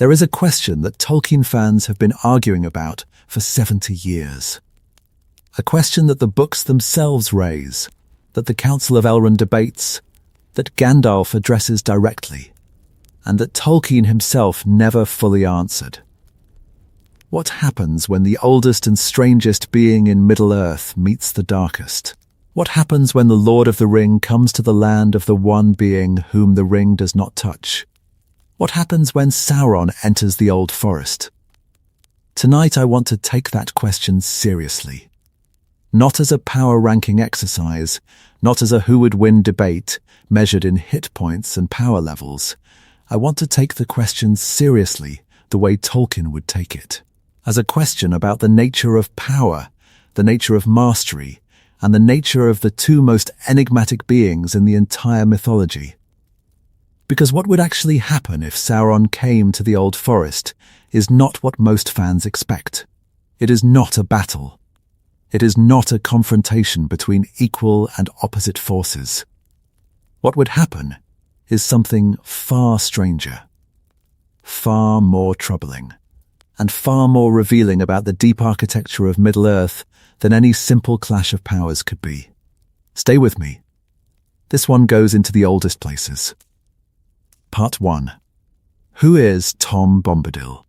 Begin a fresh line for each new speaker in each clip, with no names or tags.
There is a question that Tolkien fans have been arguing about for 70 years. A question that the books themselves raise, that the Council of Elrond debates, that Gandalf addresses directly, and that Tolkien himself never fully answered. What happens when the oldest and strangest being in Middle-earth meets the darkest? What happens when the Lord of the Ring comes to the land of the one being whom the ring does not touch? What happens when Sauron enters the Old Forest? Tonight I want to take that question seriously. Not as a power-ranking exercise, not as a who-would-win debate measured in hit points and power levels. I want to take the question seriously the way Tolkien would take it. As a question about the nature of power, the nature of mastery, and the nature of the two most enigmatic beings in the entire mythology. Because what would actually happen if Sauron came to the Old Forest is not what most fans expect. It is not a battle. It is not a confrontation between equal and opposite forces. What would happen is something far stranger, far more troubling, and far more revealing about the deep architecture of Middle-earth than any simple clash of powers could be. Stay with me. This one goes into the oldest places. Part 1. Who is Tom Bombadil?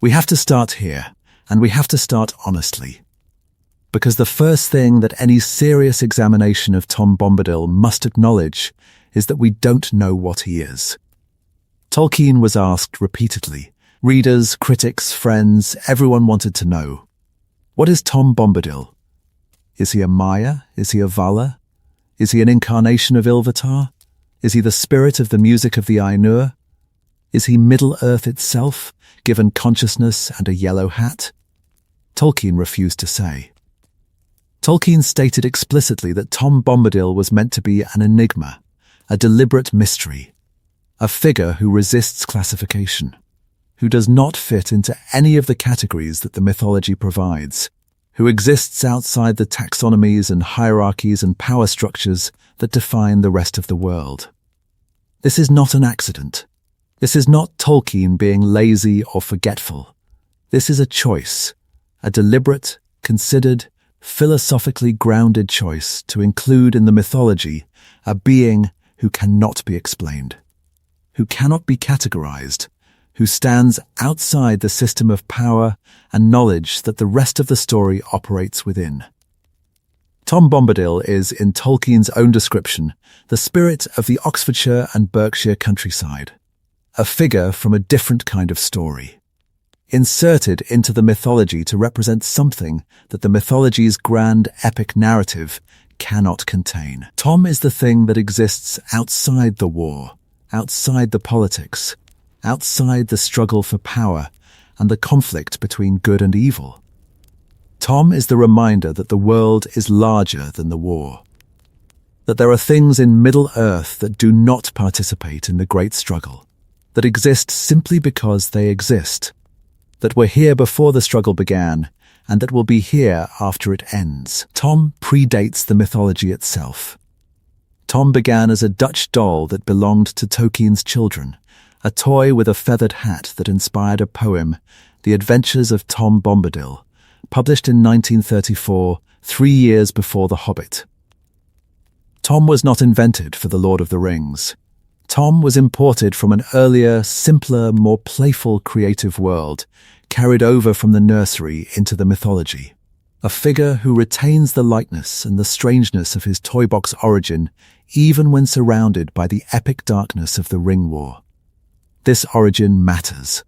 We have to start here, and we have to start honestly. Because the first thing that any serious examination of Tom Bombadil must acknowledge is that we don't know what he is. Tolkien was asked repeatedly. Readers, critics, friends, everyone wanted to know. What is Tom Bombadil? Is he a Maya? Is he a Vala? Is he an incarnation of Ilvatar? Is he the spirit of the music of the Ainur? Is he Middle-earth itself, given consciousness and a yellow hat? Tolkien refused to say. Tolkien stated explicitly that Tom Bombadil was meant to be an enigma, a deliberate mystery, a figure who resists classification, who does not fit into any of the categories that the mythology provides, who exists outside the taxonomies and hierarchies and power structures that define the rest of the world. This is not an accident. This is not Tolkien being lazy or forgetful. This is a choice, a deliberate, considered, philosophically grounded choice to include in the mythology a being who cannot be explained, who cannot be categorized, who stands outside the system of power and knowledge that the rest of the story operates within. Tom Bombadil is, in Tolkien's own description, the spirit of the Oxfordshire and Berkshire countryside, a figure from a different kind of story, inserted into the mythology to represent something that the mythology's grand epic narrative cannot contain. Tom is the thing that exists outside the war, outside the politics, outside the struggle for power and the conflict between good and evil. Tom is the reminder that the world is larger than the war, that there are things in Middle-earth that do not participate in the great struggle, that exist simply because they exist, that were here before the struggle began and that will be here after it ends. Tom predates the mythology itself. Tom began as a Dutch doll that belonged to Tolkien's children, a toy with a feathered hat that inspired a poem, The Adventures of Tom Bombadil, published in 1934, 3 years before The Hobbit. Tom was not invented for The Lord of the Rings. Tom was imported from an earlier, simpler, more playful creative world, carried over from the nursery into the mythology. A figure who retains the lightness and the strangeness of his toy box origin even when surrounded by the epic darkness of the Ring War. This origin matters.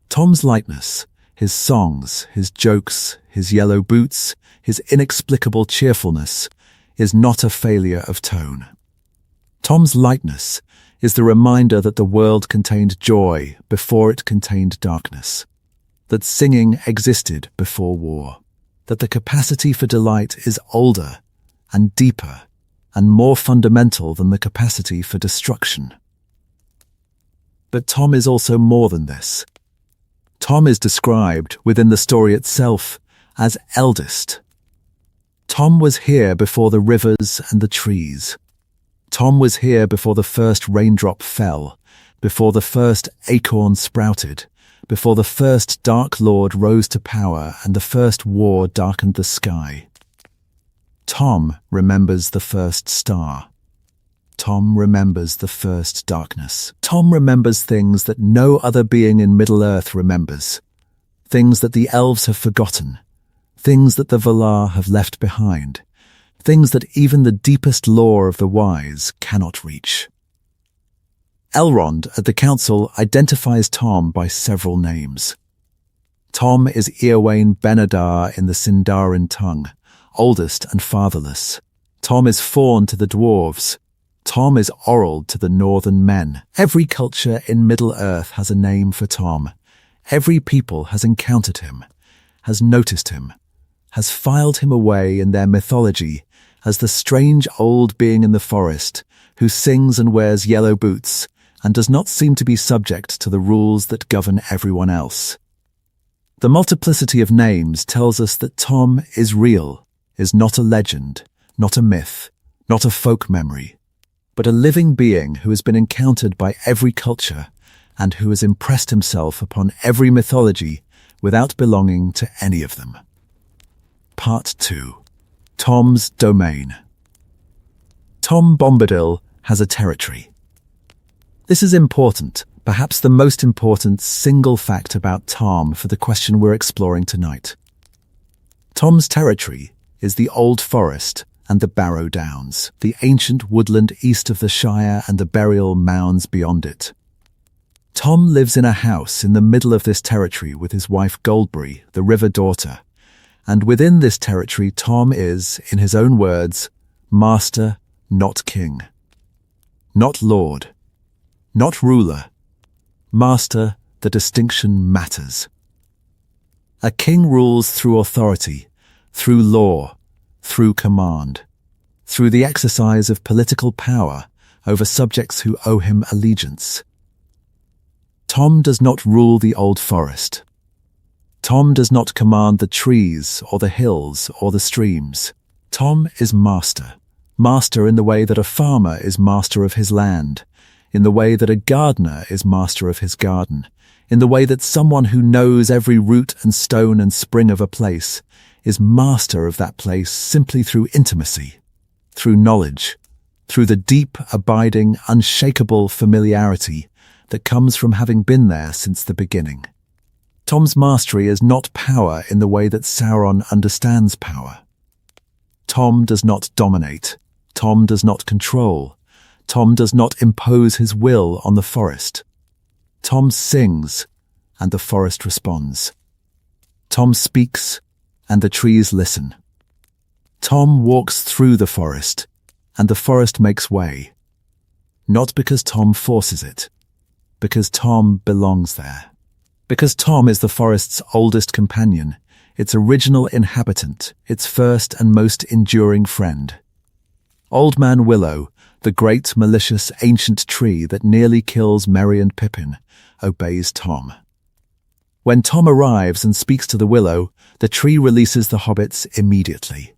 Tom's lightness, his songs, his jokes, his yellow boots, his inexplicable cheerfulness, is not a failure of tone. Tom's lightness is the reminder that the world contained joy before it contained darkness, that singing existed before war, that the capacity for delight is older and deeper and more fundamental than the capacity for destruction. But Tom is also more than this. Tom is described within the story itself as eldest. Tom was here before the rivers and the trees. Tom was here before the first raindrop fell, before the first acorn sprouted, before the first Dark Lord rose to power and the first war darkened the sky. Tom remembers the first star. Tom remembers the first darkness. Tom remembers things that no other being in Middle-earth remembers. Things that the elves have forgotten. Things that the Valar have left behind. Things that even the deepest lore of the wise cannot reach. Elrond at the council identifies Tom by several names. Tom is Eowyn Benadar in the Sindarin tongue, oldest and fatherless. Tom is Fawn to the dwarves. Tom is Orald to the northern men. Every culture in Middle-earth has a name for Tom. Every people has encountered him, has noticed him, has filed him away in their mythology as the strange old being in the forest who sings and wears yellow boots and does not seem to be subject to the rules that govern everyone else. The multiplicity of names tells us that Tom is real, is not a legend, not a myth, not a folk memory, but a living being who has been encountered by every culture and who has impressed himself upon every mythology without belonging to any of them. Part 2. Tom's Domain. Tom Bombadil has a territory. This is important, perhaps the most important single fact about Tom for the question we're exploring tonight. Tom's territory is the Old Forest and the Barrow Downs, the ancient woodland east of the Shire and the burial mounds beyond it. Tom lives in a house in the middle of this territory with his wife Goldberry, the River Daughter, and within this territory Tom is, in his own words, master, not king. Not lord. Not ruler. Master, the distinction matters. A king rules through authority, through law, through command, through the exercise of political power over subjects who owe him allegiance. Tom does not rule the Old Forest. Tom does not command the trees or the hills or the streams. Tom is master. Master in the way that a farmer is master of his land, in the way that a gardener is master of his garden, in the way that someone who knows every root and stone and spring of a place is master of that place simply through intimacy, through knowledge, through the deep, abiding, unshakable familiarity that comes from having been there since the beginning. Tom's mastery is not power in the way that Sauron understands power. Tom does not dominate. Tom does not control. Tom does not impose his will on the forest. Tom sings, and the forest responds. Tom speaks, and the trees listen. Tom walks through the forest, and the forest makes way. Not because Tom forces it, because Tom belongs there. Because Tom is the forest's oldest companion, its original inhabitant, its first and most enduring friend. Old Man Willow, the great, malicious, ancient tree that nearly kills Merry and Pippin, obeys Tom. When Tom arrives and speaks to the willow, the tree releases the hobbits immediately.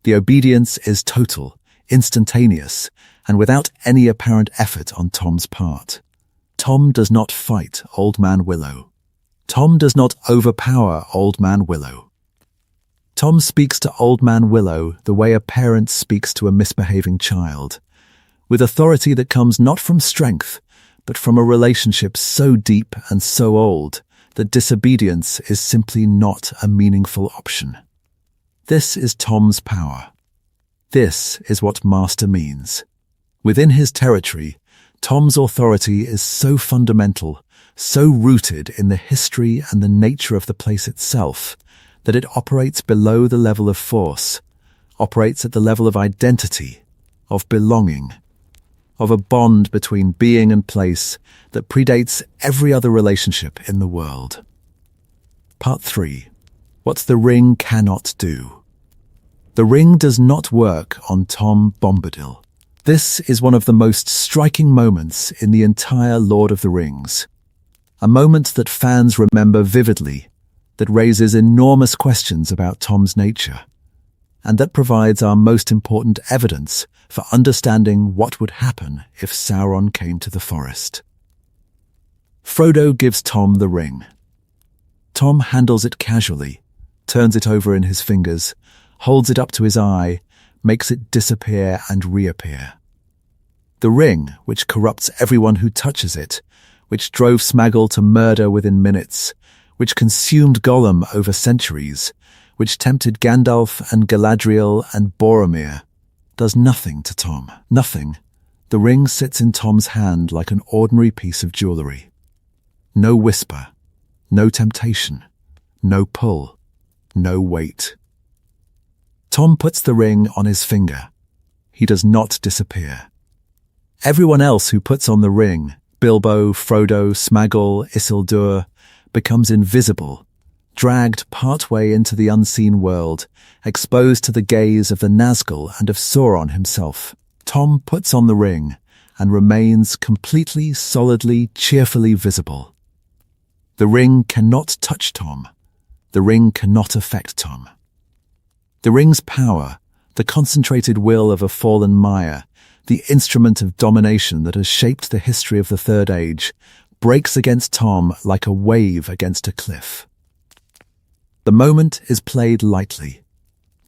The obedience is total, instantaneous, and without any apparent effort on Tom's part. Tom does not fight Old Man Willow. Tom does not overpower Old Man Willow. Tom speaks to Old Man Willow the way a parent speaks to a misbehaving child, with authority that comes not from strength, but from a relationship so deep and so old that disobedience is simply not a meaningful option. This is Tom's power. This is what master means. Within his territory, Tom's authority is so fundamental, so rooted in the history and the nature of the place itself, that it operates below the level of force, operates at the level of identity, of belonging, of a bond between being and place that predates every other relationship in the world. Part 3. What the ring cannot do. The ring does not work on Tom Bombadil. This is one of the most striking moments in the entire Lord of the Rings. A moment that fans remember vividly, that raises enormous questions about Tom's nature. and that provides our most important evidence for understanding what would happen if Sauron came to the forest. Frodo gives Tom the ring. Tom handles it casually, turns it over in his fingers, holds it up to his eye, makes it disappear and reappear. The ring, which corrupts everyone who touches it, which drove Sméagol to murder within minutes, which consumed Gollum over centuries, which tempted Gandalf and Galadriel and Boromir, does nothing to Tom. Nothing. The ring sits in Tom's hand like an ordinary piece of jewellery. No whisper, no temptation, no pull, no weight. Tom puts the ring on his finger. He does not disappear. Everyone else who puts on the ring, Bilbo, Frodo, Sméagol, Isildur, becomes invisible, dragged partway into the unseen world, exposed to the gaze of the Nazgul and of Sauron himself. Tom puts on the ring and remains completely, solidly, cheerfully visible. The ring cannot touch Tom. The ring cannot affect Tom. The ring's power, the concentrated will of a fallen Maya, the instrument of domination that has shaped the history of the Third Age, breaks against Tom like a wave against a cliff. The moment is played lightly.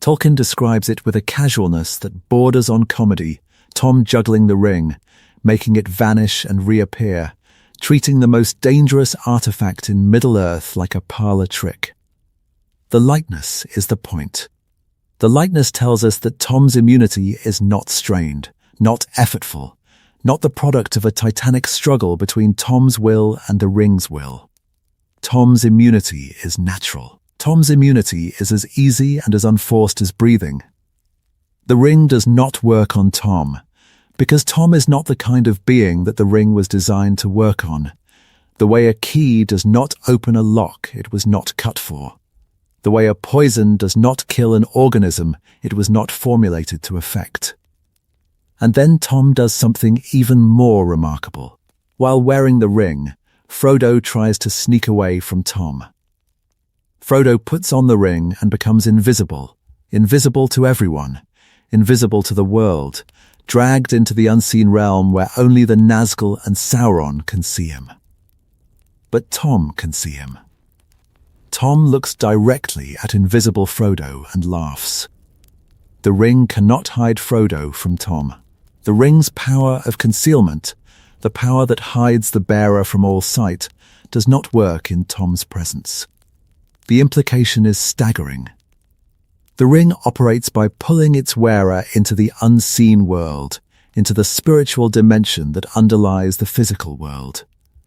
Tolkien describes it with a casualness that borders on comedy, Tom juggling the ring, making it vanish and reappear, treating the most dangerous artifact in Middle-earth like a parlour trick. The lightness is the point. The lightness tells us that Tom's immunity is not strained, not effortful, not the product of a titanic struggle between Tom's will and the ring's will. Tom's immunity is natural. Tom's immunity is as easy and as unforced as breathing. The ring does not work on Tom, because Tom is not the kind of being that the ring was designed to work on. The way a key does not open a lock it was not cut for. The way a poison does not kill an organism it was not formulated to affect. And then Tom does something even more remarkable. While wearing the ring, Frodo tries to sneak away from Tom. Frodo puts on the ring and becomes invisible, invisible to everyone, invisible to the world, dragged into the unseen realm where only the Nazgul and Sauron can see him. But Tom can see him. Tom looks directly at invisible Frodo and laughs. The ring cannot hide Frodo from Tom. The ring's power of concealment, the power that hides the bearer from all sight, does not work in Tom's presence. The implication is staggering. The ring operates by pulling its wearer into the unseen world, into the spiritual dimension that underlies the physical world,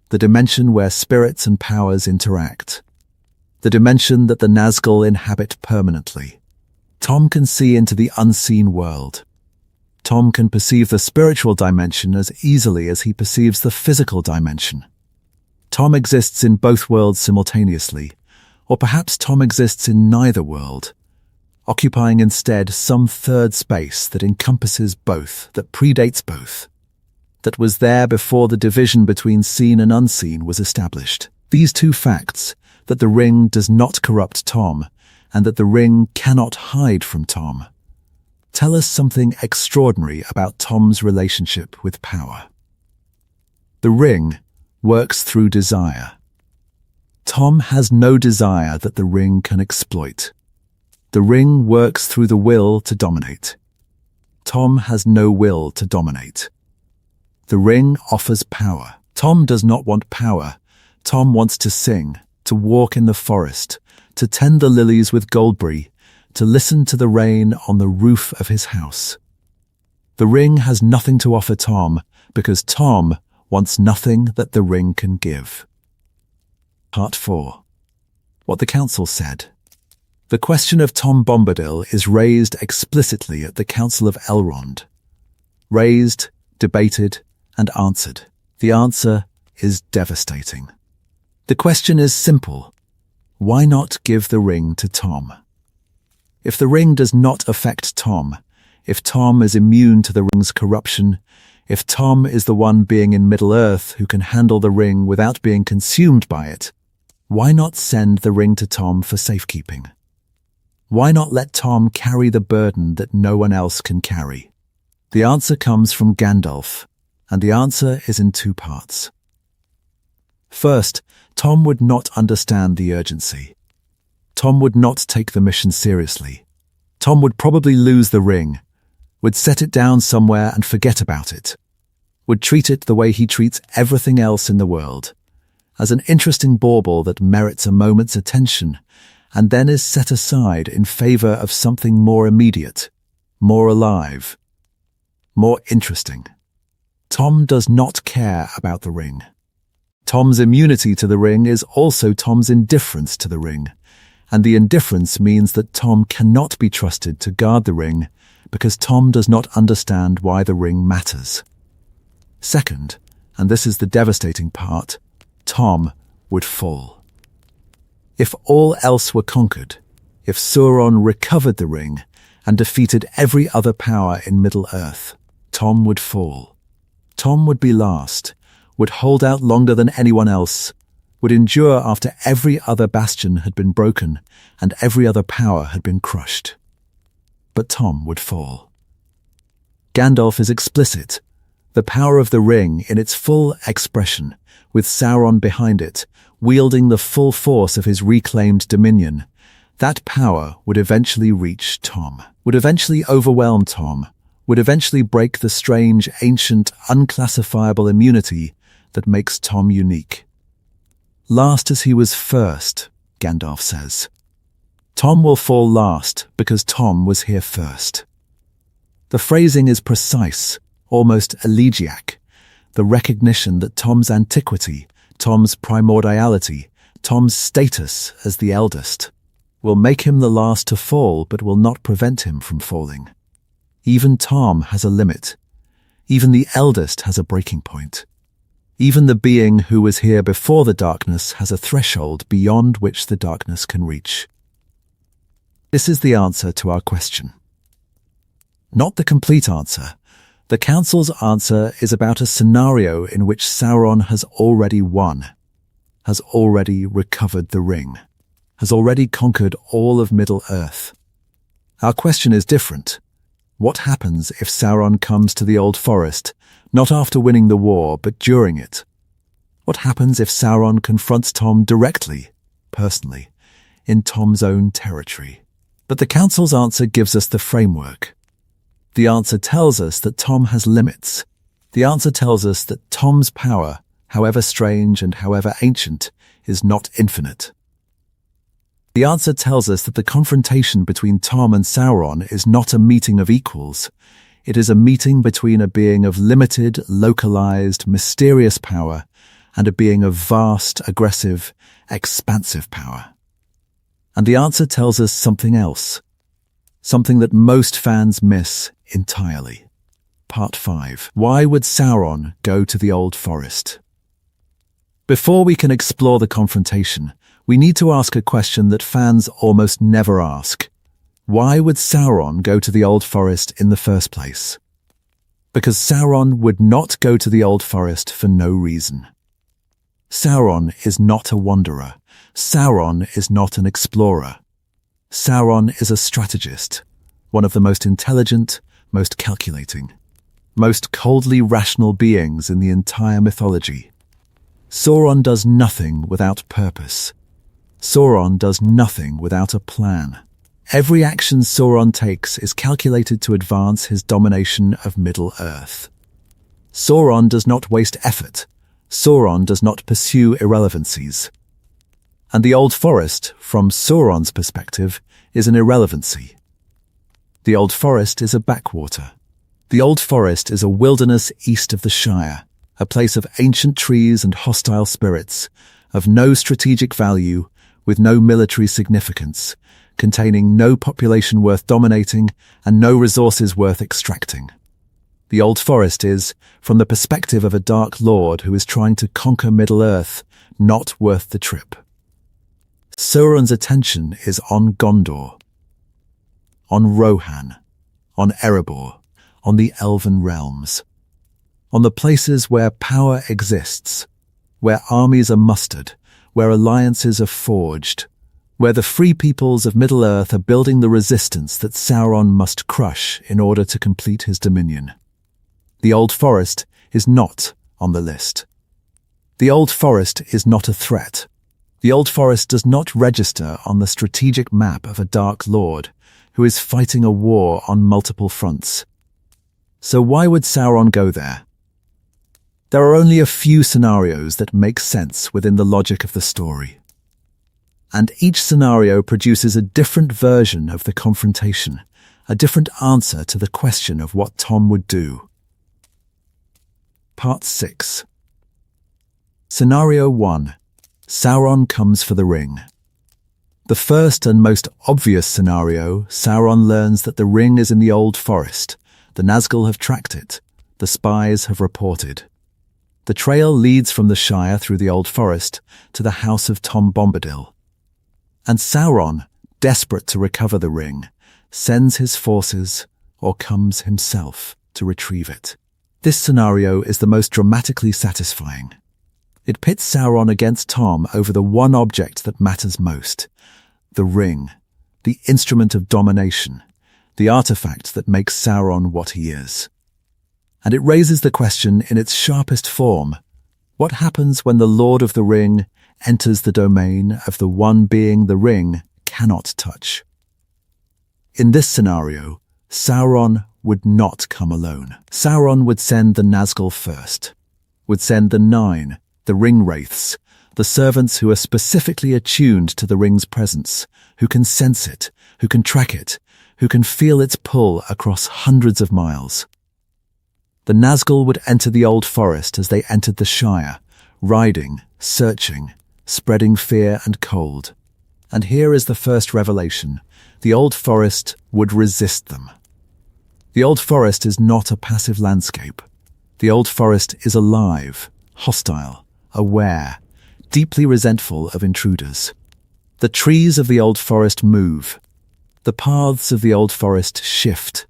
the dimension where spirits and powers interact, the dimension that the Nazgul inhabit permanently. Tom can see into the unseen world. Tom can perceive the spiritual dimension as easily as he perceives the physical dimension. Tom exists in both worlds simultaneously, or perhaps Tom exists in neither world, occupying instead some third space that encompasses both, that predates both, that was there before the division between seen and unseen was established. These two facts, that the ring does not corrupt Tom, and that the ring cannot hide from Tom, tell us something extraordinary about Tom's relationship with power. The ring works through desire. Tom has no desire that the ring can exploit. The ring works through the will to dominate. Tom has no will to dominate. The ring offers power. Tom does not want power. Tom wants to sing, to walk in the forest, to tend the lilies with Goldberry, to listen to the rain on the roof of his house. The ring has nothing to offer Tom, because Tom wants nothing that the ring can give. Part 4. What the Council said. The question of Tom Bombadil is raised explicitly at the Council of Elrond. Raised, debated, and answered. The answer is devastating. The question is simple. Why not give the ring to Tom? If the ring does not affect Tom, if Tom is immune to the ring's corruption, if Tom is the one being in Middle-earth who can handle the ring without being consumed by it, why not send the ring to Tom for safekeeping? Why not let Tom carry the burden that no one else can carry? The answer comes from Gandalf, and the answer is in two parts. First, Tom would not understand the urgency. Tom would not take the mission seriously. Tom would probably lose the ring, would set it down somewhere and forget about it, would treat it the way he treats everything else in the world, as an interesting bauble that merits a moment's attention and then is set aside in favor of something more immediate, more alive, more interesting. Tom does not care about the ring. Tom's immunity to the ring is also Tom's indifference to the ring, and the indifference means that Tom cannot be trusted to guard the ring because Tom does not understand why the ring matters. Second, and this is the devastating part, Tom would fall. If all else were conquered, if Sauron recovered the ring and defeated every other power in Middle-earth, Tom would fall. Tom would be last, would hold out longer than anyone else, would endure after every other bastion had been broken and every other power had been crushed. But Tom would fall. Gandalf is explicit. The power of the ring in its full expression, with Sauron behind it, wielding the full force of his reclaimed dominion, that power would eventually reach Tom, would eventually overwhelm Tom, would eventually break the strange, ancient, unclassifiable immunity that makes Tom unique. Last as he was first, Gandalf says. Tom will fall last because Tom was here first. The phrasing is precise, almost elegiac, the recognition that Tom's antiquity, Tom's primordiality, Tom's status as the eldest, will make him the last to fall but will not prevent him from falling. Even Tom has a limit. Even the eldest has a breaking point. Even the being who was here before the darkness has a threshold beyond which the darkness can reach. This is the answer to our question. Not the complete answer. The Council's answer is about a scenario in which Sauron has already won, has already recovered the ring, has already conquered all of Middle-earth. Our question is different. What happens if Sauron comes to the Old Forest, not after winning the war, but during it? What happens if Sauron confronts Tom directly, personally, in Tom's own territory? But the Council's answer gives us the framework. The answer tells us that Tom has limits. The answer tells us that Tom's power, however strange and however ancient, is not infinite. The answer tells us that the confrontation between Tom and Sauron is not a meeting of equals. It is a meeting between a being of limited, localized, mysterious power and a being of vast, aggressive, expansive power. And the answer tells us something else, something that most fans miss entirely. Part 5. Why would Sauron go to the Old Forest? Before we can explore the confrontation, we need to ask a question that fans almost never ask. Why would Sauron go to the Old Forest in the first place? Because Sauron would not go to the Old Forest for no reason. Sauron is not a wanderer. Sauron is not an explorer. Sauron is a strategist, one of the most intelligent, most calculating, most coldly rational beings in the entire mythology. Sauron does nothing without purpose. Sauron does nothing without a plan. Every action Sauron takes is calculated to advance his domination of Middle-earth. Sauron does not waste effort. Sauron does not pursue irrelevancies. And the Old Forest, from Sauron's perspective, is an irrelevancy. The Old Forest is a backwater. The Old Forest is a wilderness east of the Shire, a place of ancient trees and hostile spirits, of no strategic value, with no military significance, containing no population worth dominating and no resources worth extracting. The Old Forest is, from the perspective of a Dark Lord who is trying to conquer Middle-earth, not worth the trip. Sauron's attention is on Gondor, on Rohan, on Erebor, on the Elven realms, on the places where power exists, where armies are mustered, where alliances are forged, where the free peoples of Middle-earth are building the resistance that Sauron must crush in order to complete his dominion. The Old Forest is not on the list. The Old Forest is not a threat. The Old Forest does not register on the strategic map of a Dark Lord who is fighting a war on multiple fronts. So why would Sauron go there? There are only a few scenarios that make sense within the logic of the story. And each scenario produces a different version of the confrontation, a different answer to the question of what Tom would do. Part 6. Scenario 1. Sauron comes for the ring. The first and most obvious scenario, Sauron learns that the ring is in the Old Forest. The Nazgul have tracked it. The spies have reported. The trail leads from the Shire through the Old Forest to the house of Tom Bombadil. And Sauron, desperate to recover the ring, sends his forces or comes himself to retrieve it. This scenario is the most dramatically satisfying. It pits Sauron against Tom over the one object that matters most, the ring, the instrument of domination, the artifact that makes Sauron what he is. And it raises the question in its sharpest form: what happens when the Lord of the Ring enters the domain of the one being the ring cannot touch? In this scenario, Sauron would not come alone. Sauron would send the Nazgul first, would send the Nine, the ring wraiths, the servants who are specifically attuned to the ring's presence, who can sense it, who can track it, who can feel its pull across hundreds of miles. The Nazgul would enter the Old Forest as they entered the Shire, riding, searching, spreading fear and cold. And here is the first revelation: the Old Forest would resist them. The Old Forest is not a passive landscape. The Old Forest is alive, hostile, aware, deeply resentful of intruders. The trees of the Old Forest move. The paths of the Old Forest shift.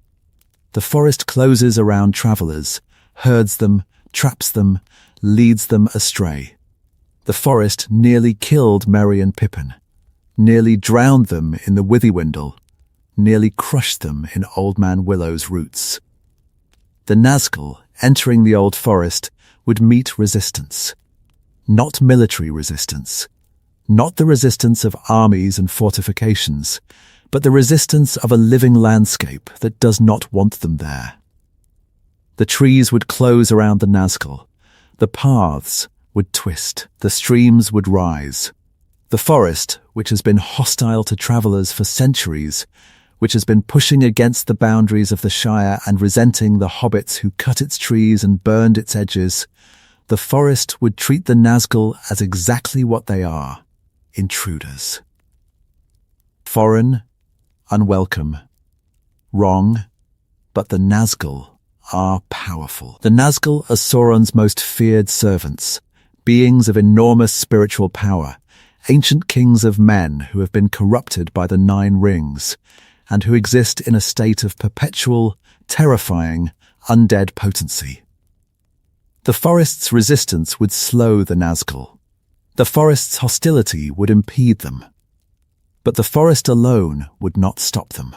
The forest closes around travelers, herds them, traps them, leads them astray. The forest nearly killed Merry and Pippin, nearly drowned them in the Withywindle, nearly crushed them in Old Man Willow's roots. The Nazgul, entering the Old Forest, would meet resistance. Not military resistance, not the resistance of armies and fortifications, but the resistance of a living landscape that does not want them there. The trees would close around the Nazgul. The paths would twist. The streams would rise. The forest, which has been hostile to travelers for centuries, which has been pushing against the boundaries of the Shire and resenting the hobbits who cut its trees and burned its edges, the forest would treat the Nazgul as exactly what they are: intruders. Foreign, unwelcome, wrong, but the Nazgul are powerful. The Nazgul are Sauron's most feared servants, beings of enormous spiritual power, ancient kings of men who have been corrupted by the Nine Rings, and who exist in a state of perpetual, terrifying, undead potency. The forest's resistance would slow the Nazgul. The forest's hostility would impede them. But the forest alone would not stop them.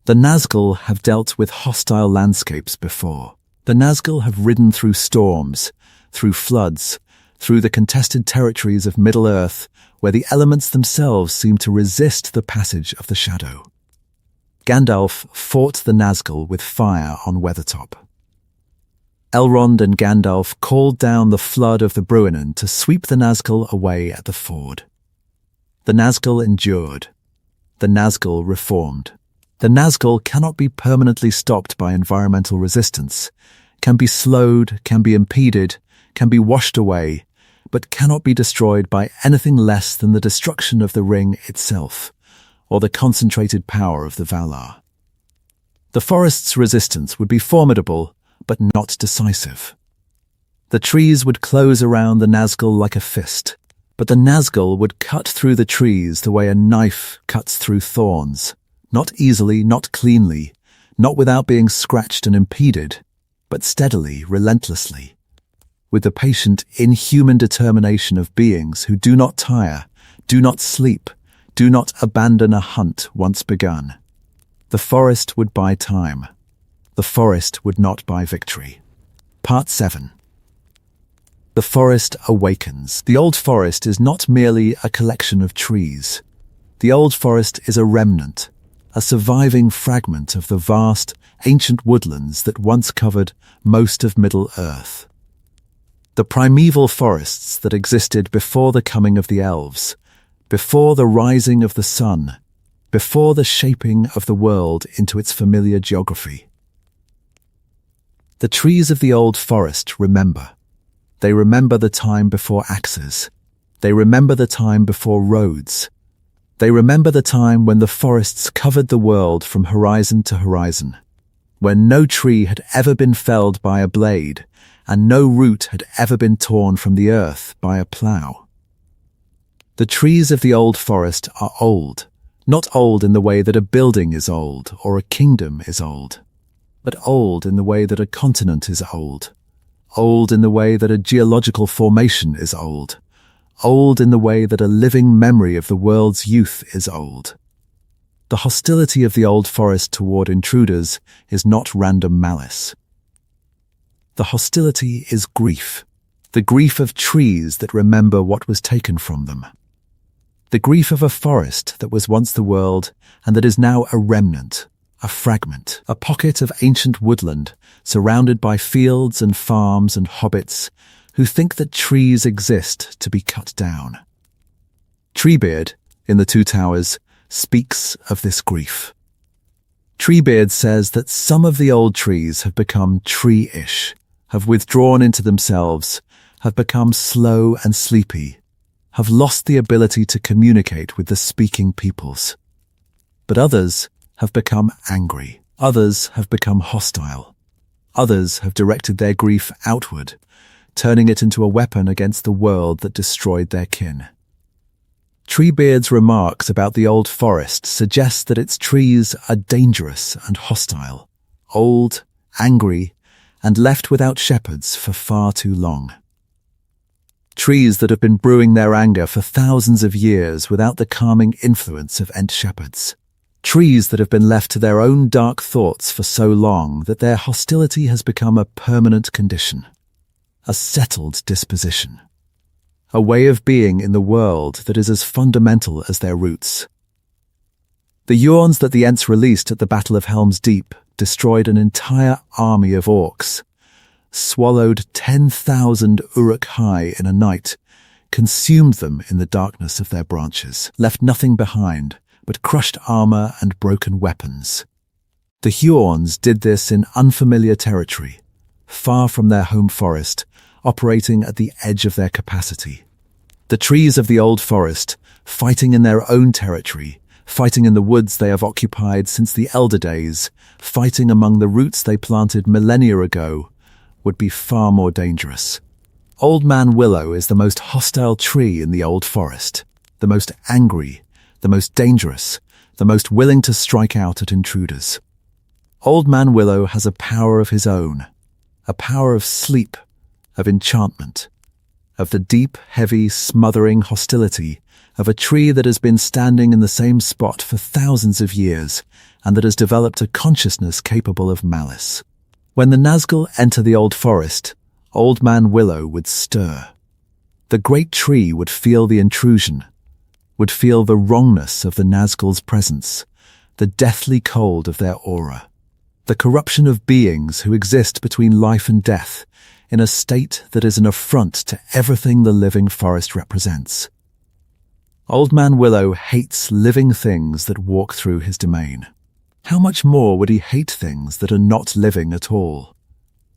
The Nazgul have dealt with hostile landscapes before. The Nazgul have ridden through storms, through floods, through the contested territories of Middle-earth, where the elements themselves seem to resist the passage of the shadow. Gandalf fought the Nazgul with fire on Weathertop. Elrond and Gandalf called down the flood of the Bruinen to sweep the Nazgul away at the ford. The Nazgul endured. The Nazgul reformed. The Nazgul cannot be permanently stopped by environmental resistance, can be slowed, can be impeded, can be washed away, but cannot be destroyed by anything less than the destruction of the ring itself, or the concentrated power of the Valar. The forest's resistance would be formidable, but not decisive. The trees would close around the Nazgul like a fist, but the Nazgul would cut through the trees the way a knife cuts through thorns, not easily, not cleanly, not without being scratched and impeded, but steadily, relentlessly, with the patient, inhuman determination of beings who do not tire, do not sleep, Do not abandon a hunt once begun. The forest would buy time. The forest would not buy victory. Part 7. The forest awakens. The old forest is not merely a collection of trees. The old forest is a remnant, a surviving fragment of the vast, ancient woodlands that once covered most of Middle-earth. The primeval forests that existed before the coming of the elves, before the rising of the sun, before the shaping of the world into its familiar geography. The trees of the old forest remember. They remember the time before axes. They remember the time before roads. They remember the time when the forests covered the world from horizon to horizon, when no tree had ever been felled by a blade, and no root had ever been torn from the earth by a plough. The trees of the old forest are old, not old in the way that a building is old or a kingdom is old, but old in the way that a continent is old in the way that a geological formation is old in the way that a living memory of the world's youth is old. The hostility of the old forest toward intruders is not random malice. The hostility is grief, the grief of trees that remember what was taken from them. The grief of a forest that was once the world and that is now a remnant, a fragment, a pocket of ancient woodland surrounded by fields and farms and hobbits who think that trees exist to be cut down. Treebeard, in The Two Towers, speaks of this grief. Treebeard says that some of the old trees have become tree-ish, have withdrawn into themselves, have become slow and sleepy, have lost the ability to communicate with the speaking peoples. But others have become angry. Others have become hostile. Others have directed their grief outward, turning it into a weapon against the world that destroyed their kin. Treebeard's remarks about the old forest suggest that its trees are dangerous and hostile, old, angry, and left without shepherds for far too long. Trees that have been brewing their anger for thousands of years without the calming influence of Ent shepherds. Trees that have been left to their own dark thoughts for so long that their hostility has become a permanent condition, a settled disposition, a way of being in the world that is as fundamental as their roots. The Yawns that the Ents released at the Battle of Helm's Deep destroyed an entire army of orcs, swallowed 10,000 Uruk-hai in a night, consumed them in the darkness of their branches, left nothing behind but crushed armor and broken weapons. The Huorns did this in unfamiliar territory, far from their home forest, operating at the edge of their capacity. The trees of the old forest, fighting in their own territory, fighting in the woods they have occupied since the Elder Days, fighting among the roots they planted millennia ago, would be far more dangerous. Old Man Willow is the most hostile tree in the old forest, the most angry, the most dangerous, the most willing to strike out at intruders. Old Man Willow has a power of his own, a power of sleep, of enchantment, of the deep, heavy, smothering hostility of a tree that has been standing in the same spot for thousands of years and that has developed a consciousness capable of malice. When the Nazgul enter the old forest, Old Man Willow would stir. The great tree would feel the intrusion, would feel the wrongness of the Nazgul's presence, the deathly cold of their aura, the corruption of beings who exist between life and death in a state that is an affront to everything the living forest represents. Old Man Willow hates living things that walk through his domain. How much more would he hate things that are not living at all?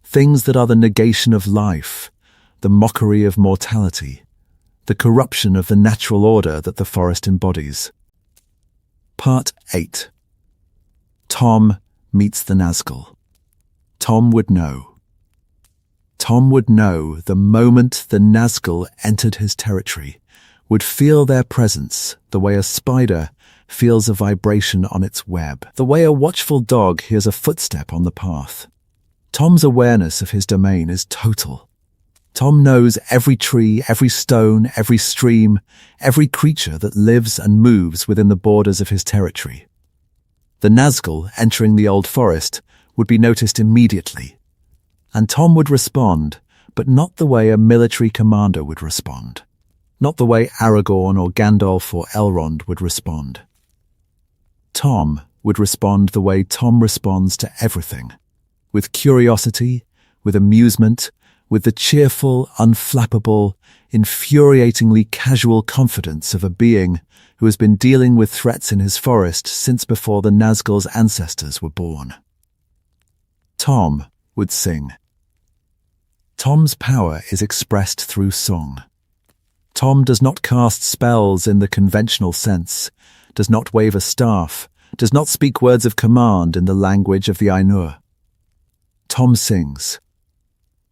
Things that are the negation of life, the mockery of mortality, the corruption of the natural order that the forest embodies. Part 8. Tom meets the Nazgul. Tom would know. Tom would know the moment the Nazgul entered his territory, would feel their presence the way a spider feels a vibration on its web, the way a watchful dog hears a footstep on the path. Tom's awareness of his domain is total. Tom knows every tree, every stone, every stream, every creature that lives and moves within the borders of his territory. The Nazgul entering the Old Forest would be noticed immediately, and Tom would respond, but not the way a military commander would respond, not the way Aragorn or Gandalf or Elrond would respond. Tom would respond the way Tom responds to everything, with curiosity, with amusement, with the cheerful, unflappable, infuriatingly casual confidence of a being who has been dealing with threats in his forest since before the Nazgul's ancestors were born. Tom would sing. Tom's power is expressed through song. Tom does not cast spells in the conventional sense, does not wave a staff, does not speak words of command in the language of the Ainur. Tom sings.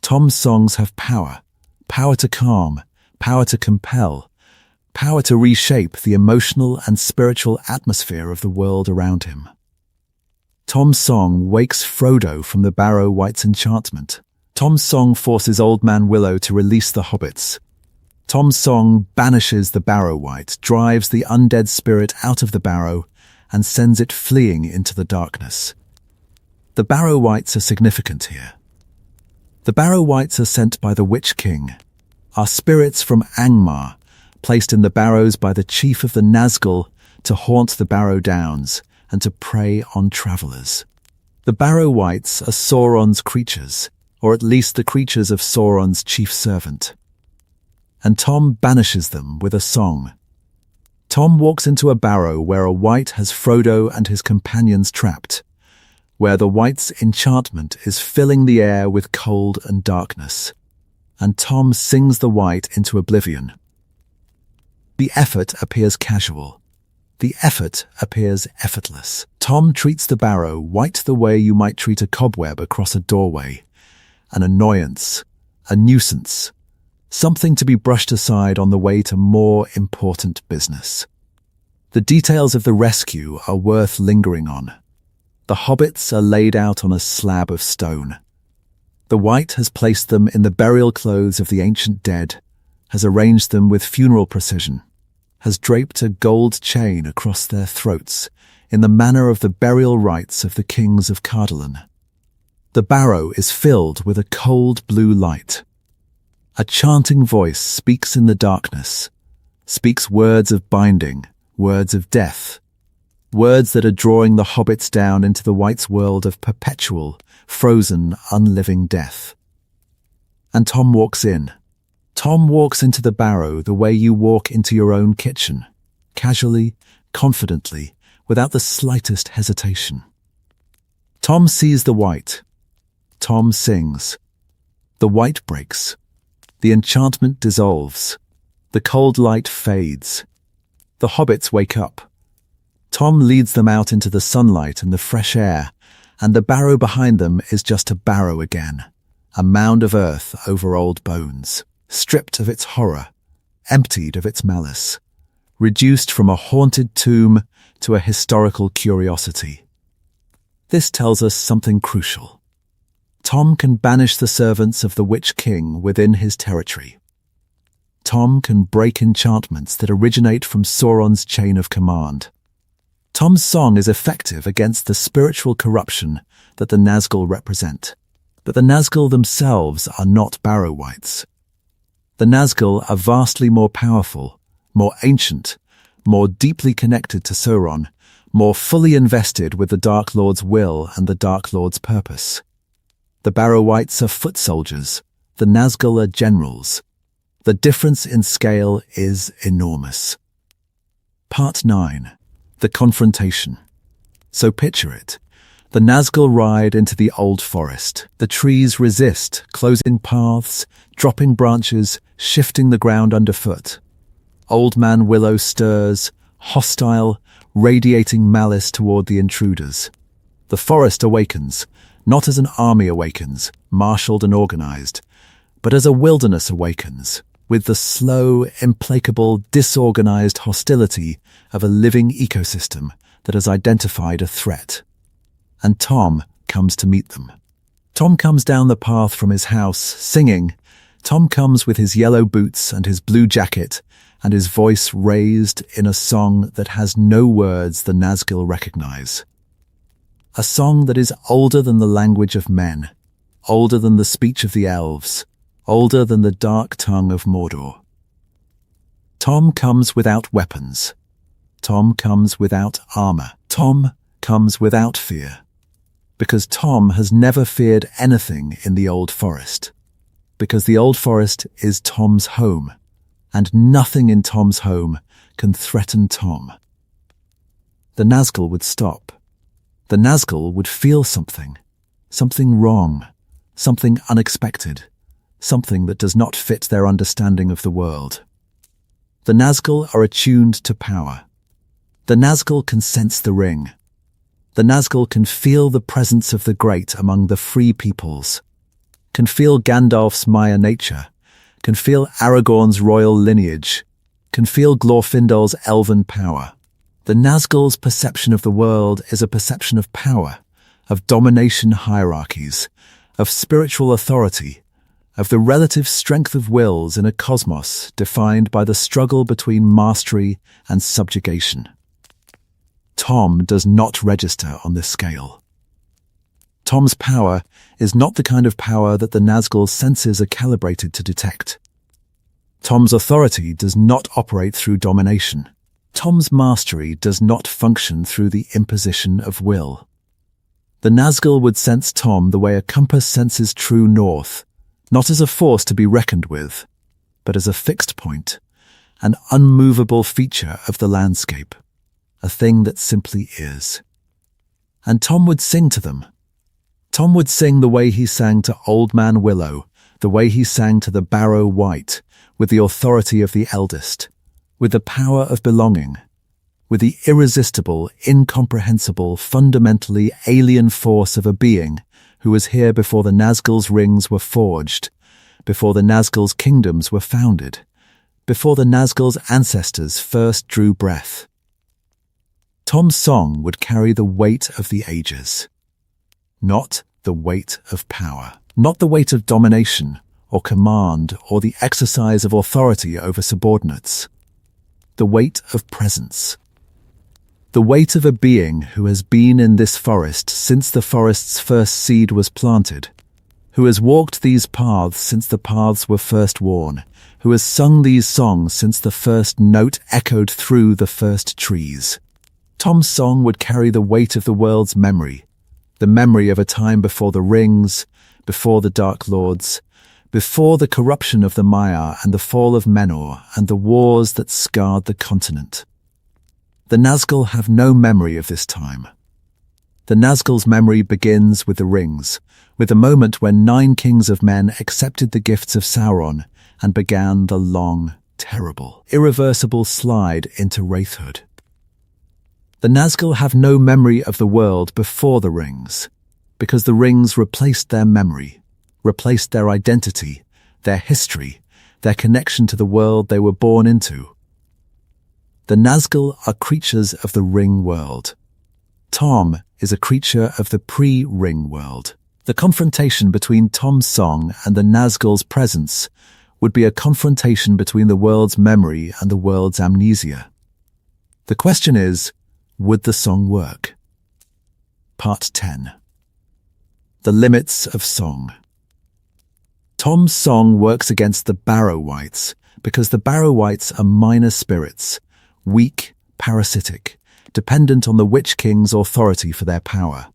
Tom's songs have power, power to calm, power to compel, power to reshape the emotional and spiritual atmosphere of the world around him. Tom's song wakes Frodo from the Barrow Wight's enchantment. Tom's song forces Old Man Willow to release the hobbits. Tom's song banishes the Barrow Wight, drives the undead spirit out of the barrow, and sends it fleeing into the darkness. The Barrow Wights are significant here. The Barrow Wights are sent by the Witch King, are spirits from Angmar, placed in the barrows by the chief of the Nazgul to haunt the Barrow Downs and to prey on travellers. The Barrow Wights are Sauron's creatures, or at least the creatures of Sauron's chief servant. And Tom banishes them with a song. Tom walks into a barrow where a wight has Frodo and his companions trapped, where the wight's enchantment is filling the air with cold and darkness, and Tom sings the wight into oblivion. The effort appears casual. The effort appears effortless. Tom treats the barrow wight the way you might treat a cobweb across a doorway, an annoyance, a nuisance, something to be brushed aside on the way to more important business. The details of the rescue are worth lingering on. The hobbits are laid out on a slab of stone. The wight has placed them in the burial clothes of the ancient dead, has arranged them with funeral precision, has draped a gold chain across their throats in the manner of the burial rites of the kings of Cardolan. The barrow is filled with a cold blue light. A chanting voice speaks in the darkness, speaks words of binding, words of death, words that are drawing the hobbits down into the wight's world of perpetual, frozen, unliving death. And Tom walks in. Tom walks into the barrow the way you walk into your own kitchen, casually, confidently, without the slightest hesitation. Tom sees the wight. Tom sings. The wight breaks. The enchantment dissolves. The cold light fades. The hobbits wake up. Tom leads them out into the sunlight and the fresh air, and the barrow behind them is just a barrow again, a mound of earth over old bones, stripped of its horror, emptied of its malice, reduced from a haunted tomb to a historical curiosity. This tells us something crucial. Tom can banish the servants of the Witch King within his territory. Tom can break enchantments that originate from Sauron's chain of command. Tom's song is effective against the spiritual corruption that the Nazgul represent. But the Nazgul themselves are not Barrow Wights. The Nazgul are vastly more powerful, more ancient, more deeply connected to Sauron, more fully invested with the Dark Lord's will and the Dark Lord's purpose. The Barrow Wights are foot soldiers, the Nazgul are generals. The difference in scale is enormous. Part 9. The confrontation. So picture it. The Nazgul ride into the old forest. The trees resist, closing paths, dropping branches, shifting the ground underfoot. Old Man Willow stirs, hostile, radiating malice toward the intruders. The forest awakens, not as an army awakens, marshaled and organized, but as a wilderness awakens, with the slow, implacable, disorganized hostility of a living ecosystem that has identified a threat. And Tom comes to meet them. Tom comes down the path from his house, singing, Tom comes with his yellow boots and his blue jacket, and his voice raised in a song that has no words the Nazgul recognize. A song that is older than the language of men, older than the speech of the elves, older than the dark tongue of Mordor. Tom comes without weapons. Tom comes without armor. Tom comes without fear. Because Tom has never feared anything in the Old Forest. Because the Old Forest is Tom's home, and nothing in Tom's home can threaten Tom. The Nazgul would stop. The Nazgul would feel something wrong, something unexpected, something that does not fit their understanding of the world. The Nazgul are attuned to power. The Nazgul can sense the ring. The Nazgul can feel the presence of the great among the free peoples, can feel Gandalf's Maya nature, can feel Aragorn's royal lineage, can feel Glorfindel's elven power. The Nazgul's perception of the world is a perception of power, of domination hierarchies, of spiritual authority, of the relative strength of wills in a cosmos defined by the struggle between mastery and subjugation. Tom does not register on this scale. Tom's power is not the kind of power that the Nazgul's senses are calibrated to detect. Tom's authority does not operate through domination. Tom's mastery does not function through the imposition of will. The Nazgul would sense Tom the way a compass senses true north, not as a force to be reckoned with, but as a fixed point, an unmovable feature of the landscape, a thing that simply is. And Tom would sing to them. Tom would sing the way he sang to Old Man Willow, the way he sang to the Barrow Wight, with the authority of the eldest, with the power of belonging, with the irresistible, incomprehensible, fundamentally alien force of a being who was here before the Nazgul's rings were forged, before the Nazgul's kingdoms were founded, before the Nazgul's ancestors first drew breath. Tom's song would carry the weight of the ages, not the weight of power, not the weight of domination or command or the exercise of authority over subordinates, the weight of presence, the weight of a being who has been in this forest since the forest's first seed was planted, who has walked these paths since the paths were first worn, who has sung these songs since the first note echoed through the first trees. Tom's song would carry the weight of the world's memory, the memory of a time before the rings, before the Dark Lords, before the corruption of the Maiar and the fall of Menor and the wars that scarred the continent. The Nazgul have no memory of this time. The Nazgul's memory begins with the rings, with the moment when 9 kings of men accepted the gifts of Sauron and began the long, terrible, irreversible slide into wraithhood. The Nazgul have no memory of the world before the rings, because the rings replaced their memory, replaced their identity, their history, their connection to the world they were born into. The Nazgul are creatures of the ring world. Tom is a creature of the pre-ring world. The confrontation between Tom's song and the Nazgul's presence would be a confrontation between the world's memory and the world's amnesia. The question is, would the song work? Part 10. The limits of song. Tom's song works against the Barrow Wights because the Barrow Wights are minor spirits, weak, parasitic, dependent on the Witch King's authority for their power.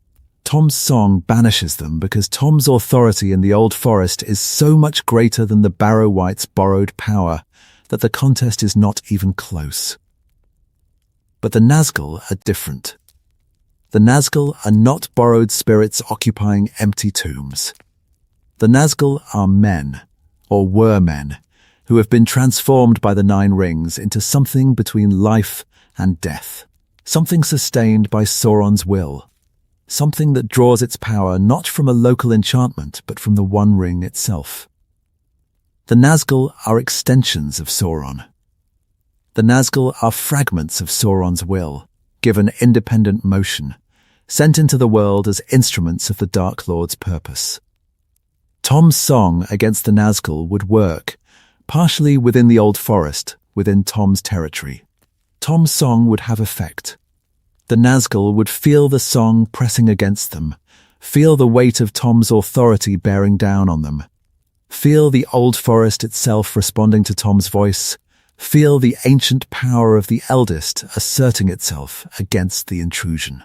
Tom's song banishes them because Tom's authority in the Old Forest is so much greater than the Barrow Wights' borrowed power that the contest is not even close. But the Nazgul are different. The Nazgul are not borrowed spirits occupying empty tombs. The Nazgul are men, or were men, who have been transformed by the 9 rings into something between life and death, something sustained by Sauron's will, something that draws its power not from a local enchantment but from the One Ring itself. The Nazgul are extensions of Sauron. The Nazgul are fragments of Sauron's will, given independent motion, sent into the world as instruments of the Dark Lord's purpose. Tom's song against the Nazgul would work, partially within the Old Forest, within Tom's territory. Tom's song would have effect. The Nazgul would feel the song pressing against them, feel the weight of Tom's authority bearing down on them, feel the Old Forest itself responding to Tom's voice, feel the ancient power of the eldest asserting itself against the intrusion.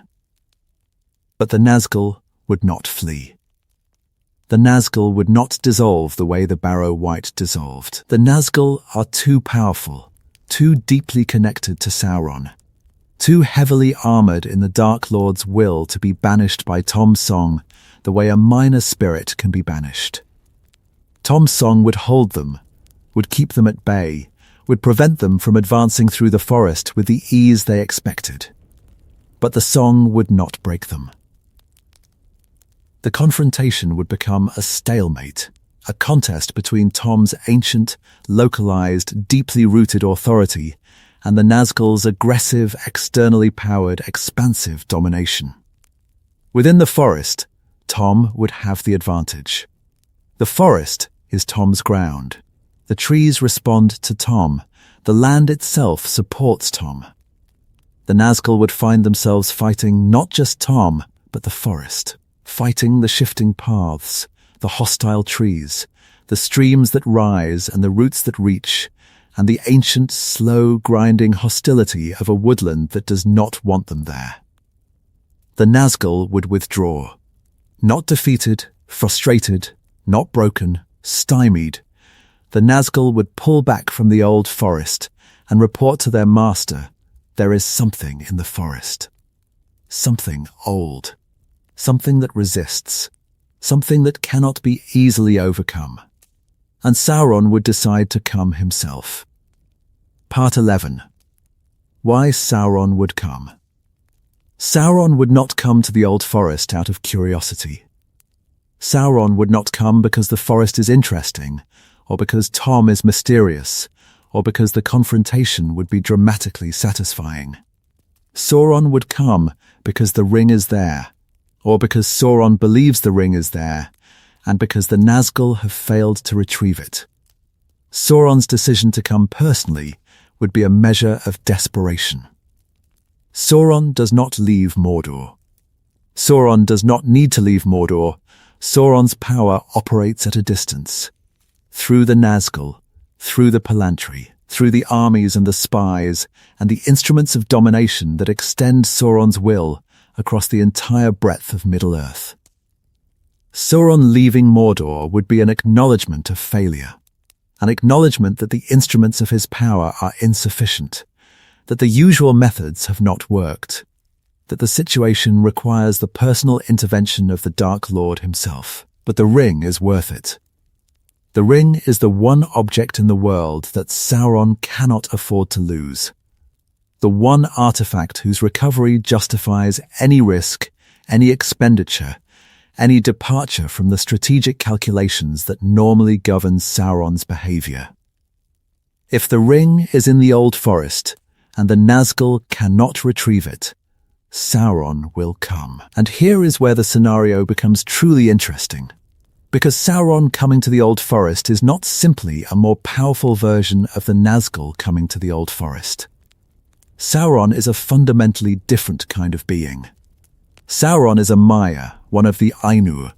But the Nazgul would not flee. The Nazgul would not dissolve the way the Barrow Wight dissolved. The Nazgul are too powerful, too deeply connected to Sauron, too heavily armored in the Dark Lord's will to be banished by Tom's song the way a minor spirit can be banished. Tom's song would hold them, would keep them at bay, would prevent them from advancing through the forest with the ease they expected. But the song would not break them. The confrontation would become a stalemate, a contest between Tom's ancient, localized, deeply rooted authority and the Nazgul's aggressive, externally powered, expansive domination. Within the forest, Tom would have the advantage. The forest is Tom's ground. The trees respond to Tom. The land itself supports Tom. The Nazgul would find themselves fighting not just Tom, but the forest, fighting the shifting paths, the hostile trees, the streams that rise and the roots that reach, and the ancient, slow, grinding hostility of a woodland that does not want them there. The Nazgul would withdraw. Not defeated, frustrated, not broken, stymied, the Nazgul would pull back from the Old Forest and report to their master, there is something in the forest. Something old. Something that resists. Something that cannot be easily overcome. And Sauron would decide to come himself. Part 11. Why Sauron would come. Sauron would not come to the Old Forest out of curiosity. Sauron would not come because the forest is interesting, or because Tom is mysterious, or because the confrontation would be dramatically satisfying. Sauron would come because the ring is there, or because Sauron believes the ring is there, and because the Nazgul have failed to retrieve it. Sauron's decision to come personally would be a measure of desperation. Sauron does not leave Mordor. Sauron does not need to leave Mordor. Sauron's power operates at a distance. Through the Nazgul, through the Palantri, through the armies and the spies, and the instruments of domination that extend Sauron's will across the entire breadth of Middle-earth. Sauron leaving Mordor would be an acknowledgement of failure, an acknowledgement that the instruments of his power are insufficient, that the usual methods have not worked, that the situation requires the personal intervention of the Dark Lord himself. But the ring is worth it. The ring is the one object in the world that Sauron cannot afford to lose. The one artifact whose recovery justifies any risk, any expenditure, any departure from the strategic calculations that normally govern Sauron's behavior. If the ring is in the Old Forest, and the Nazgul cannot retrieve it, Sauron will come. And here is where the scenario becomes truly interesting. Because Sauron coming to the Old Forest is not simply a more powerful version of the Nazgul coming to the Old Forest. Sauron is a fundamentally different kind of being. Sauron is a Maya, one of the Ainur,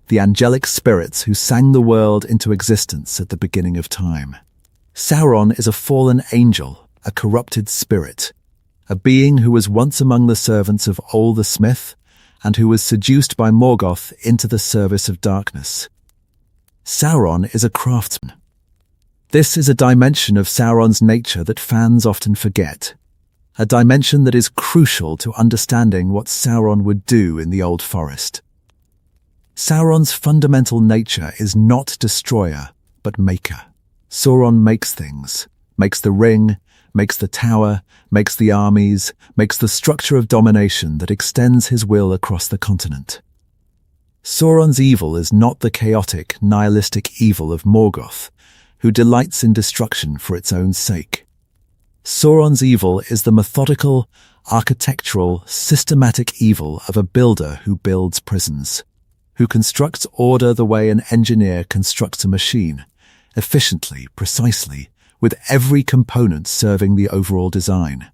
the angelic spirits who sang the world into existence at the beginning of time. Sauron is a fallen angel, a corrupted spirit, a being who was once among the servants of Ol the Smith, and who was seduced by Morgoth into the service of darkness. Sauron is a craftsman. This is a dimension of Sauron's nature that fans often forget, a dimension that is crucial to understanding what Sauron would do in the Old Forest. Sauron's fundamental nature is not destroyer, but maker. Sauron makes things, makes the ring, makes the tower, makes the armies, makes the structure of domination that extends his will across the continent. Sauron's evil is not the chaotic, nihilistic evil of Morgoth, who delights in destruction for its own sake. Sauron's evil is the methodical, architectural, systematic evil of a builder who builds prisons. who constructs order the way an engineer constructs a machine, efficiently, precisely, with every component serving the overall design.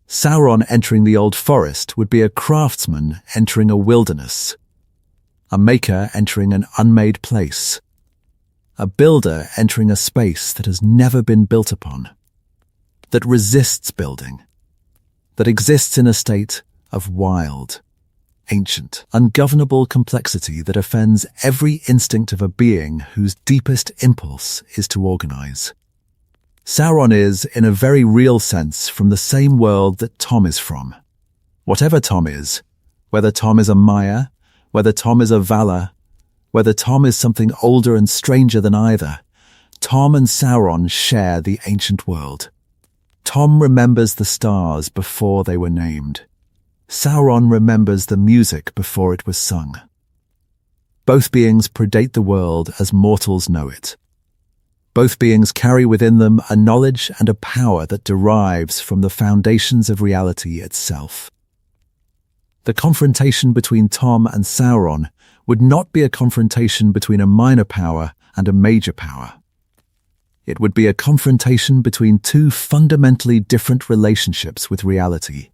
Sauron entering the Old Forest would be a craftsman entering a wilderness, a maker entering an unmade place, a builder entering a space that has never been built upon, that resists building, that exists in a state of wild, ancient, ungovernable complexity that offends every instinct of a being whose deepest impulse is to organize. Sauron is, in a very real sense, from the same world that Tom is from. Whatever Tom is, whether Tom is a Maya, whether Tom is a Valar, whether Tom is something older and stranger than either, Tom and Sauron share the ancient world. Tom remembers the stars before they were named. Sauron remembers the music before it was sung. Both beings predate the world as mortals know it. Both beings carry within them a knowledge and a power that derives from the foundations of reality itself. The confrontation between Tom and Sauron would not be a confrontation between a minor power and a major power. It would be a confrontation between two fundamentally different relationships with reality,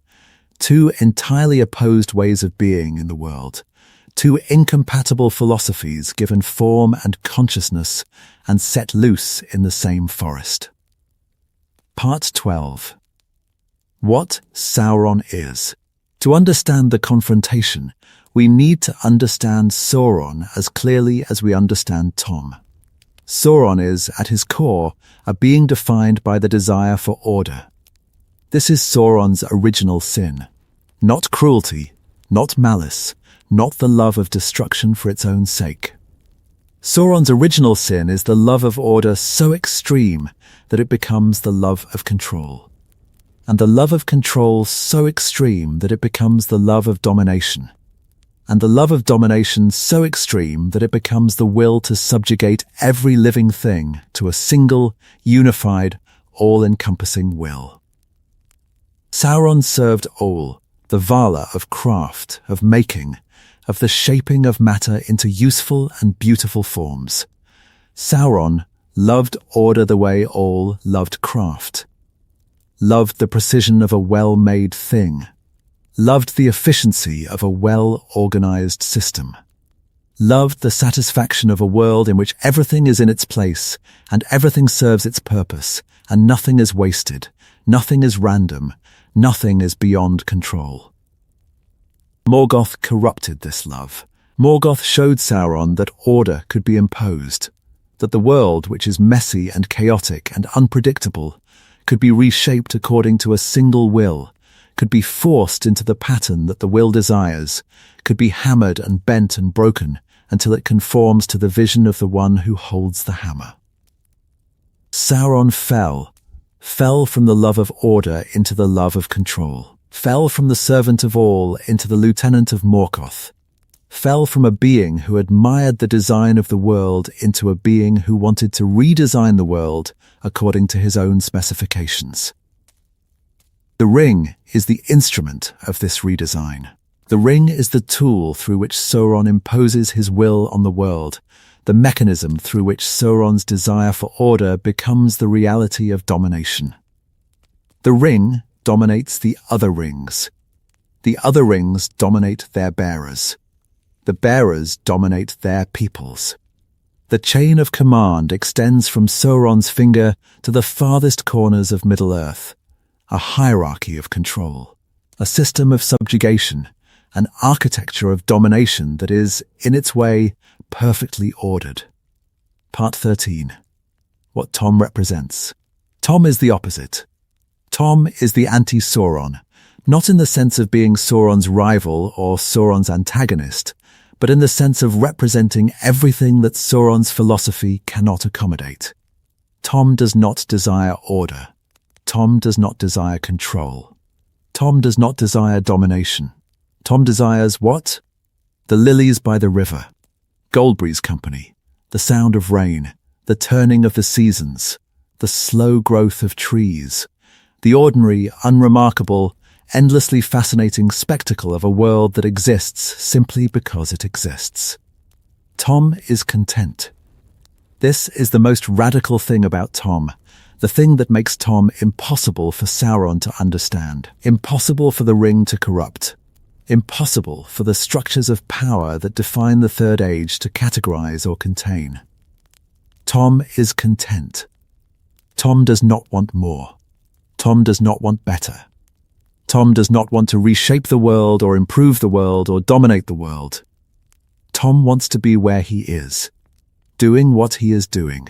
two entirely opposed ways of being in the world, two incompatible philosophies given form and consciousness and set loose in the same forest. Part 12. What Sauron is. To understand the confrontation, we need to understand Sauron as clearly as we understand Tom. Sauron is, at his core, a being defined by the desire for order. This is Sauron's original sin. Not cruelty, not malice, not the love of destruction for its own sake. Sauron's original sin is the love of order so extreme that it becomes the love of control. And the love of control so extreme that it becomes the love of domination. And the love of domination so extreme that it becomes the will to subjugate every living thing to a single, unified, all-encompassing will. Sauron served all, the Valar of craft, of making, of the shaping of matter into useful and beautiful forms. Sauron loved order the way all loved craft, loved the precision of a well-made thing, loved the efficiency of a well-organized system, loved the satisfaction of a world in which everything is in its place and everything serves its purpose and nothing is wasted, nothing is random, nothing is beyond control. Morgoth corrupted this love. Morgoth showed Sauron that order could be imposed, that the world, which is messy and chaotic and unpredictable, could be reshaped according to a single will, could be forced into the pattern that the will desires, could be hammered and bent and broken until it conforms to the vision of the one who holds the hammer. Sauron fell from the love of order into the love of control, fell from the servant of all into the lieutenant of Morgoth, fell from a being who admired the design of the world into a being who wanted to redesign the world according to his own specifications. The ring is the instrument of this redesign. The ring is the tool through which Sauron imposes his will on the world, the mechanism through which Sauron's desire for order becomes the reality of domination. The ring dominates the other rings. The other rings dominate their bearers. The bearers dominate their peoples. The chain of command extends from Sauron's finger to the farthest corners of Middle-earth, a hierarchy of control, a system of subjugation, an architecture of domination that is, in its way, perfectly ordered. Part 13. What Tom represents. Tom is the opposite. Tom is the anti-Sauron, not in the sense of being Sauron's rival or Sauron's antagonist, but in the sense of representing everything that Sauron's philosophy cannot accommodate. Tom does not desire order. Tom does not desire control. Tom does not desire domination. Tom desires what? The lilies by the river, Goldberry's company, the sound of rain, the turning of the seasons, the slow growth of trees, the ordinary, unremarkable, endlessly fascinating spectacle of a world that exists simply because it exists. Tom is content. This is the most radical thing about Tom, the thing that makes Tom impossible for Sauron to understand, impossible for the ring to corrupt, impossible for the structures of power that define the Third Age to categorize or contain. Tom is content. Tom does not want more. Tom does not want better. Tom does not want to reshape the world or improve the world or dominate the world. Tom wants to be where he is, doing what he is doing,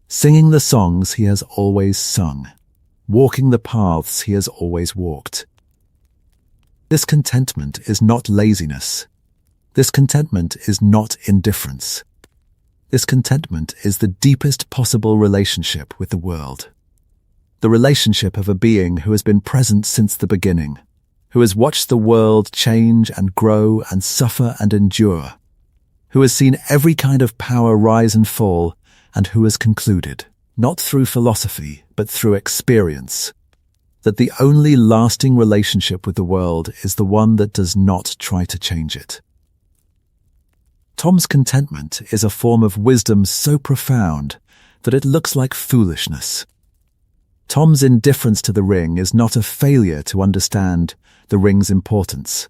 singing the songs he has always sung, walking the paths he has always walked. This contentment is not laziness. This contentment is not indifference. This contentment is the deepest possible relationship with the world. The relationship of a being who has been present since the beginning, who has watched the world change and grow and suffer and endure, who has seen every kind of power rise and fall, and who has concluded, not through philosophy, but through experience, that the only lasting relationship with the world is the one that does not try to change it. Tom's contentment is a form of wisdom so profound that it looks like foolishness. Tom's indifference to the ring is not a failure to understand the ring's importance.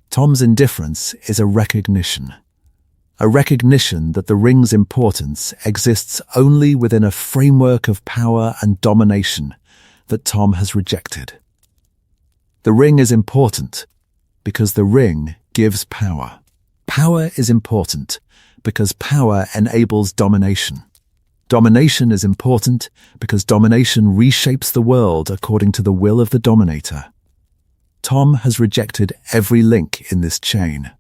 Tom's indifference is a recognition that the ring's importance exists only within a framework of power and domination that Tom has rejected. The ring is important because the ring gives power. Power is important because power enables domination. Domination is important because domination reshapes the world according to the will of the dominator. Tom has rejected every link in this chain.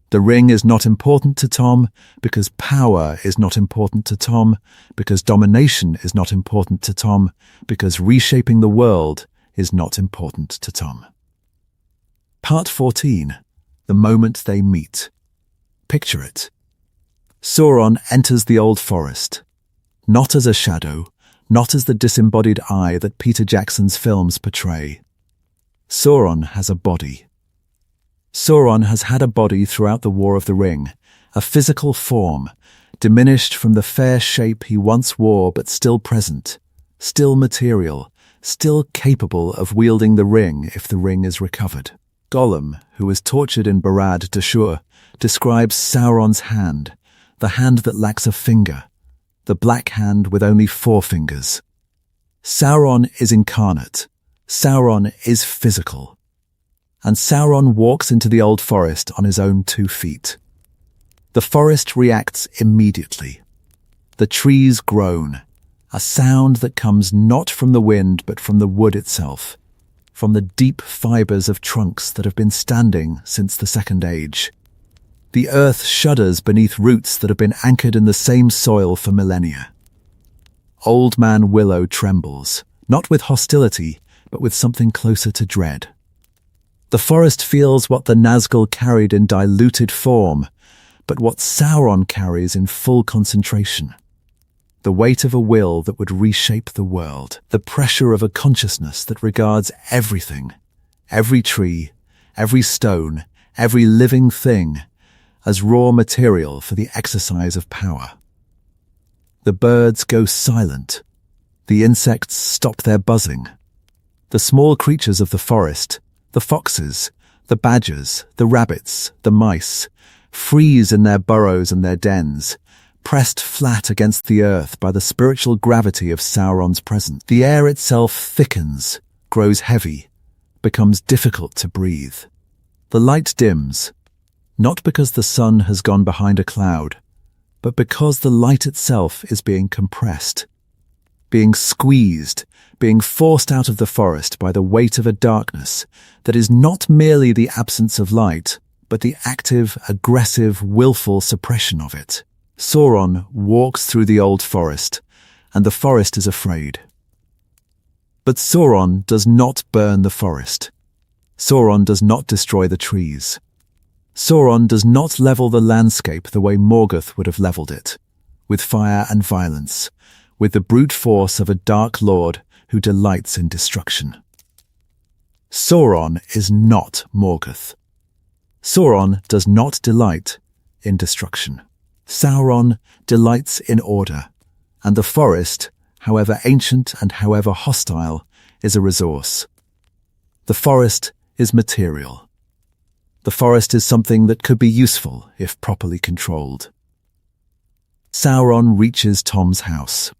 The ring is not important to Tom because power is not important to Tom, because domination is not important to Tom, because reshaping the world is not important to Tom. Part 14. The moment they meet. Picture it. Sauron enters the Old Forest, not as a shadow, not as the disembodied I that Peter Jackson's films portray. Sauron has a body. Sauron has had a body throughout the War of the Ring, a physical form, diminished from the fair shape he once wore but still present, still material, still capable of wielding the ring if the ring is recovered. Gollum, who was tortured in Barad Dashur, describes Sauron's hand, the hand that lacks a finger, the black hand with only 4 fingers. Sauron is incarnate. Sauron is physical. And Sauron walks into the Old Forest on his own 2 feet. The forest reacts immediately. The trees groan, a sound that comes not from the wind but from the wood itself, from the deep fibers of trunks that have been standing since the Second Age. The earth shudders beneath roots that have been anchored in the same soil for millennia. Old Man Willow trembles, not with hostility, but with something closer to dread. The forest feels what the Nazgul carried in diluted form, but what Sauron carries in full concentration. The weight of a will that would reshape the world, the pressure of a consciousness that regards everything, every tree, every stone, every living thing, as raw material for the exercise of power. The birds go silent. The insects stop their buzzing. The small creatures of the forest, the foxes, the badgers, the rabbits, the mice, freeze in their burrows and their dens, pressed flat against the earth by the spiritual gravity of Sauron's presence. The air itself thickens, grows heavy, becomes difficult to breathe. The light dims, not because the sun has gone behind a cloud, but because the light itself is being compressed, being squeezed, being forced out of the forest by the weight of a darkness that is not merely the absence of light, but the active, aggressive, willful suppression of it. Sauron walks through the Old Forest, and the forest is afraid. But Sauron does not burn the forest. Sauron does not destroy the trees. Sauron does not level the landscape the way Morgoth would have leveled it, with fire and violence, with the brute force of a dark lord who delights in destruction. Sauron is not Morgoth. Sauron does not delight in destruction. Sauron delights in order, and the forest, however ancient and however hostile, is a resource. The forest is material. The forest is something that could be useful if properly controlled. Sauron reaches Tom's house.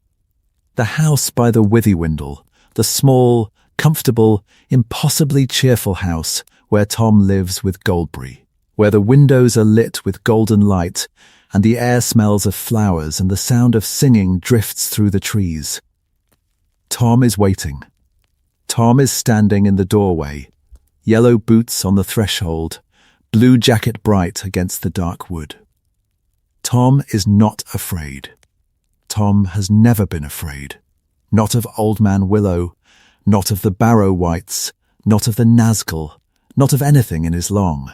The house by the Withywindle, the small, comfortable, impossibly cheerful house where Tom lives with Goldberry, where the windows are lit with golden light and the air smells of flowers and the sound of singing drifts through the trees. Tom is waiting. Tom is standing in the doorway, yellow boots on the threshold, blue jacket bright against the dark wood. Tom is not afraid. Tom has never been afraid. Not of Old Man Willow, not of the Barrow Wights, not of the Nazgul, not of anything in his long,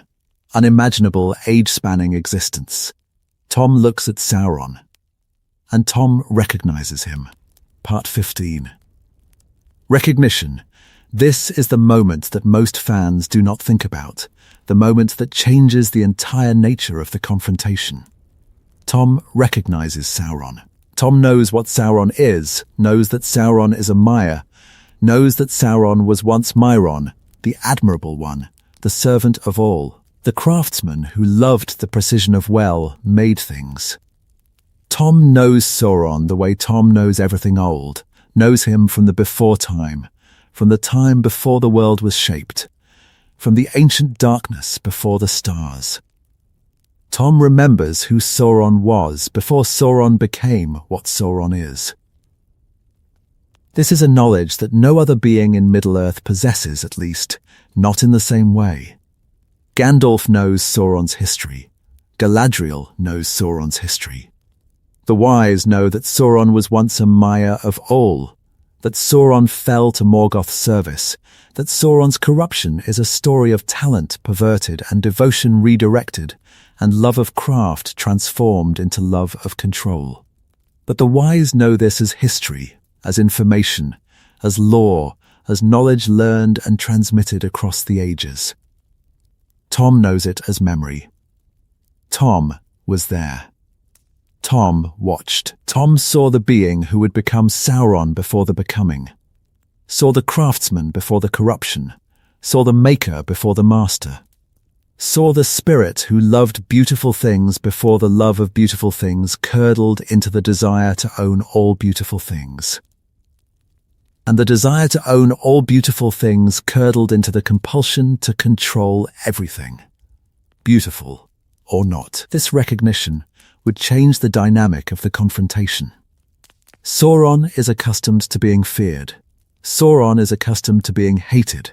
unimaginable, age-spanning existence. Tom looks at Sauron, and Tom recognizes him. Part 15. Recognition. This is the moment that most fans do not think about, the moment that changes the entire nature of the confrontation. Tom recognizes Sauron. Tom knows what Sauron is, knows that Sauron is a Mire, knows that Sauron was once Myron, the admirable one, the servant of all, the craftsman who loved the precision of well-made things. Tom knows Sauron the way Tom knows everything old, knows him from the before time, from the time before the world was shaped, from the ancient darkness before the stars. Tom remembers who Sauron was before Sauron became what Sauron is. This is a knowledge that no other being in Middle-earth possesses, at least, not in the same way. Gandalf knows Sauron's history. Galadriel knows Sauron's history. The wise know that Sauron was once a Mire of all, that Sauron fell to Morgoth's service, that Sauron's corruption is a story of talent perverted and devotion redirected, and love of craft transformed into love of control. But the wise know this as history, as information, as lore, as knowledge learned and transmitted across the ages. Tom knows it as memory. Tom was there. Tom watched. Tom saw the being who would become Sauron before the becoming, saw the craftsman before the corruption, saw the maker before the master, saw the spirit who loved beautiful things before the love of beautiful things curdled into the desire to own all beautiful things. And the desire to own all beautiful things curdled into the compulsion to control everything, beautiful or not. This recognition would change the dynamic of the confrontation. Sauron is accustomed to being feared. Sauron is accustomed to being hated.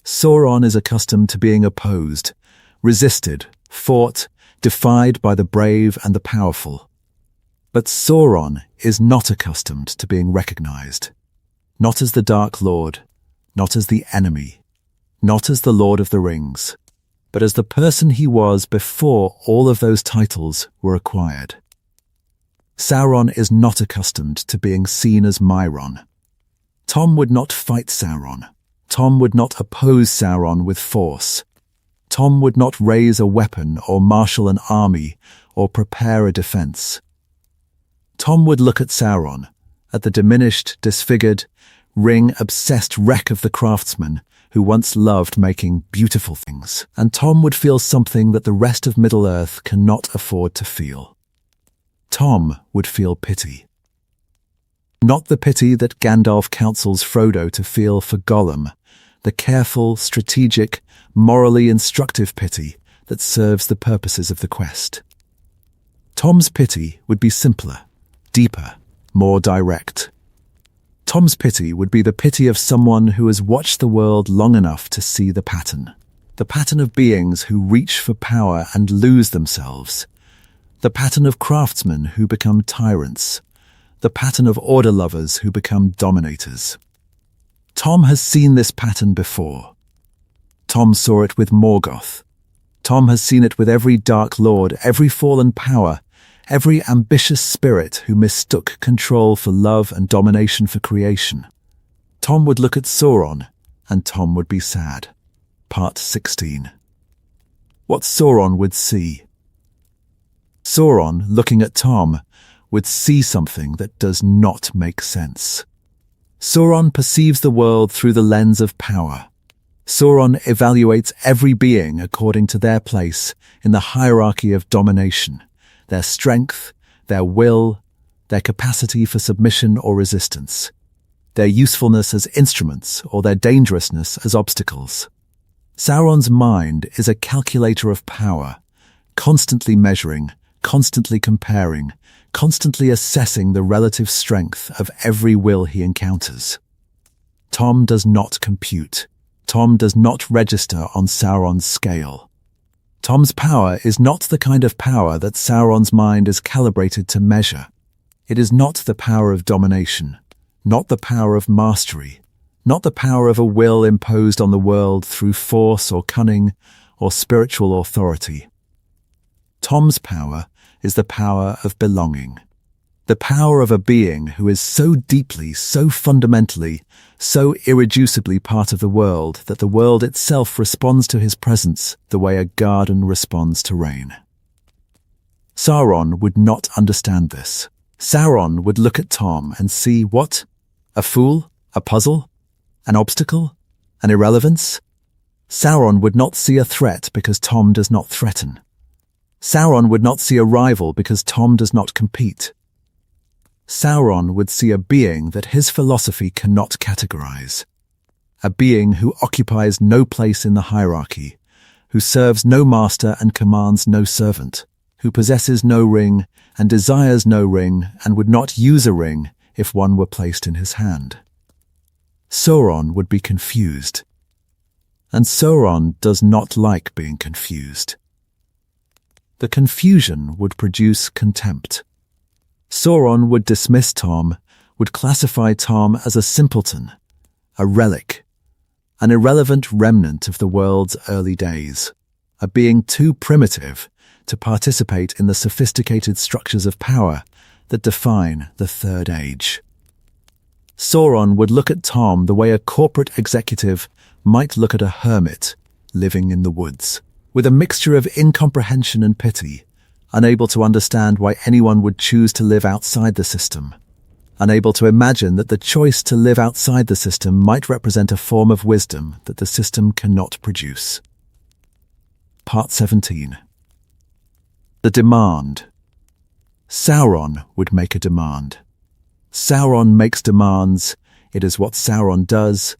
Sauron is accustomed to being opposed, resisted, fought, defied by the brave and the powerful. But Sauron is not accustomed to being recognized. Not as the Dark Lord, not as the enemy, not as the Lord of the Rings, but as the person he was before all of those titles were acquired. Sauron is not accustomed to being seen as Myron. Tom would not fight Sauron. Tom would not oppose Sauron with force. Tom would not raise a weapon or marshal an army or prepare a defense. Tom would look at Sauron, at the diminished, disfigured, ring-obsessed wreck of the craftsman who once loved making beautiful things, and Tom would feel something that the rest of Middle-earth cannot afford to feel. Tom would feel pity. Not the pity that Gandalf counsels Frodo to feel for Gollum, the careful, strategic, morally instructive pity that serves the purposes of the quest. Tom's pity would be simpler, deeper, more direct. Tom's pity would be the pity of someone who has watched the world long enough to see the pattern of beings who reach for power and lose themselves, the pattern of craftsmen who become tyrants, the pattern of order lovers who become dominators. Tom has seen this pattern before. Tom saw it with Morgoth. Tom has seen it with every Dark Lord, every fallen power, every ambitious spirit who mistook control for love and domination for creation. Tom would look at Sauron, and Tom would be sad. Part 16. What Sauron would see. Sauron, looking at Tom, would see something that does not make sense. Sauron perceives the world through the lens of power. Sauron evaluates every being according to their place in the hierarchy of domination, their strength, their will, their capacity for submission or resistance, their usefulness as instruments or their dangerousness as obstacles. Sauron's mind is a calculator of power, constantly measuring, constantly comparing, constantly assessing the relative strength of every will he encounters. Tom does not compute. Tom does not register on Sauron's scale. Tom's power is not the kind of power that Sauron's mind is calibrated to measure. It is not the power of domination, not the power of mastery, not the power of a will imposed on the world through force or cunning or spiritual authority. Tom's power is the power of belonging, the power of a being who is so deeply, so fundamentally, so irreducibly part of the world that the world itself responds to his presence the way a garden responds to rain. Sauron would not understand this. Sauron would look at Tom and see what? A fool? A puzzle? An obstacle? An irrelevance? Sauron would not see a threat because Tom does not threaten. Sauron would not see a rival because Tom does not compete. Sauron would see a being that his philosophy cannot categorize. A being who occupies no place in the hierarchy, who serves no master and commands no servant, who possesses no ring and desires no ring and would not use a ring if one were placed in his hand. Sauron would be confused. And Sauron does not like being confused. The confusion would produce contempt. Sauron would dismiss Tom, would classify Tom as a simpleton, a relic, an irrelevant remnant of the world's early days, a being too primitive to participate in the sophisticated structures of power that define the Third Age. Sauron would look at Tom the way a corporate executive might look at a hermit living in the woods, with a mixture of incomprehension and pity, unable to understand why anyone would choose to live outside the system, unable to imagine that the choice to live outside the system might represent a form of wisdom that the system cannot produce. Part 17. The demand. Sauron would make a demand. Sauron makes demands. It is what Sauron does.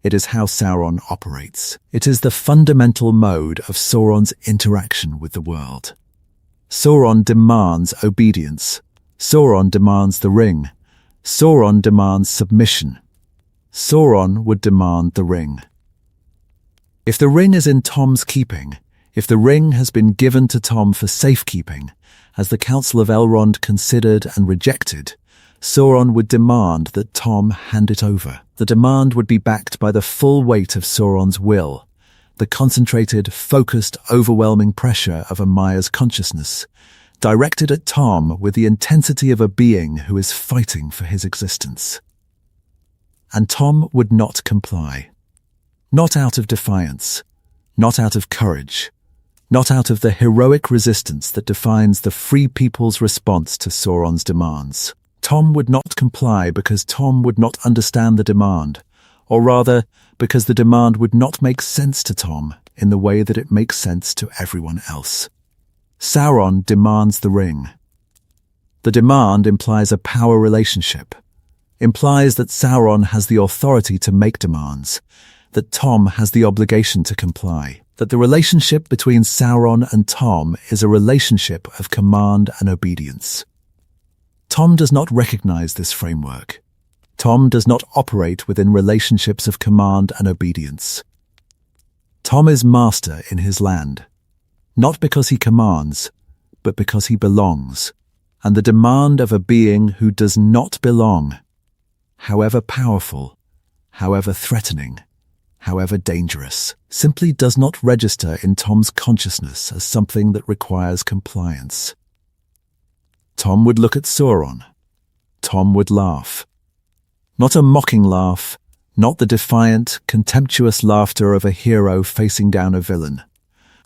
It is how Sauron operates. It is the fundamental mode of Sauron's interaction with the world. Sauron demands obedience. Sauron demands the ring. Sauron demands submission. Sauron would demand the ring. If the ring is in Tom's keeping, if the ring has been given to Tom for safekeeping, as the Council of Elrond considered and rejected, Sauron would demand that Tom hand it over. The demand would be backed by the full weight of Sauron's will, the concentrated, focused, overwhelming pressure of a Maya's consciousness, directed at Tom with the intensity of a being who is fighting for his existence. And Tom would not comply. Not out of defiance, not out of courage, not out of the heroic resistance that defines the free people's response to Sauron's demands. Tom would not comply because Tom would not understand the demand, or rather, because the demand would not make sense to Tom in the way that it makes sense to everyone else. Sauron demands the ring. The demand implies a power relationship, implies that Sauron has the authority to make demands, that Tom has the obligation to comply, that the relationship between Sauron and Tom is a relationship of command and obedience. Tom does not recognize this framework. Tom does not operate within relationships of command and obedience. Tom is master in his land, not because he commands, but because he belongs, and the demand of a being who does not belong, however powerful, however threatening, however dangerous, simply does not register in Tom's consciousness as something that requires compliance. Tom would look at Sauron. Tom would laugh. Not a mocking laugh, not the defiant, contemptuous laughter of a hero facing down a villain.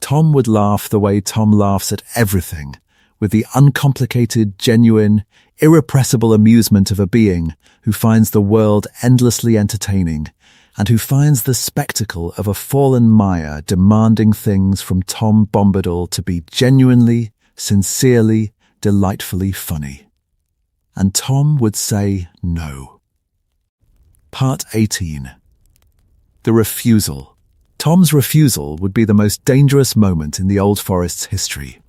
Tom would laugh the way Tom laughs at everything, with the uncomplicated, genuine, irrepressible amusement of a being who finds the world endlessly entertaining and who finds the spectacle of a fallen Maya demanding things from Tom Bombadil to be genuinely, sincerely, delightfully funny. And Tom would say no. Part 18. The refusal. Tom's refusal would be the most dangerous moment in the Old Forest's history,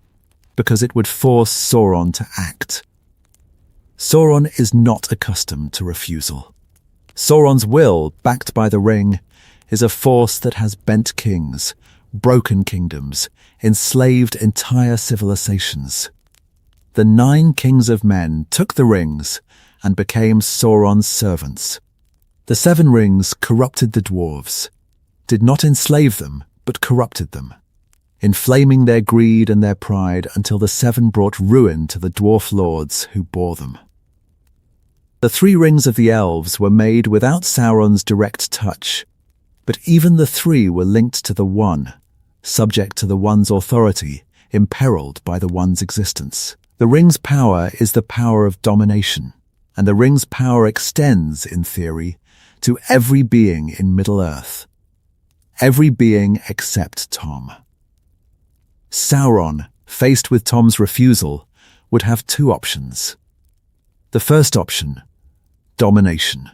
because it would force Sauron to act. Sauron is not accustomed to refusal. Sauron's will, backed by the ring, is a force that has bent kings, broken kingdoms, enslaved entire civilizations. The 9 kings of men took the rings and became Sauron's servants. The 7 rings corrupted the dwarves, did not enslave them, but corrupted them, inflaming their greed and their pride until the 7 brought ruin to the dwarf lords who bore them. The 3 rings of the elves were made without Sauron's direct touch, but even the 3 were linked to the One, subject to the One's authority, imperiled by the One's existence. The ring's power is the power of domination, and the ring's power extends, in theory, to every being in Middle-earth. Every being except Tom. Sauron, faced with Tom's refusal, would have 2 options. The first option, domination.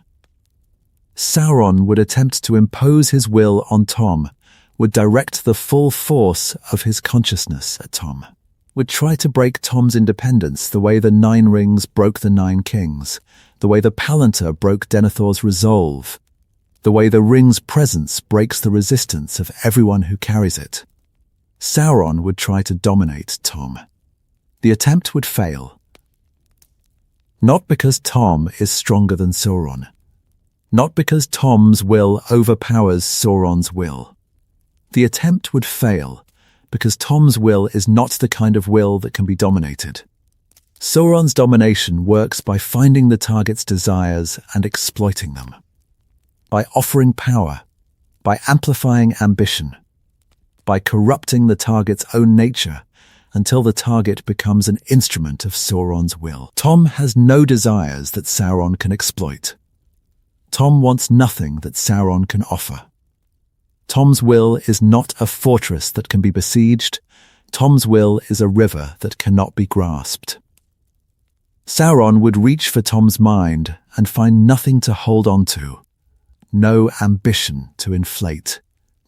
Sauron would attempt to impose his will on Tom, would direct the full force of his consciousness at Tom, would try to break Tom's independence the way the 9 rings broke the 9 kings, the way the Palantir broke Denethor's resolve, the way the ring's presence breaks the resistance of everyone who carries it. Sauron would try to dominate Tom. The attempt would fail. Not because Tom is stronger than Sauron. Not because Tom's will overpowers Sauron's will. The attempt would fail because Tom's will is not the kind of will that can be dominated. Sauron's domination works by finding the target's desires and exploiting them. By offering power, by amplifying ambition, by corrupting the target's own nature until the target becomes an instrument of Sauron's will. Tom has no desires that Sauron can exploit. Tom wants nothing that Sauron can offer. Tom's will is not a fortress that can be besieged. Tom's will is a river that cannot be grasped. Sauron would reach for Tom's mind and find nothing to hold on to. No ambition to inflate,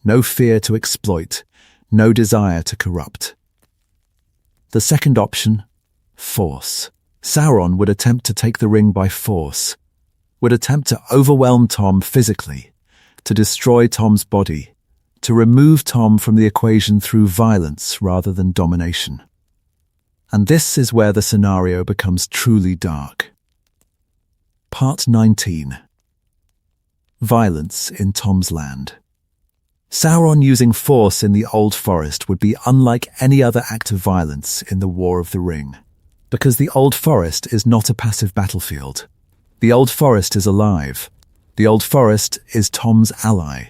no fear to exploit, no desire to corrupt. The second option, force. Sauron would attempt to take the ring by force, would attempt to overwhelm Tom physically, to destroy Tom's body, to remove Tom from the equation through violence rather than domination. And this is where the scenario becomes truly dark. Part 19. Violence in Tom's land. Sauron using force in the Old Forest would be unlike any other act of violence in the War of the Ring, because the Old Forest is not a passive battlefield. The Old Forest is alive. The Old Forest is Tom's ally.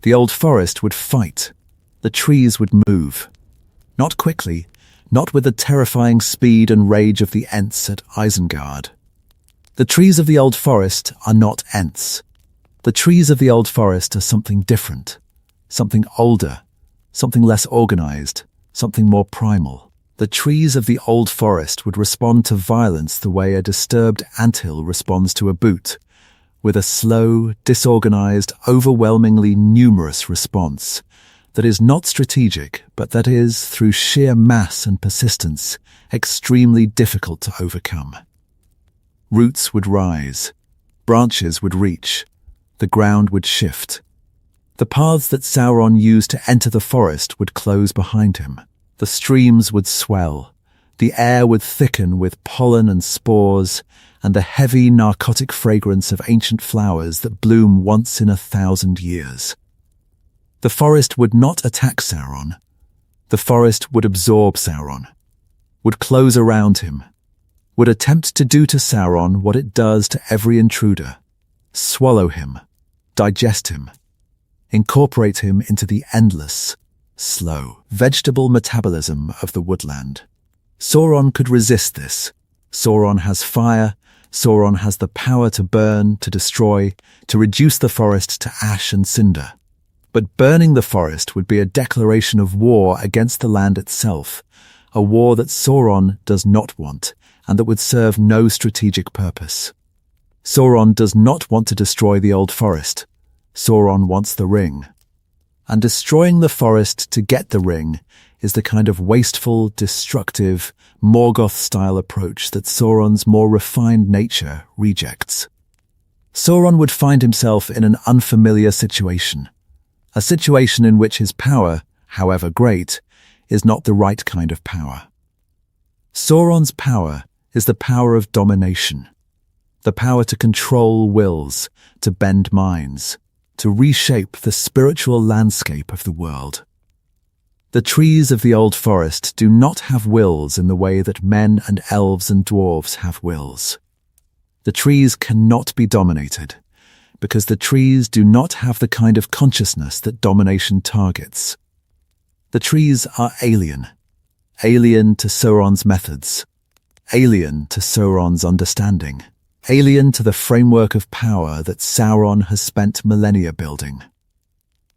The Old Forest would fight. The trees would move. Not quickly, not with the terrifying speed and rage of the Ents at Isengard. The trees of the Old Forest are not Ents. The trees of the Old Forest are something different, something older, something less organized, something more primal. The trees of the Old Forest would respond to violence the way a disturbed anthill responds to a boot, with a slow, disorganized, overwhelmingly numerous response that is not strategic, but that is, through sheer mass and persistence, extremely difficult to overcome. Roots would rise, branches would reach, the ground would shift. The paths that Sauron used to enter the forest would close behind him. The streams would swell, the air would thicken with pollen and spores, and the heavy narcotic fragrance of ancient flowers that bloom once in 1,000 years. The forest would not attack Sauron. The forest would absorb Sauron, would close around him, would attempt to do to Sauron what it does to every intruder, swallow him, digest him, incorporate him into the endless, slow, vegetable metabolism of the woodland. Sauron could resist this. Sauron has fire. Sauron has the power to burn, to destroy, to reduce the forest to ash and cinder. But burning the forest would be a declaration of war against the land itself, a war that Sauron does not want and that would serve no strategic purpose. Sauron does not want to destroy the old forest. Sauron wants the ring. And destroying the forest to get the ring is the kind of wasteful, destructive, Morgoth-style approach that Sauron's more refined nature rejects. Sauron would find himself in an unfamiliar situation, a situation in which his power, however great, is not the right kind of power. Sauron's power is the power of domination, the power to control wills, to bend minds, to reshape the spiritual landscape of the world. The trees of the old forest do not have wills in the way that men and elves and dwarves have wills. The trees cannot be dominated, because the trees do not have the kind of consciousness that domination targets. The trees are alien to Sauron's methods, alien to Sauron's understanding, alien to the framework of power that Sauron has spent millennia building.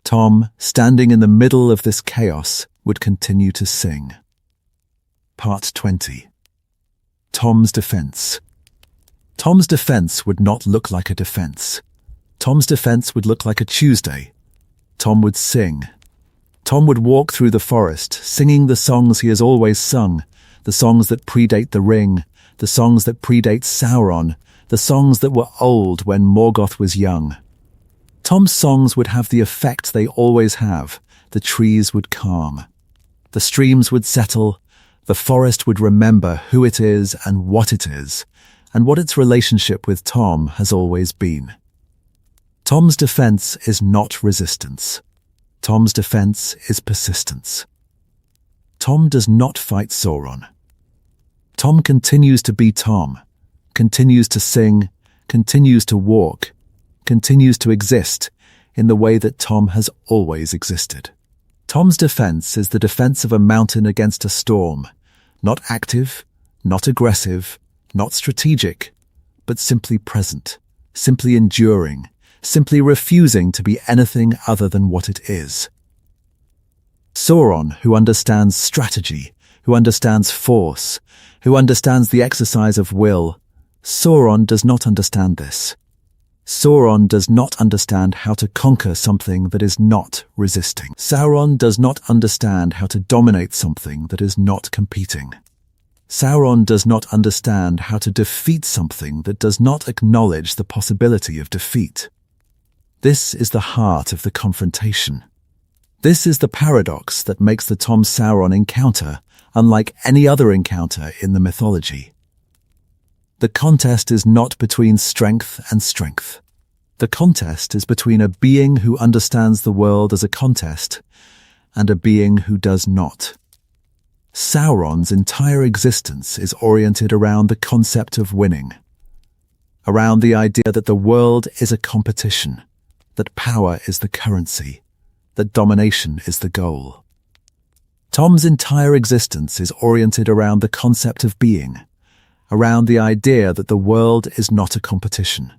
Tom, standing in the middle of this chaos, would continue to sing. Part 20. Tom's defense. Tom's defense would not look like a defense. Tom's defense would look like a Tuesday. Tom would sing. Tom would walk through the forest, singing the songs he has always sung, the songs that predate the ring, the songs that predate Sauron, the songs that were old when Morgoth was young. Tom's songs would have the effect they always have. The trees would calm. The streams would settle. The forest would remember who it is and what its relationship with Tom has always been. Tom's defense is not resistance. Tom's defense is persistence. Tom does not fight Sauron. Tom continues to be Tom, continues to sing, continues to walk, continues to exist in the way that Tom has always existed. Tom's defense is the defense of a mountain against a storm, not active, not aggressive, not strategic, but simply present, simply enduring, simply refusing to be anything other than what it is. Sauron, who understands strategy, who understands force, who understands the exercise of will, Sauron does not understand this. Sauron does not understand how to conquer something that is not resisting. Sauron does not understand how to dominate something that is not competing. Sauron does not understand how to defeat something that does not acknowledge the possibility of defeat. This is the heart of the confrontation. This is the paradox that makes the Tom Sauron encounter unlike any other encounter in the mythology. The contest is not between strength and strength. The contest is between a being who understands the world as a contest and a being who does not. Sauron's entire existence is oriented around the concept of winning, around the idea that the world is a competition, that power is the currency, that domination is the goal. Tom's entire existence is oriented around the concept of being, around the idea that the world is not a competition,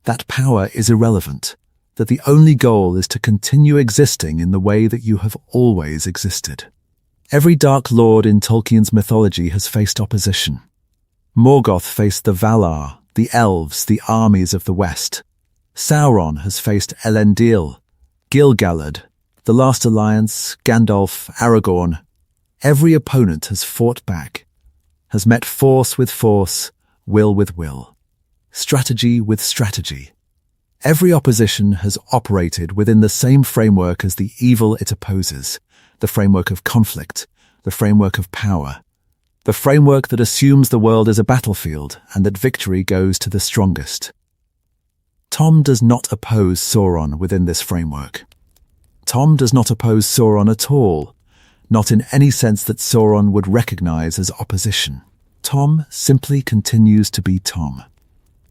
that power is irrelevant, that the only goal is to continue existing in the way that you have always existed. Every Dark Lord in Tolkien's mythology has faced opposition. Morgoth faced the Valar, the elves, the armies of the West. Sauron has faced Elendil, Gil-galad, the Last Alliance, Gandalf, Aragorn. Every opponent has fought back, has met force with force, will with will, strategy with strategy. Every opposition has operated within the same framework as the evil it opposes, the framework of conflict, the framework of power, the framework that assumes the world is a battlefield and that victory goes to the strongest. Tom does not oppose Sauron within this framework. Tom does not oppose Sauron at all, not in any sense that Sauron would recognize as opposition. Tom simply continues to be Tom.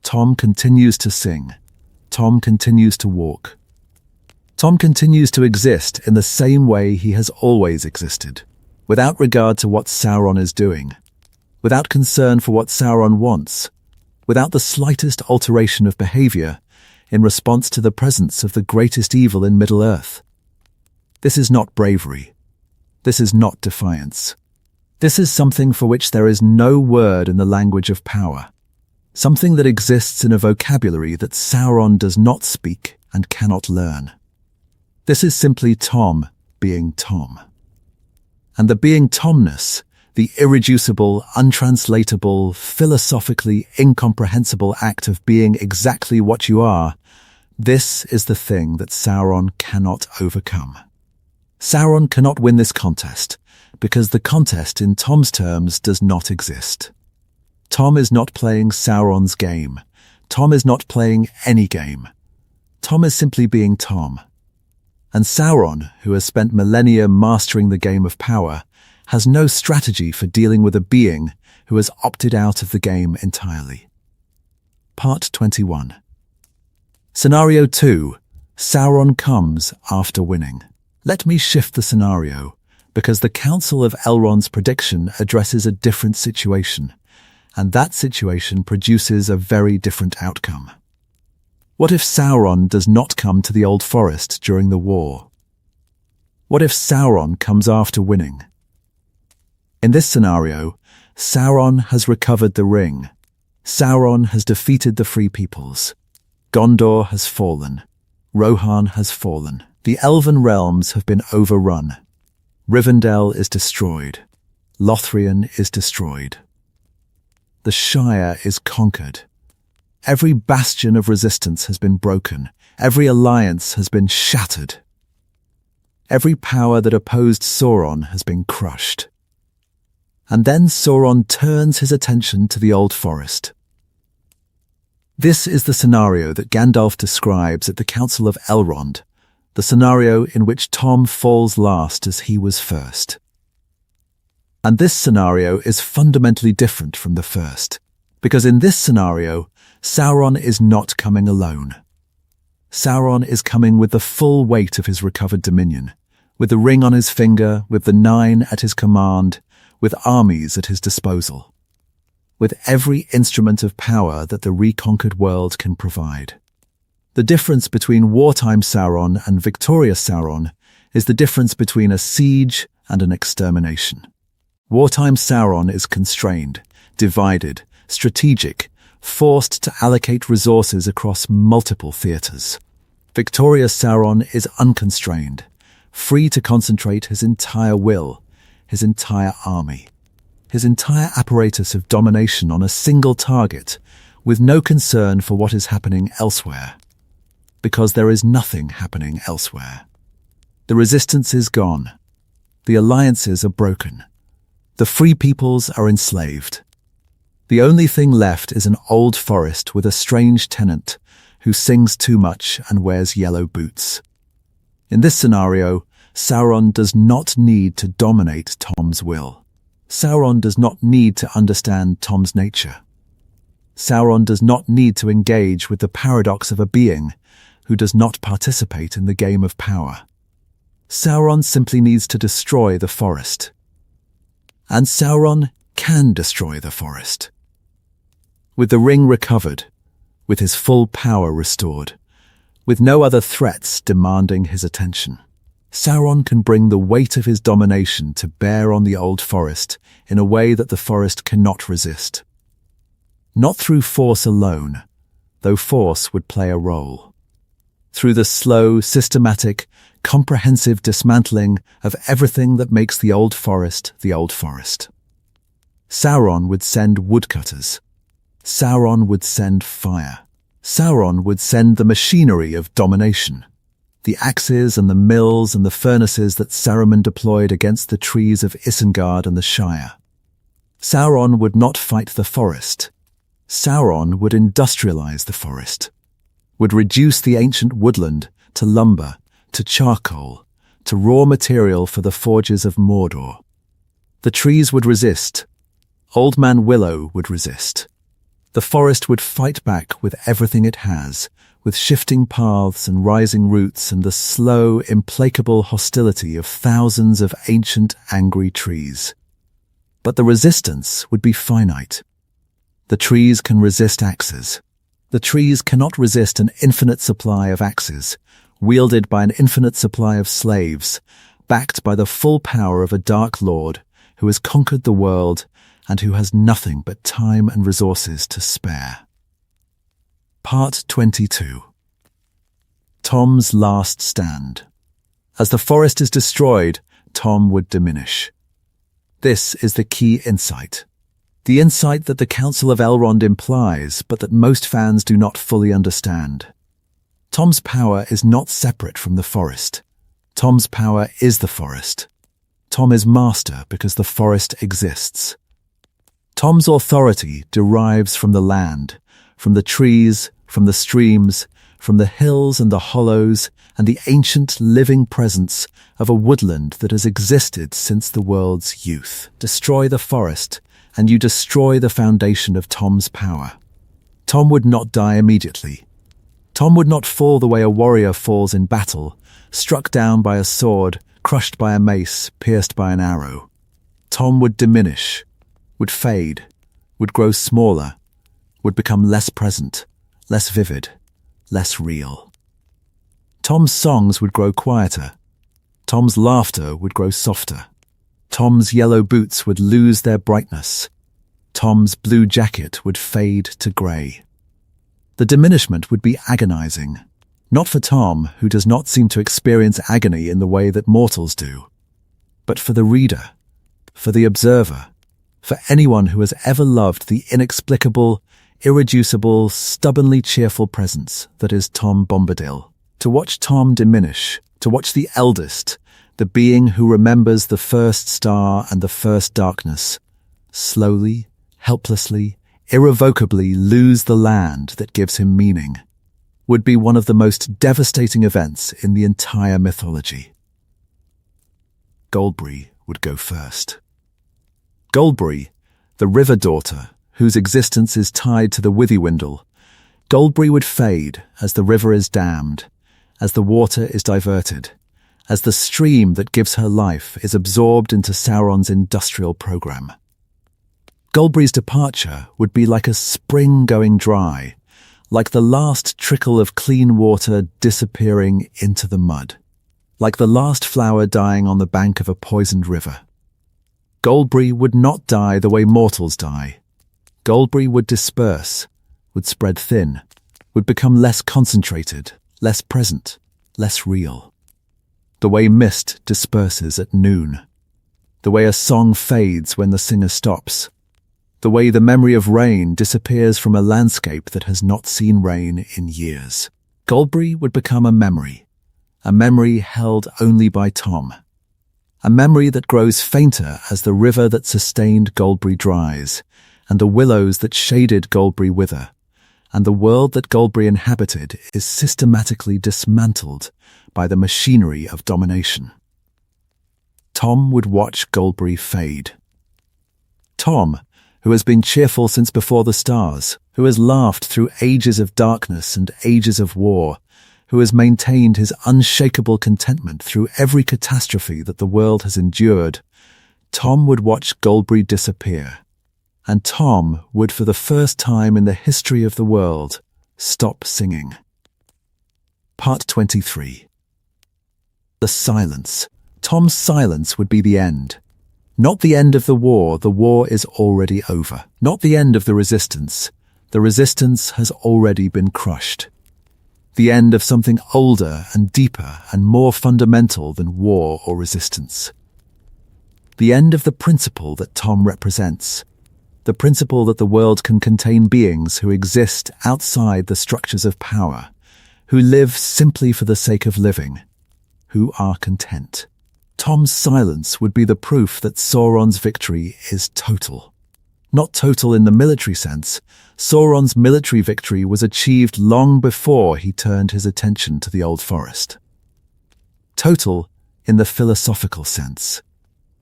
Tom continues to sing. Tom continues to walk. Tom continues to exist in the same way he has always existed, without regard to what Sauron is doing, without concern for what Sauron wants, without the slightest alteration of behavior in response to the presence of the greatest evil in Middle-earth. This is not bravery. This is not defiance. This is something for which there is no word in the language of power, something that exists in a vocabulary that Sauron does not speak and cannot learn. This is simply Tom being Tom. And the being Tomness, the irreducible, untranslatable, philosophically incomprehensible act of being exactly what you are, this is the thing that Sauron cannot overcome. Sauron cannot win this contest, because the contest in Tom's terms does not exist. Tom is not playing Sauron's game. Tom is not playing any game. Tom is simply being Tom. And Sauron, who has spent millennia mastering the game of power, has no strategy for dealing with a being who has opted out of the game entirely. Part 21. Scenario 2. Sauron comes after winning. Let me shift the scenario, because the Council of Elrond's prediction addresses a different situation, and that situation produces a very different outcome. What if Sauron does not come to the Old Forest during the war? What if Sauron comes after winning? In this scenario, Sauron has recovered the ring. Sauron has defeated the Free Peoples. Gondor has fallen. Rohan has fallen. The Elven realms have been overrun. Rivendell is destroyed. Lothlorien is destroyed. The Shire is conquered. Every bastion of resistance has been broken. Every alliance has been shattered. Every power that opposed Sauron has been crushed. And then Sauron turns his attention to the Old Forest. This is the scenario that Gandalf describes at the Council of Elrond, the scenario in which Tom falls last as he was first. And this scenario is fundamentally different from the first, because in this scenario, Sauron is not coming alone. Sauron is coming with the full weight of his recovered dominion, with the ring on his finger, with the 9 at his command, with armies at his disposal, with every instrument of power that the reconquered world can provide. The difference between wartime Sauron and victorious Sauron is the difference between a siege and an extermination. Wartime Sauron is constrained, divided, strategic, forced to allocate resources across multiple theatres. Victorious Sauron is unconstrained, free to concentrate his entire will, his entire army, his entire apparatus of domination on a single target, with no concern for what is happening elsewhere. Because there is nothing happening elsewhere. The resistance is gone. The alliances are broken. The Free Peoples are enslaved. The only thing left is an old forest with a strange tenant who sings too much and wears yellow boots. In this scenario, Sauron does not need to dominate Tom's will. Sauron does not need to understand Tom's nature. Sauron does not need to engage with the paradox of a being who does not participate in the game of power. Sauron simply needs to destroy the forest. And Sauron can destroy the forest. With the ring recovered, with his full power restored, with no other threats demanding his attention, Sauron can bring the weight of his domination to bear on the old forest in a way that the forest cannot resist. Not through force alone, though force would play a role. Through the slow, systematic, comprehensive dismantling of everything that makes the old forest the old forest. Sauron would send woodcutters. Sauron would send fire. Sauron would send the machinery of domination. The axes and the mills and the furnaces that Saruman deployed against the trees of Isengard and the Shire. Sauron would not fight the forest. Sauron would industrialize the forest, would reduce the ancient woodland to lumber, to charcoal, to raw material for the forges of Mordor. The trees would resist. Old Man Willow would resist. The forest would fight back with everything it has, with shifting paths and rising roots and the slow, implacable hostility of thousands of ancient, angry trees. But the resistance would be finite. The trees can resist axes. The trees cannot resist an infinite supply of axes, wielded by an infinite supply of slaves, backed by the full power of a dark lord who has conquered the world and who has nothing but time and resources to spare. Part 22. Tom's last stand. As the forest is destroyed, Tom would diminish. This is the key insight. The insight that the Council of Elrond implies, but that most fans do not fully understand. Tom's power is not separate from the forest. Tom's power is the forest. Tom is master because the forest exists. Tom's authority derives from the land, from the trees, from the streams, from the hills and the hollows, and the ancient living presence of a woodland that has existed since the world's youth. Destroy the forest, and you destroy the foundation of Tom's power. Tom would not die immediately. Tom would not fall the way a warrior falls in battle, struck down by a sword, crushed by a mace, pierced by an arrow. Tom would diminish, would fade, would grow smaller, would become less present, less vivid, less real. Tom's songs would grow quieter. Tom's laughter would grow softer. Tom's yellow boots would lose their brightness. Tom's blue jacket would fade to grey. The diminishment would be agonizing, not for Tom, who does not seem to experience agony in the way that mortals do, but for the reader, for the observer, for anyone who has ever loved the inexplicable, irreducible, stubbornly cheerful presence that is Tom Bombadil. To watch Tom diminish, to watch the eldest, the being who remembers the first star and the first darkness, slowly, helplessly, irrevocably lose the land that gives him meaning, would be one of the most devastating events in the entire mythology. Goldberry would go first. Goldberry, the river daughter, whose existence is tied to the Withywindle, Goldberry would fade as the river is dammed, as the water is diverted, as the stream that gives her life is absorbed into Sauron's industrial program. Goldberry's departure would be like a spring going dry, like the last trickle of clean water disappearing into the mud, like the last flower dying on the bank of a poisoned river. Goldberry would not die the way mortals die. Goldberry would disperse, would spread thin, would become less concentrated, less present, less real. The way mist disperses at noon. The way a song fades when the singer stops. The way the memory of rain disappears from a landscape that has not seen rain in years. Goldberry would become a memory held only by Tom. A memory that grows fainter as the river that sustained Goldberry dries, and the willows that shaded Goldberry wither, and the world that Goldberry inhabited is systematically dismantled by the machinery of domination. Tom would watch Goldberry fade. Tom, who has been cheerful since before the stars, who has laughed through ages of darkness and ages of war, who has maintained his unshakable contentment through every catastrophe that the world has endured, Tom would watch Goldberry disappear, and Tom would, for the first time in the history of the world, stop singing. Part 23. The silence. Tom's silence would be the end. Not the end of the war is already over. Not the end of the resistance has already been crushed. The end of something older and deeper and more fundamental than war or resistance. The end of the principle that Tom represents. The principle that the world can contain beings who exist outside the structures of power, who live simply for the sake of living, who are content. Tom's silence would be the proof that Sauron's victory is total. Not total in the military sense. Sauron's military victory was achieved long before he turned his attention to the Old Forest. Total in the philosophical sense.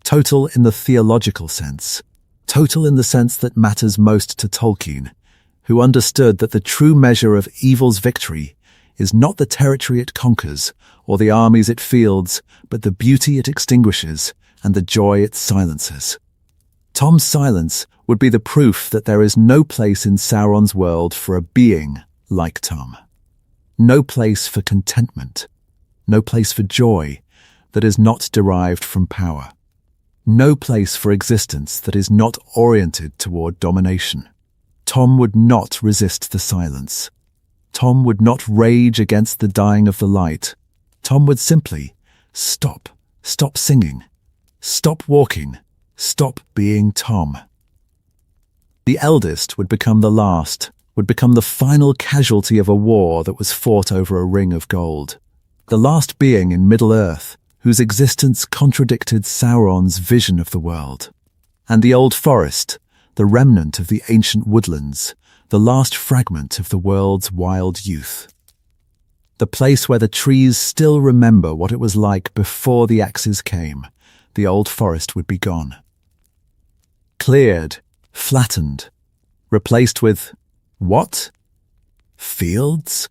Total in the theological sense. Total in the sense that matters most to Tolkien, who understood that the true measure of evil's victory is not the territory it conquers or the armies it fields, but the beauty it extinguishes and the joy it silences. Tom's silence would be the proof that there is no place in Sauron's world for a being like Tom. No place for contentment. No place for joy that is not derived from power. No place for existence that is not oriented toward domination. Tom would not resist the silence. Tom would not rage against the dying of the light. Tom would simply stop singing, stop walking, stop being Tom. The eldest would become the last, would become the final casualty of a war that was fought over a ring of gold. The last being in Middle-earth, whose existence contradicted Sauron's vision of the world. And the old forest, the remnant of the ancient woodlands, the last fragment of the world's wild youth. The place where the trees still remember what it was like before the axes came, the old forest would be gone. Cleared, flattened, replaced with what? Fields?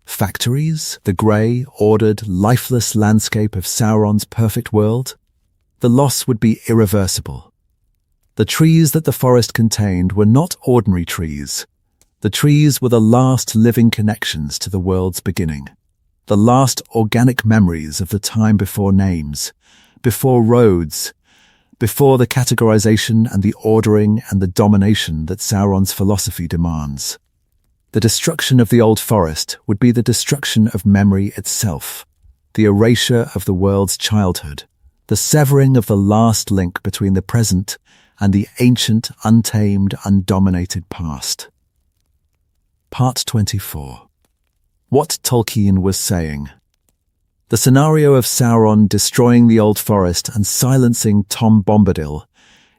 Factories? The grey, ordered, lifeless landscape of Sauron's perfect world? The loss would be irreversible. The trees that the forest contained were not ordinary trees. The trees were the last living connections to the world's beginning, the last organic memories of the time before names, before roads, before the categorization and the ordering and the domination that Sauron's philosophy demands. The destruction of the old forest would be the destruction of memory itself, the erasure of the world's childhood, the severing of the last link between the present and the ancient, untamed, undominated past. Part 24. What Tolkien was saying. The scenario of Sauron destroying the old forest and silencing Tom Bombadil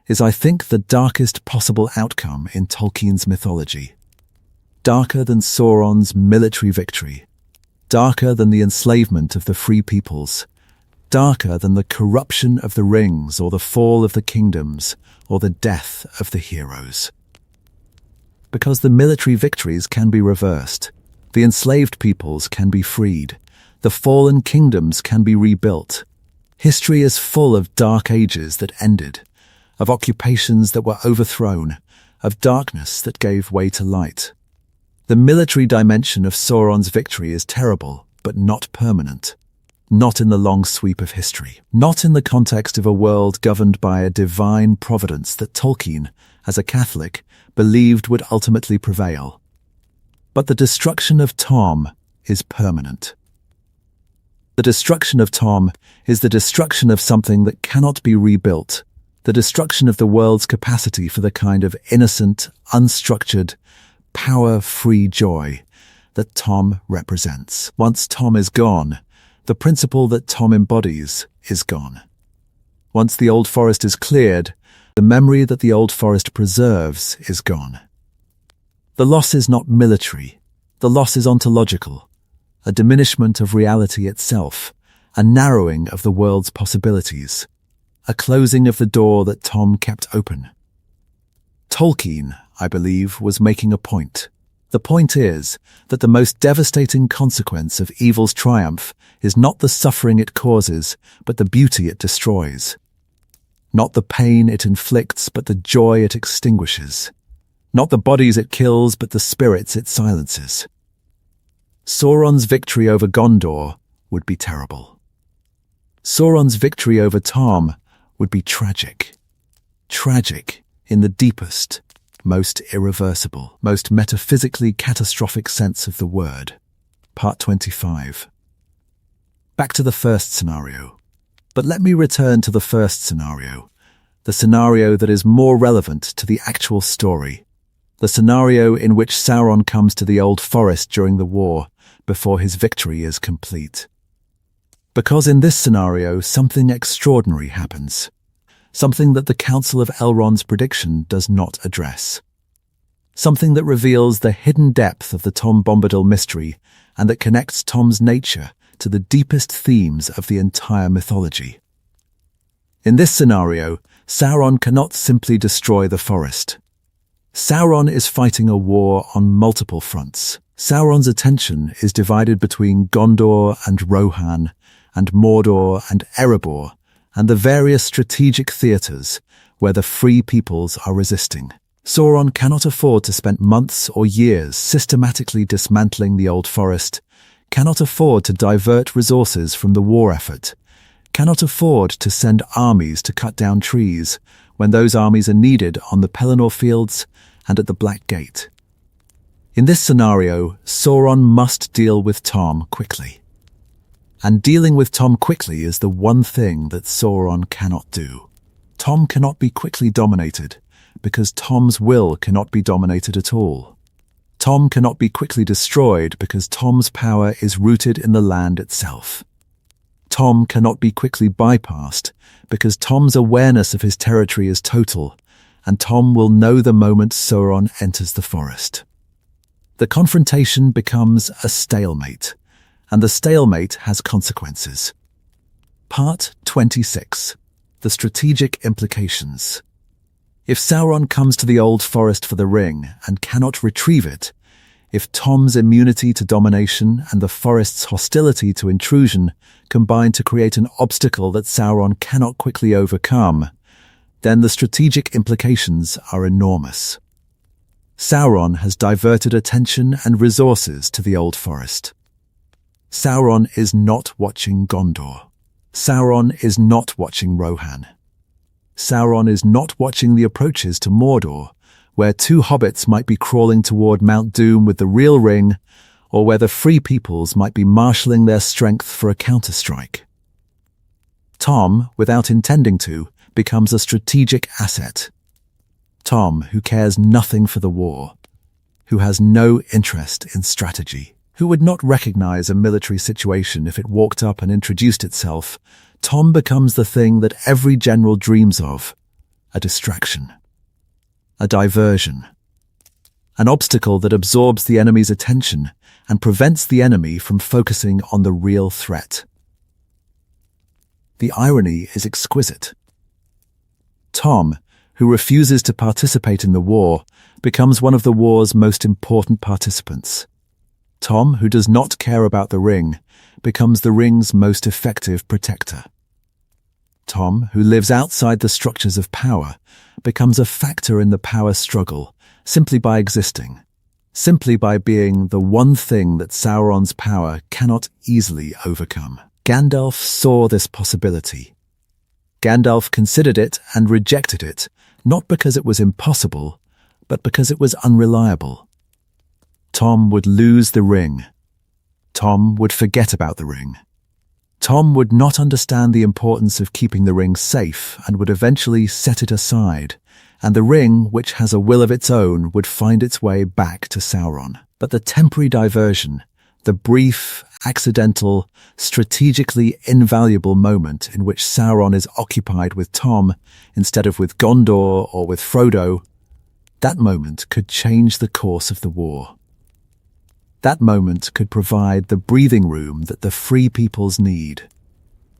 is, I think, the darkest possible outcome in Tolkien's mythology. Darker than Sauron's military victory, darker than the enslavement of the free peoples, darker than the corruption of the rings or the fall of the kingdoms or the death of the heroes. Because the military victories can be reversed, the enslaved peoples can be freed, the fallen kingdoms can be rebuilt. History is full of dark ages that ended, of occupations that were overthrown, of darkness that gave way to light. The military dimension of Sauron's victory is terrible, but not permanent. Not in the long sweep of history. Not in the context of a world governed by a divine providence that Tolkien, as a Catholic, believed would ultimately prevail. But the destruction of Tom is permanent. The destruction of Tom is the destruction of something that cannot be rebuilt, the destruction of the world's capacity for the kind of innocent, unstructured, power-free joy that Tom represents. Once Tom is gone, the principle that Tom embodies is gone. Once the old forest is cleared, the memory that the old forest preserves is gone. The loss is not military. The loss is ontological, a diminishment of reality itself, a narrowing of the world's possibilities, a closing of the door that Tom kept open. Tolkien, I believe, was making a point. The point is that the most devastating consequence of evil's triumph is not the suffering it causes, but the beauty it destroys. Not the pain it inflicts, but the joy it extinguishes. Not the bodies it kills, but the spirits it silences. Sauron's victory over Gondor would be terrible. Sauron's victory over Tom would be tragic. Tragic in the deepest, most irreversible, most metaphysically catastrophic sense of the word. Part 25. Back to the first scenario. But let me return to the first scenario, the scenario that is more relevant to the actual story, the scenario in which Sauron comes to the old forest during the war, before his victory is complete. Because in this scenario, something extraordinary happens. Something that the Council of Elrond's prediction does not address. Something that reveals the hidden depth of the Tom Bombadil mystery and that connects Tom's nature to the deepest themes of the entire mythology. In this scenario, Sauron cannot simply destroy the forest. Sauron is fighting a war on multiple fronts. Sauron's attention is divided between Gondor and Rohan, and Mordor and Erebor, and the various strategic theatres where the free peoples are resisting. Sauron cannot afford to spend months or years systematically dismantling the Old Forest, cannot afford to divert resources from the war effort, cannot afford to send armies to cut down trees when those armies are needed on the Pelennor fields and at the Black Gate. In this scenario, Sauron must deal with Tom quickly. And dealing with Tom quickly is the one thing that Sauron cannot do. Tom cannot be quickly dominated, because Tom's will cannot be dominated at all. Tom cannot be quickly destroyed because Tom's power is rooted in the land itself. Tom cannot be quickly bypassed because Tom's awareness of his territory is total, and Tom will know the moment Sauron enters the forest. The confrontation becomes a stalemate, and the stalemate has consequences. Part 26. The strategic implications. If Sauron comes to the Old Forest for the ring and cannot retrieve it, if Tom's immunity to domination and the forest's hostility to intrusion combine to create an obstacle that Sauron cannot quickly overcome, then the strategic implications are enormous. Sauron has diverted attention and resources to the Old Forest. Sauron is not watching Gondor. Sauron is not watching Rohan. Sauron is not watching the approaches to Mordor, where two hobbits might be crawling toward Mount Doom with the real ring, or where the free peoples might be marshalling their strength for a counterstrike. Tom, without intending to, becomes a strategic asset. Tom, who cares nothing for the war, who has no interest in strategy, who would not recognize a military situation if it walked up and introduced itself, Tom becomes the thing that every general dreams of, a distraction, a diversion, an obstacle that absorbs the enemy's attention and prevents the enemy from focusing on the real threat. The irony is exquisite. Tom, who refuses to participate in the war, becomes one of the war's most important participants. Tom, who does not care about the ring, becomes the ring's most effective protector. Tom, who lives outside the structures of power, becomes a factor in the power struggle simply by existing, simply by being the one thing that Sauron's power cannot easily overcome. Gandalf saw this possibility. Gandalf considered it and rejected it, not because it was impossible, but because it was unreliable. Tom would lose the ring. Tom would forget about the ring. Tom would not understand the importance of keeping the ring safe and would eventually set it aside, and the ring, which has a will of its own, would find its way back to Sauron. But the temporary diversion, the brief, accidental, strategically invaluable moment in which Sauron is occupied with Tom instead of with Gondor or with Frodo, that moment could change the course of the war. That moment could provide the breathing room that the free peoples need.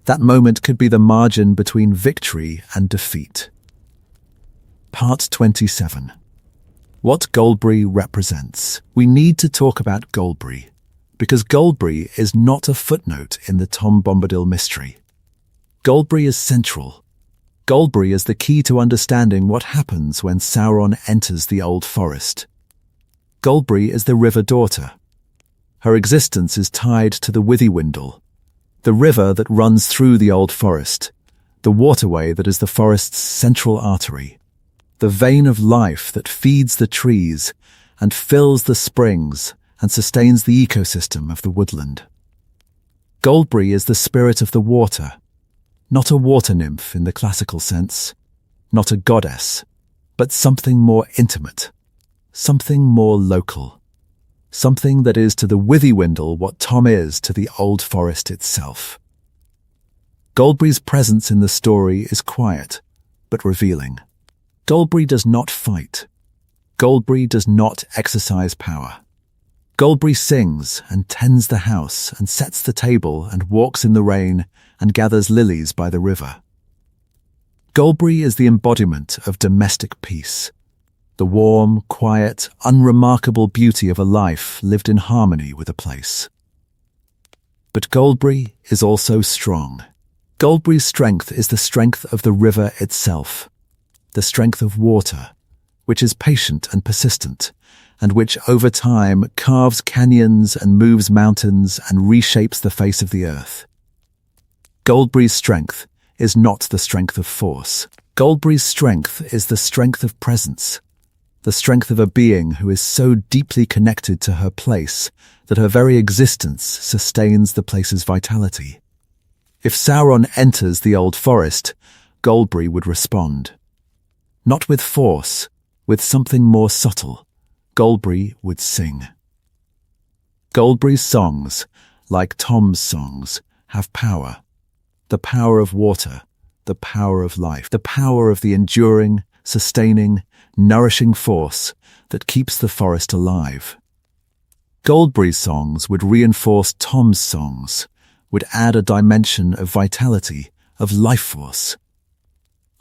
That moment could be the margin between victory and defeat. Part 27. What Goldberry represents. We need to talk about Goldberry, because Goldberry is not a footnote in the Tom Bombadil mystery. Goldberry is central. Goldberry is the key to understanding what happens when Sauron enters the Old Forest. Goldberry is the river daughter. Her existence is tied to the Withywindle, the river that runs through the Old Forest, the waterway that is the forest's central artery, the vein of life that feeds the trees and fills the springs and sustains the ecosystem of the woodland. Goldberry is the spirit of the water, not a water nymph in the classical sense, not a goddess, but something more intimate, something more local. Something that is to the Withywindle what Tom is to the Old Forest itself. Goldberry's presence in the story is quiet, but revealing. Goldberry does not fight. Goldberry does not exercise power. Goldberry sings and tends the house and sets the table and walks in the rain and gathers lilies by the river. Goldberry is the embodiment of domestic peace. the warm, quiet, unremarkable beauty of a life lived in harmony with a place. But Goldberry is also strong. Goldberry's strength is the strength of the river itself, the strength of water, which is patient and persistent, and which over time carves canyons and moves mountains and reshapes the face of the earth. Goldberry's strength is not the strength of force. Goldberry's strength is the strength of presence, the strength of a being who is so deeply connected to her place that her very existence sustains the place's vitality. If Sauron enters the Old Forest, Goldberry would respond. Not with force, with something more subtle. Goldberry would sing. Goldberry's songs, like Tom's songs, have power. The power of water, the power of life, the power of the enduring, sustaining, nourishing force that keeps the forest alive. Goldberry's songs would reinforce Tom's songs, would add a dimension of vitality, of life force,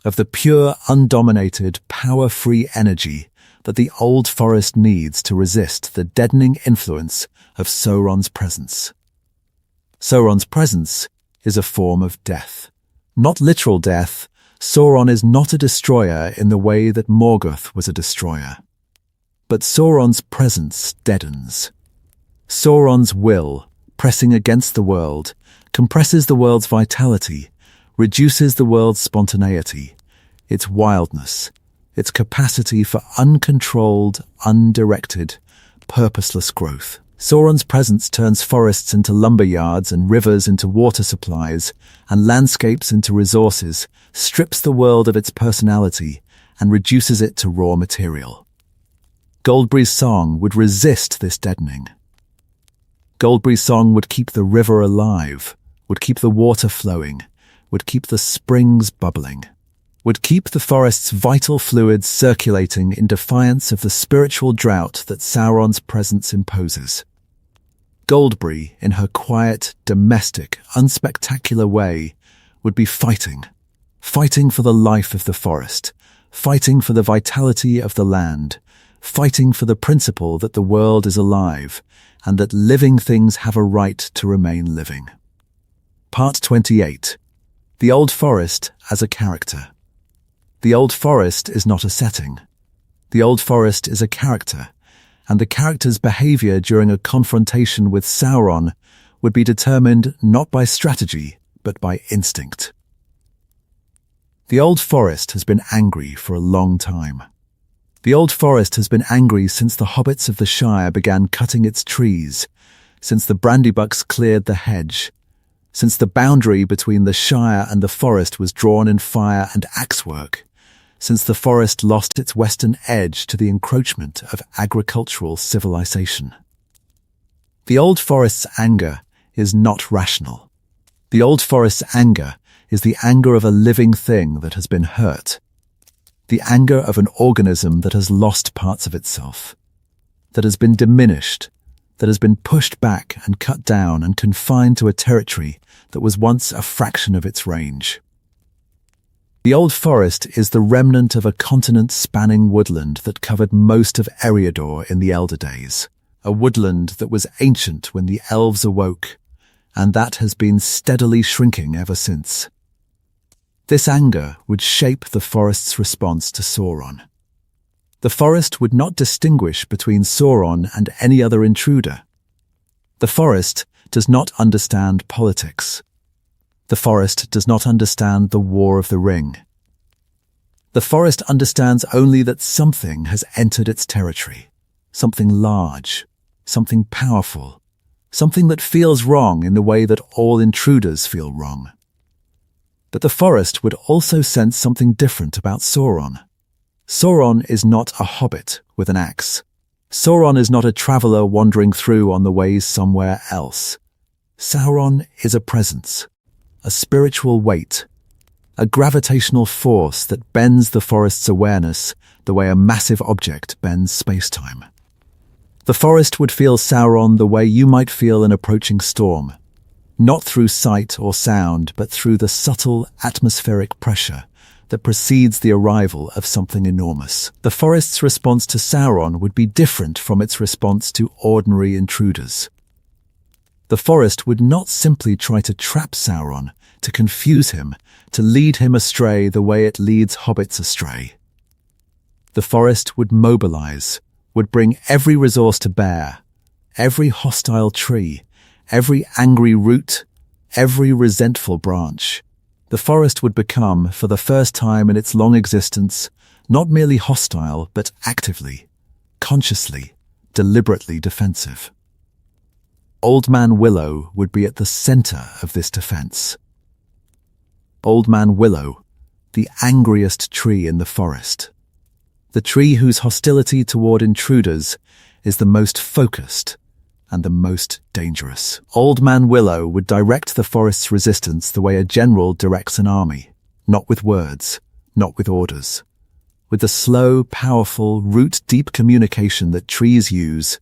of the pure, undominated, power-free energy that the Old Forest needs to resist the deadening influence of Sauron's presence. Sauron's presence is a form of death. Not literal death. Sauron is not a destroyer in the way that Morgoth was a destroyer. But Sauron's presence deadens. Sauron's will, pressing against the world, compresses the world's vitality, reduces the world's spontaneity, its wildness, its capacity for uncontrolled, undirected, purposeless growth. Sauron's presence turns forests into lumber yards and rivers into water supplies and landscapes into resources, strips the world of its personality and reduces it to raw material. Goldberry's song would resist this deadening. Goldberry's song would keep the river alive, would keep the water flowing, would keep the springs bubbling, would keep the forest's vital fluids circulating in defiance of the spiritual drought that Sauron's presence imposes. Goldberry, in her quiet, domestic, unspectacular way, would be fighting for the life of the forest, fighting for the vitality of the land, fighting for the principle that the world is alive and that living things have a right to remain living. Part 28. The Old Forest as a character. The Old Forest is not a setting. The Old Forest is a character, and the character's behavior during a confrontation with Sauron would be determined not by strategy, but by instinct. The Old Forest has been angry for a long time. The Old Forest has been angry since the hobbits of the Shire began cutting its trees, since the brandybucks cleared the hedge, since the boundary between the Shire and the forest was drawn in fire and axework, since the forest lost its western edge to the encroachment of agricultural civilization. The Old Forest's anger is not rational. The Old Forest's anger is the anger of a living thing that has been hurt, the anger of an organism that has lost parts of itself, that has been diminished, that has been pushed back and cut down and confined to a territory that was once a fraction of its range. The Old Forest is the remnant of a continent-spanning woodland that covered most of Eriador in the Elder Days, a woodland that was ancient when the elves awoke, and that has been steadily shrinking ever since. This anger would shape the forest's response to Sauron. The forest would not distinguish between Sauron and any other intruder. The forest does not understand politics. The forest does not understand the War of the Ring. The forest understands only that something has entered its territory, something large, something powerful, something that feels wrong in the way that all intruders feel wrong. But the forest would also sense something different about Sauron. Sauron is not a hobbit with an axe. Sauron is not a traveller wandering through on the ways somewhere else. Sauron is a presence, a spiritual weight, a gravitational force that bends the forest's awareness the way a massive object bends space-time. The forest would feel Sauron the way you might feel an approaching storm, not through sight or sound, but through the subtle atmospheric pressure that precedes the arrival of something enormous. The forest's response to Sauron would be different from its response to ordinary intruders. The forest would not simply try to trap Sauron, to confuse him, to lead him astray the way it leads hobbits astray. The forest would mobilize, would bring every resource to bear, every hostile tree, every angry root, every resentful branch. The forest would become, for the first time in its long existence, not merely hostile, but actively, consciously, deliberately defensive. Old Man Willow would be at the center of this defense. Old Man Willow, the angriest tree in the forest. The tree whose hostility toward intruders is the most focused and the most dangerous. Old Man Willow would direct the forest's resistance the way a general directs an army, not with words, not with orders. With the slow, powerful, root-deep communication that trees use,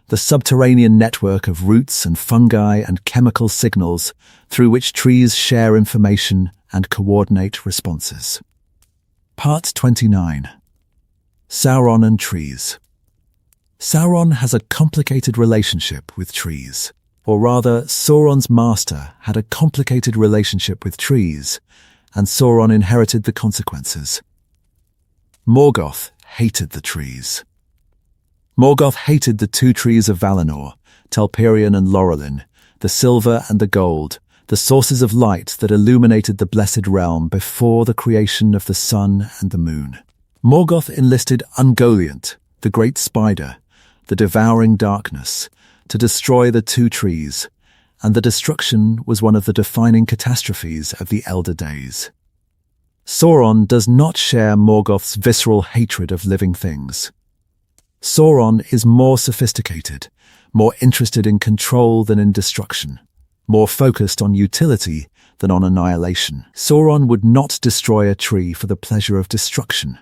the subterranean network of roots and fungi and chemical signals through which trees share information and coordinate responses. Part 29. Sauron and Trees. Sauron has a complicated relationship with trees. Or rather, Sauron's master had a complicated relationship with trees, and Sauron inherited the consequences. Morgoth hated the trees. Morgoth hated the two trees of Valinor, Telperion and Laurelin, the silver and the gold, the sources of light that illuminated the blessed realm before the creation of the sun and the moon. Morgoth enlisted Ungoliant, the great spider, the devouring darkness, to destroy the two trees, and the destruction was one of the defining catastrophes of the Elder Days. Sauron does not share Morgoth's visceral hatred of living things. Sauron is more sophisticated, more interested in control than in destruction, more focused on utility than on annihilation. Sauron would not destroy a tree for the pleasure of destruction.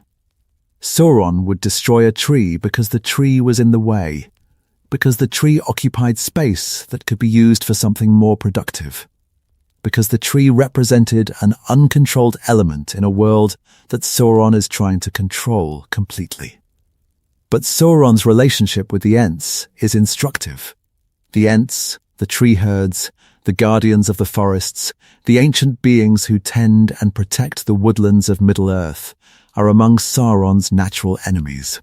Sauron would destroy a tree because the tree was in the way, because the tree occupied space that could be used for something more productive, because the tree represented an uncontrolled element in a world that Sauron is trying to control completely. But Sauron's relationship with the Ents is instructive. The Ents, the tree herds, the guardians of the forests, the ancient beings who tend and protect the woodlands of Middle-earth, are among Sauron's natural enemies.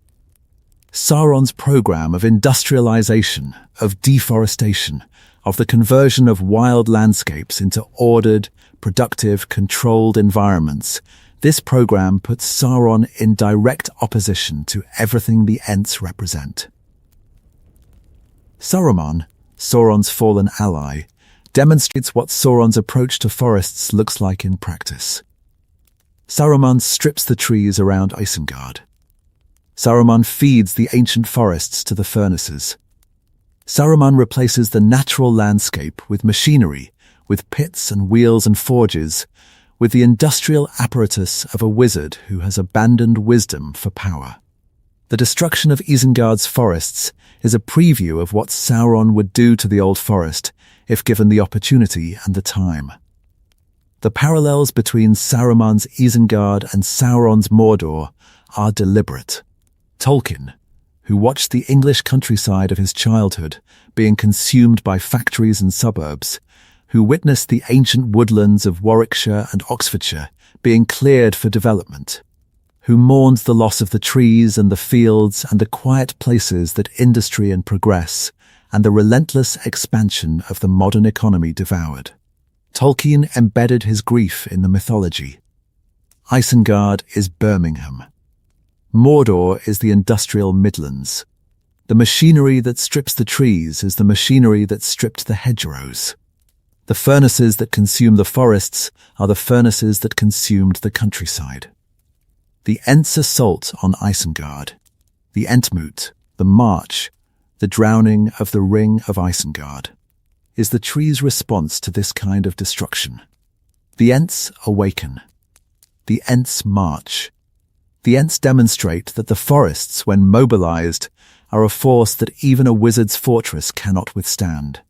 Sauron's program of industrialization, of deforestation, of the conversion of wild landscapes into ordered, productive, controlled environments, this program puts Sauron in direct opposition to everything the Ents represent. Saruman, Sauron's fallen ally, demonstrates what Sauron's approach to forests looks like in practice. Saruman strips the trees around Isengard. Saruman feeds the ancient forests to the furnaces. Saruman replaces the natural landscape with machinery, with pits and wheels and forges, with the industrial apparatus of a wizard who has abandoned wisdom for power. The destruction of Isengard's forests is a preview of what Sauron would do to the Old Forest if given the opportunity and the time. The parallels between Saruman's Isengard and Sauron's Mordor are deliberate. Tolkien, who watched the English countryside of his childhood being consumed by factories and suburbs, who witnessed the ancient woodlands of Warwickshire and Oxfordshire being cleared for development, who mourned the loss of the trees and the fields and the quiet places that industry and progress and the relentless expansion of the modern economy devoured. Tolkien embedded his grief in the mythology. Isengard is Birmingham. Mordor is the industrial Midlands. The machinery that strips the trees is the machinery that stripped the hedgerows. The furnaces that consume the forests are the furnaces that consumed the countryside. The Ents' assault on Isengard, the Entmoot, the march, the drowning of the ring of Isengard, is the tree's response to this kind of destruction. The Ents awaken. The Ents march. The Ents demonstrate that the forests, when mobilized, are a force that even a wizard's fortress cannot withstand.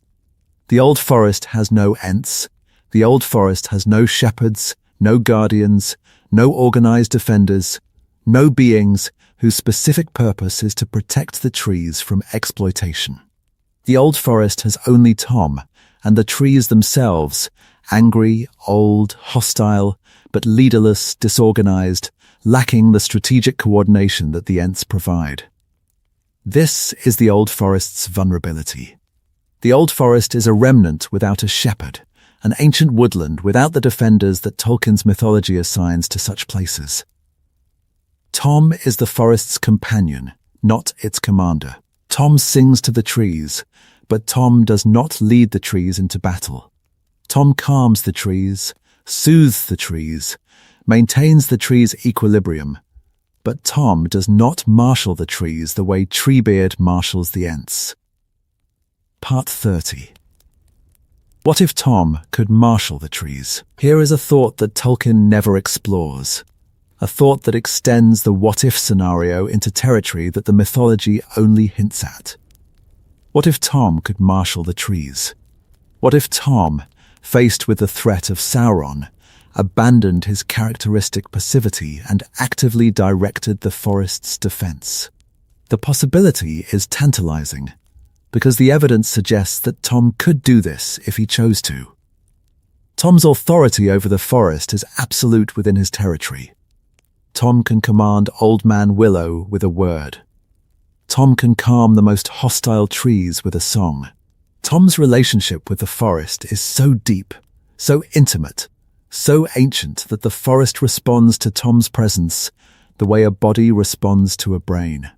The Old Forest has no Ents. The Old Forest has no shepherds, no guardians, no organized defenders, no beings whose specific purpose is to protect the trees from exploitation. The old forest has only Tom, and the trees themselves, angry, old, hostile, but leaderless, disorganized, lacking the strategic coordination that the Ents provide. This is the old forest's vulnerability. The old forest is a remnant without a shepherd, an ancient woodland without the defenders that Tolkien's mythology assigns to such places. Tom is the forest's companion, not its commander. Tom sings to the trees, but Tom does not lead the trees into battle. Tom calms the trees, soothes the trees, maintains the trees' equilibrium, but Tom does not marshal the trees the way Treebeard marshals the Ents. Part 30. What if Tom could marshal the trees? Here is a thought that Tolkien never explores. A thought that extends the what-if scenario into territory that the mythology only hints at. What if Tom could marshal the trees? What if Tom, faced with the threat of Sauron, abandoned his characteristic passivity and actively directed the forest's defense? The possibility is tantalizing, because the evidence suggests that Tom could do this if he chose to. Tom's authority over the forest is absolute within his territory. Tom can command Old Man Willow with a word. Tom can calm the most hostile trees with a song. Tom's relationship with the forest is so deep, so intimate, so ancient that the forest responds to Tom's presence the way a body responds to a brain.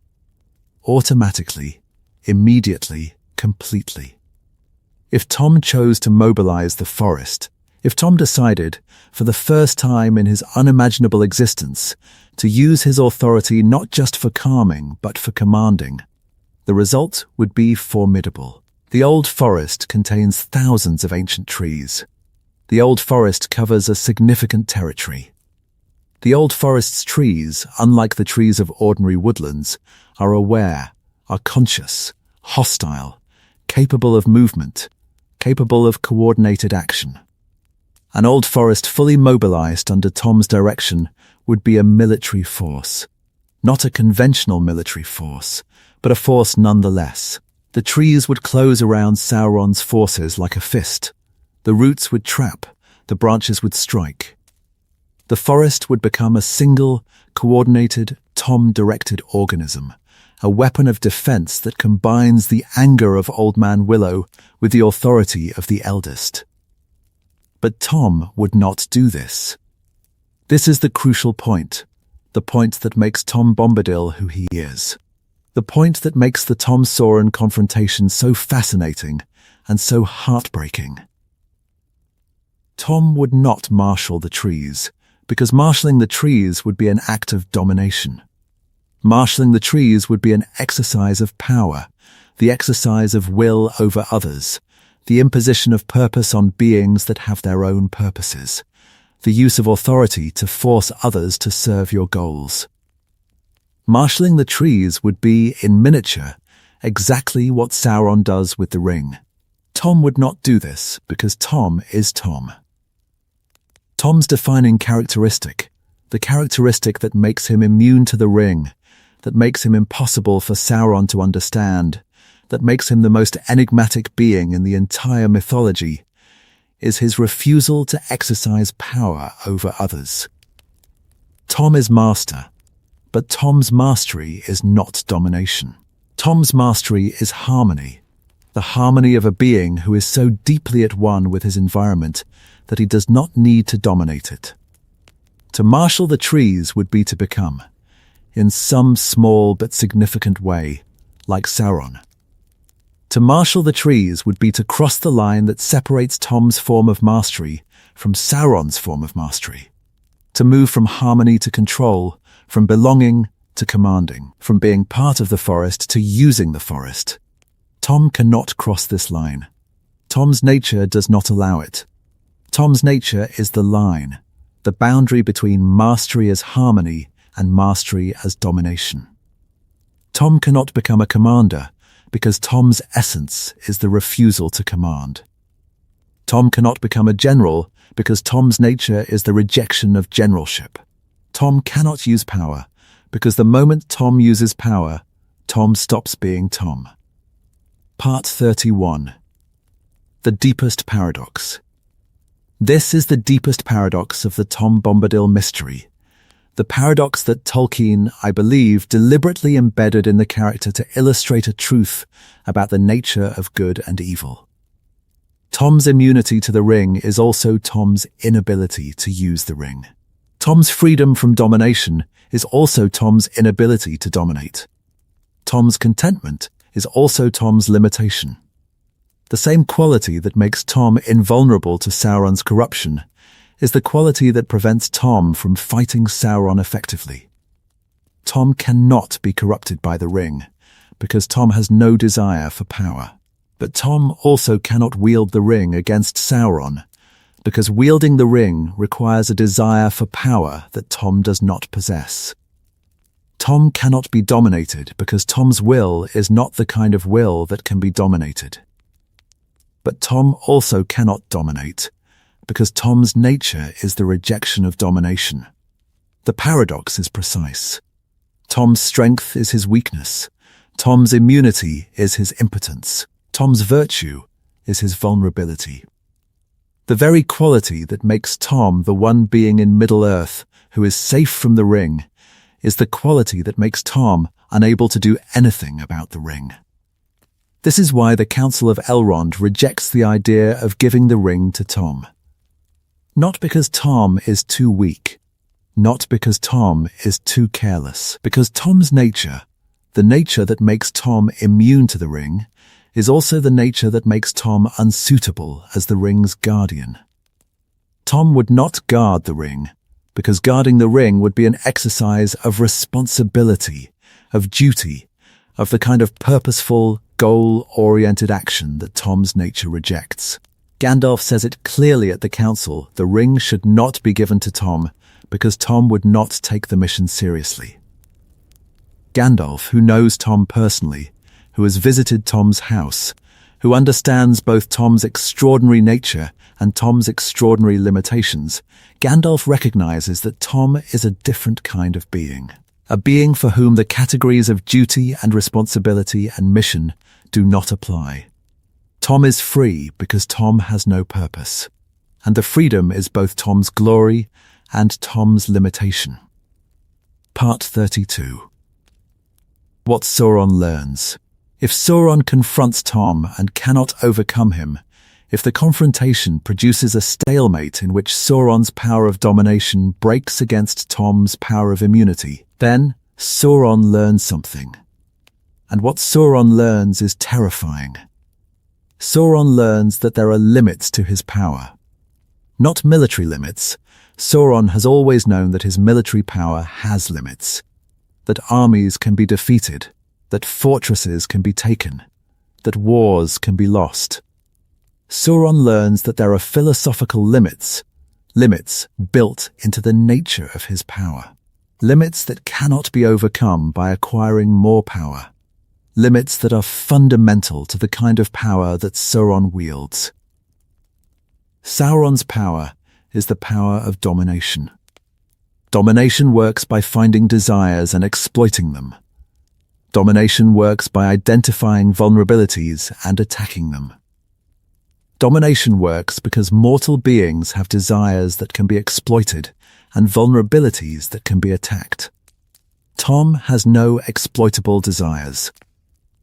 Automatically, immediately, completely. If Tom chose to mobilize the forest, if Tom decided, for the first time in his unimaginable existence, to use his authority not just for calming, but for commanding, the result would be formidable. The old forest contains thousands of ancient trees. The old forest covers a significant territory. The old forest's trees, unlike the trees of ordinary woodlands, are aware, are conscious, hostile, capable of movement, capable of coordinated action. An old forest fully mobilized under Tom's direction would be a military force. Not a conventional military force, but a force nonetheless. The trees would close around Sauron's forces like a fist. The roots would trap, the branches would strike. The forest would become a single, coordinated, Tom-directed organism, a weapon of defense that combines the anger of Old Man Willow with the authority of the eldest. But Tom would not do this. This is the crucial point, the point that makes Tom Bombadil who he is. The point that makes the Tom Sauron confrontation so fascinating and so heartbreaking. Tom would not marshal the trees, because marshalling the trees would be an act of domination. Marshalling the trees would be an exercise of power, the exercise of will over others, the imposition of purpose on beings that have their own purposes, the use of authority to force others to serve your goals. Marshalling the trees would be, in miniature, exactly what Sauron does with the ring. Tom would not do this because Tom is Tom. Tom's defining characteristic, the characteristic that makes him immune to the ring, that makes him impossible for Sauron to understand, that makes him the most enigmatic being in the entire mythology, is his refusal to exercise power over others. Tom is master, but Tom's mastery is not domination. Tom's mastery is harmony, the harmony of a being who is so deeply at one with his environment that he does not need to dominate it. To marshal the trees would be to become, in some small but significant way, like Sauron. To marshal the trees would be to cross the line that separates Tom's form of mastery from Sauron's form of mastery. To move from harmony to control, from belonging to commanding, from being part of the forest to using the forest. Tom cannot cross this line. Tom's nature does not allow it. Tom's nature is the line, the boundary between mastery as harmony and mastery as domination. Tom cannot become a commander, because Tom's essence is the refusal to command. Tom cannot become a general because Tom's nature is the rejection of generalship. Tom cannot use power, because the moment Tom uses power, Tom stops being Tom. Part 31. The deepest paradox. This is the deepest paradox of the Tom Bombadil mystery. The paradox that Tolkien, I believe, deliberately embedded in the character to illustrate a truth about the nature of good and evil. Tom's immunity to the ring is also Tom's inability to use the ring. Tom's freedom from domination is also Tom's inability to dominate. Tom's contentment is also Tom's limitation. The same quality that makes Tom invulnerable to Sauron's corruption is the quality that prevents Tom from fighting Sauron effectively. Tom cannot be corrupted by the ring, because Tom has no desire for power. But Tom also cannot wield the ring against Sauron, because wielding the ring requires a desire for power that Tom does not possess. Tom cannot be dominated because Tom's will is not the kind of will that can be dominated. But Tom also cannot dominate, because Tom's nature is the rejection of domination. The paradox is precise. Tom's strength is his weakness. Tom's immunity is his impotence. Tom's virtue is his vulnerability. The very quality that makes Tom the one being in Middle-earth who is safe from the ring is the quality that makes Tom unable to do anything about the ring. This is why the Council of Elrond rejects the idea of giving the ring to Tom. Not because Tom is too weak, not because Tom is too careless, because Tom's nature, the nature that makes Tom immune to the ring, is also the nature that makes Tom unsuitable as the ring's guardian. Tom would not guard the ring, because guarding the ring would be an exercise of responsibility, of duty, of the kind of purposeful, goal-oriented action that Tom's nature rejects. Gandalf says it clearly at the council: the ring should not be given to Tom, because Tom would not take the mission seriously. Gandalf, who knows Tom personally, who has visited Tom's house, who understands both Tom's extraordinary nature and Tom's extraordinary limitations, Gandalf recognizes that Tom is a different kind of being, a being for whom the categories of duty and responsibility and mission do not apply. Tom is free because Tom has no purpose, and the freedom is both Tom's glory and Tom's limitation. Part 32. What Sauron learns. If Sauron confronts Tom and cannot overcome him, if the confrontation produces a stalemate in which Sauron's power of domination breaks against Tom's power of immunity, then Sauron learns something. And what Sauron learns is terrifying. Sauron learns that there are limits to his power. Not military limits. Sauron has always known that his military power has limits, that armies can be defeated, that fortresses can be taken, that wars can be lost. Sauron learns that there are philosophical limits, limits built into the nature of his power, limits that cannot be overcome by acquiring more power, limits that are fundamental to the kind of power that Sauron wields. Sauron's power is the power of domination. Domination works by finding desires and exploiting them. Domination works by identifying vulnerabilities and attacking them. Domination works because mortal beings have desires that can be exploited and vulnerabilities that can be attacked. Tom has no exploitable desires.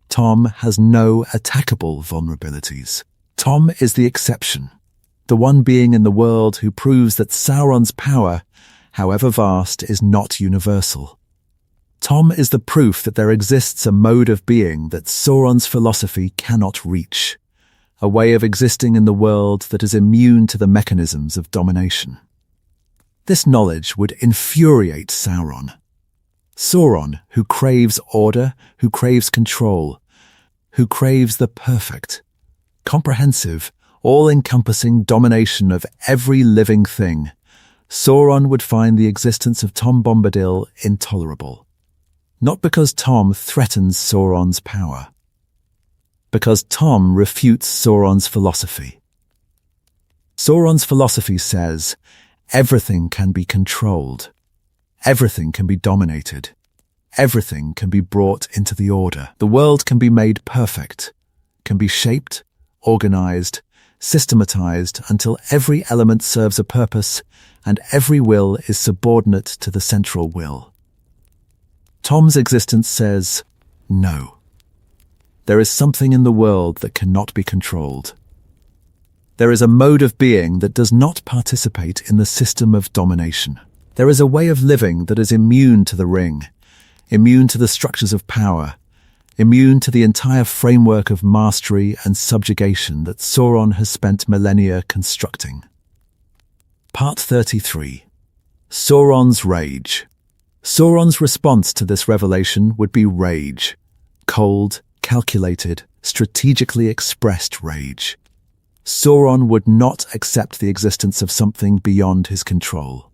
Tom has no attackable vulnerabilities. Tom is the exception, the one being in the world who proves that Sauron's power, however vast, is not universal. Tom is the proof that there exists a mode of being that Sauron's philosophy cannot reach, a way of existing in the world that is immune to the mechanisms of domination. This knowledge would infuriate Sauron. Sauron, who craves order, who craves control, who craves the perfect, comprehensive, all-encompassing domination of every living thing, Sauron would find the existence of Tom Bombadil intolerable. Not because Tom threatens Sauron's power, because Tom refutes Sauron's philosophy. Sauron's philosophy says, everything can be controlled. Everything can be dominated. Everything can be brought into the order. The world can be made perfect, can be shaped, organized, systematized until every element serves a purpose and every will is subordinate to the central will. Tom's existence says, no. There is something in the world that cannot be controlled. There is a mode of being that does not participate in the system of domination. There is a way of living that is immune to the ring, immune to the structures of power, immune to the entire framework of mastery and subjugation that Sauron has spent millennia constructing. Part 33. Sauron's Rage. Sauron's response to this revelation would be rage. Cold, calculated, strategically expressed rage. Sauron would not accept the existence of something beyond his control.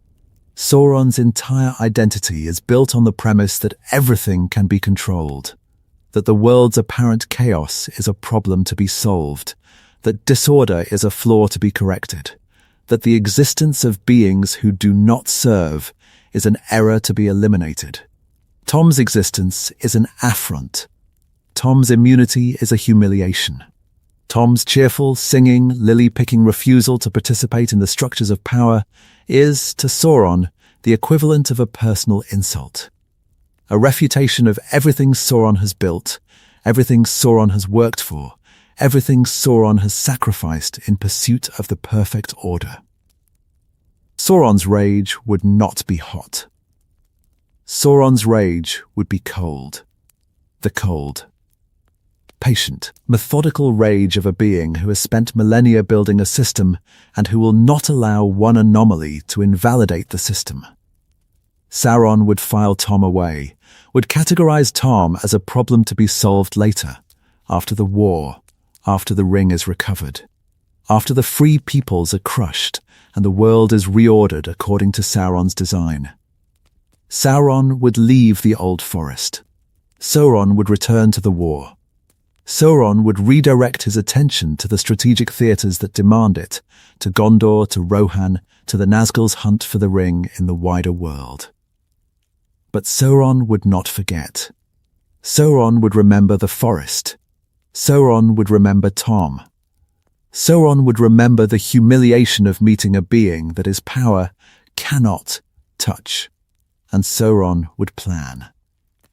Sauron's entire identity is built on the premise that everything can be controlled, that the world's apparent chaos is a problem to be solved, that disorder is a flaw to be corrected, that the existence of beings who do not serve is an error to be eliminated. Tom's existence is an affront. Tom's immunity is a humiliation. Tom's cheerful, singing, lily-picking refusal to participate in the structures of power is, to Sauron, the equivalent of a personal insult. A refutation of everything Sauron has built, everything Sauron has worked for, everything Sauron has sacrificed in pursuit of the perfect order. Sauron's rage would not be hot. Sauron's rage would be cold. The cold, patient, methodical rage of a being who has spent millennia building a system and who will not allow one anomaly to invalidate the system. Sauron would file Tom away, would categorize Tom as a problem to be solved later, after the war, after the ring is recovered, after the free peoples are crushed and the world is reordered according to Sauron's design. Sauron would leave the Old Forest. Sauron would return to the war. Sauron would redirect his attention to the strategic theatres that demand it, to Gondor, to Rohan, to the Nazgul's hunt for the ring in the wider world. But Sauron would not forget. Sauron would remember the forest. Sauron would remember Tom. Sauron would remember the humiliation of meeting a being that his power cannot touch. And Sauron would plan.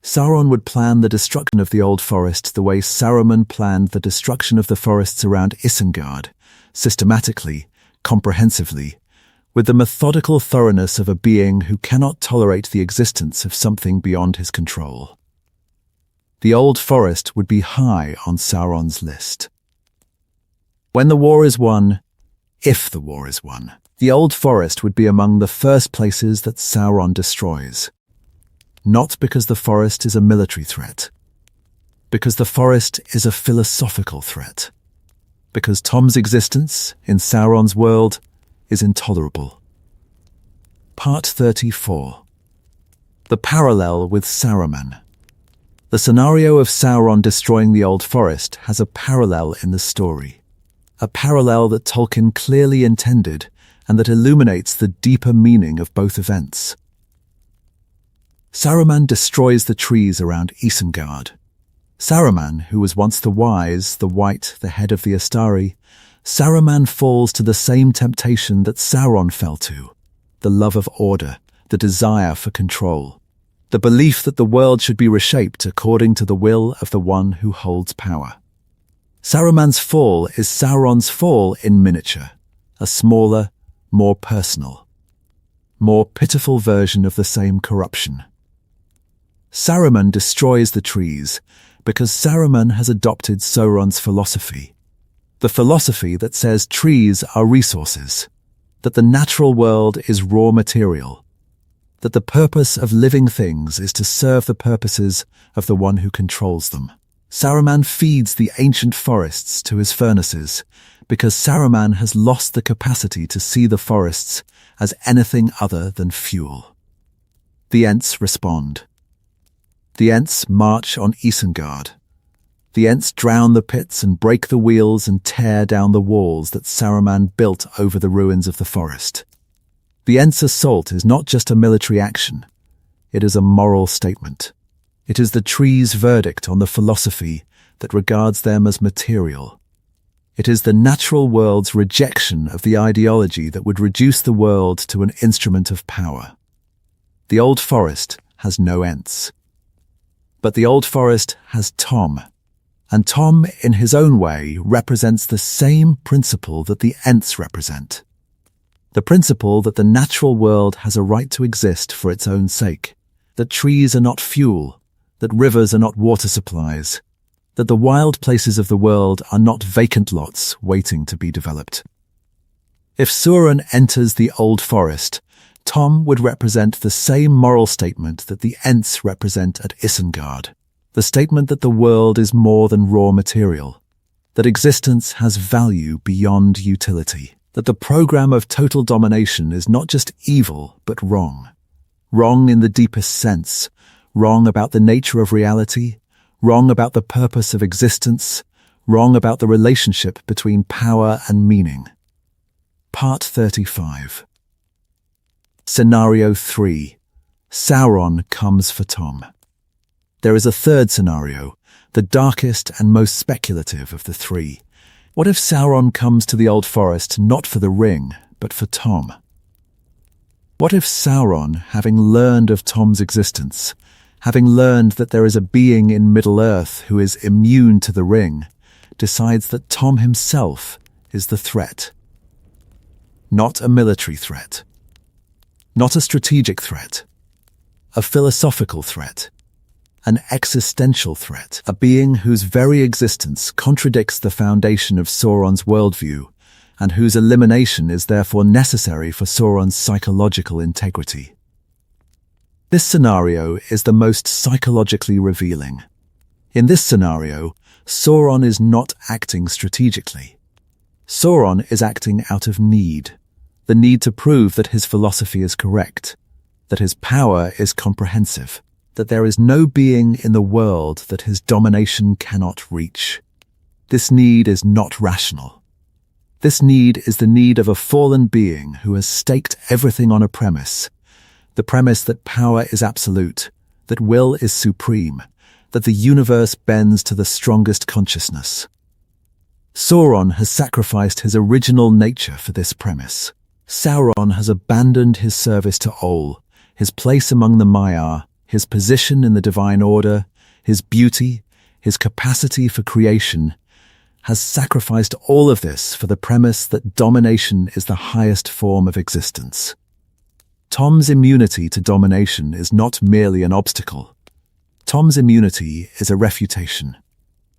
Sauron would plan the destruction of the Old Forest the way Saruman planned the destruction of the forests around Isengard, systematically, comprehensively, with the methodical thoroughness of a being who cannot tolerate the existence of something beyond his control. The Old Forest would be high on Sauron's list. When the war is won, if the war is won, the Old Forest would be among the first places that Sauron destroys. Not because the forest is a military threat, because the forest is a philosophical threat, because Tom's existence in Sauron's world is intolerable. Part 34. The parallel with Saruman. The scenario of Sauron destroying the Old Forest has a parallel in the story, a parallel that Tolkien clearly intended and that illuminates the deeper meaning of both events. Saruman destroys the trees around Isengard. Saruman, who was once the wise, the white, the head of the Astari, Saruman falls to the same temptation that Sauron fell to, the love of order, the desire for control, the belief that the world should be reshaped according to the will of the one who holds power. Saruman's fall is Sauron's fall in miniature, a smaller, more personal, more pitiful version of the same corruption. Saruman destroys the trees because Saruman has adopted Sauron's philosophy, the philosophy that says trees are resources, that the natural world is raw material, that the purpose of living things is to serve the purposes of the one who controls them. Saruman feeds the ancient forests to his furnaces because Saruman has lost the capacity to see the forests as anything other than fuel. The Ents respond. The Ents march on Isengard. The Ents drown the pits and break the wheels and tear down the walls that Saruman built over the ruins of the forest. The Ents' assault is not just a military action. It is a moral statement. It is the tree's verdict on the philosophy that regards them as material. It is the natural world's rejection of the ideology that would reduce the world to an instrument of power. The old forest has no Ents. But the old forest has Tom, and Tom, in his own way, represents the same principle that the Ents represent. The principle that the natural world has a right to exist for its own sake, that trees are not fuel, that rivers are not water supplies, that the wild places of the world are not vacant lots waiting to be developed. If Sauron enters the old forest, Tom would represent the same moral statement that the Ents represent at Isengard, the statement that the world is more than raw material, that existence has value beyond utility, that the program of total domination is not just evil but wrong. Wrong in the deepest sense, wrong about the nature of reality, wrong about the purpose of existence, wrong about the relationship between power and meaning. Part 35. Scenario 3. Sauron comes for Tom. There is a third scenario, the darkest and most speculative of the three. What if Sauron comes to the old forest not for the ring, but for Tom? What if Sauron, having learned of Tom's existence, having learned that there is a being in Middle-earth who is immune to the ring, decides that Tom himself is the threat? Not a military threat. Not a strategic threat. A philosophical threat. An existential threat. A being whose very existence contradicts the foundation of Sauron's worldview, and whose elimination is therefore necessary for Sauron's psychological integrity. This scenario is the most psychologically revealing. In this scenario, Sauron is not acting strategically. Sauron is acting out of need, the need to prove that his philosophy is correct, that his power is comprehensive, that there is no being in the world that his domination cannot reach. This need is not rational. This need is the need of a fallen being who has staked everything on a premise, the premise that power is absolute, that will is supreme, that the universe bends to the strongest consciousness. Sauron has sacrificed his original nature for this premise. Sauron has abandoned his service to Ol, his place among the Maiar, his position in the divine order, his beauty, his capacity for creation, has sacrificed all of this for the premise that domination is the highest form of existence. Tom's immunity to domination is not merely an obstacle. Tom's immunity is a refutation,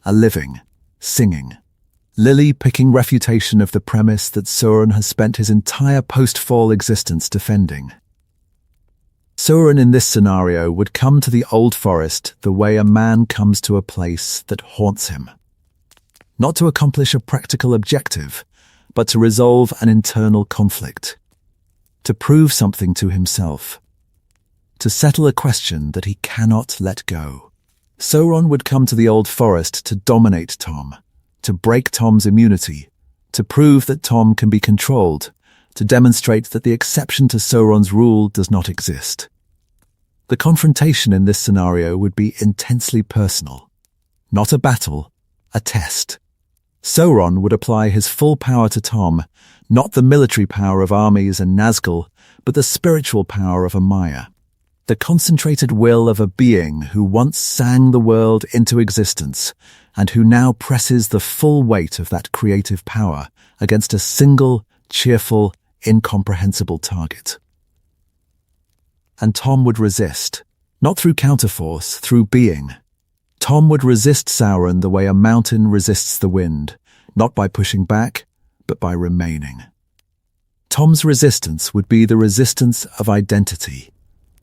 a living, singing, lily-picking refutation of the premise that Sauron has spent his entire post-fall existence defending. Sauron in this scenario would come to the old forest the way a man comes to a place that haunts him. Not to accomplish a practical objective, but to resolve an internal conflict. To prove something to himself. To settle a question that he cannot let go. Sauron would come to the old forest to dominate Tom, to break Tom's immunity, to prove that Tom can be controlled, to demonstrate that the exception to Sauron's rule does not exist. The confrontation in this scenario would be intensely personal. Not a battle, a test. Sauron would apply his full power to Tom, not the military power of armies and Nazgul, but the spiritual power of a Maya. The concentrated will of a being who once sang the world into existence, and who now presses the full weight of that creative power against a single, cheerful, incomprehensible target. And Tom would resist, not through counterforce, through being. Tom would resist Sauron the way a mountain resists the wind, not by pushing back, but by remaining. Tom's resistance would be the resistance of identity,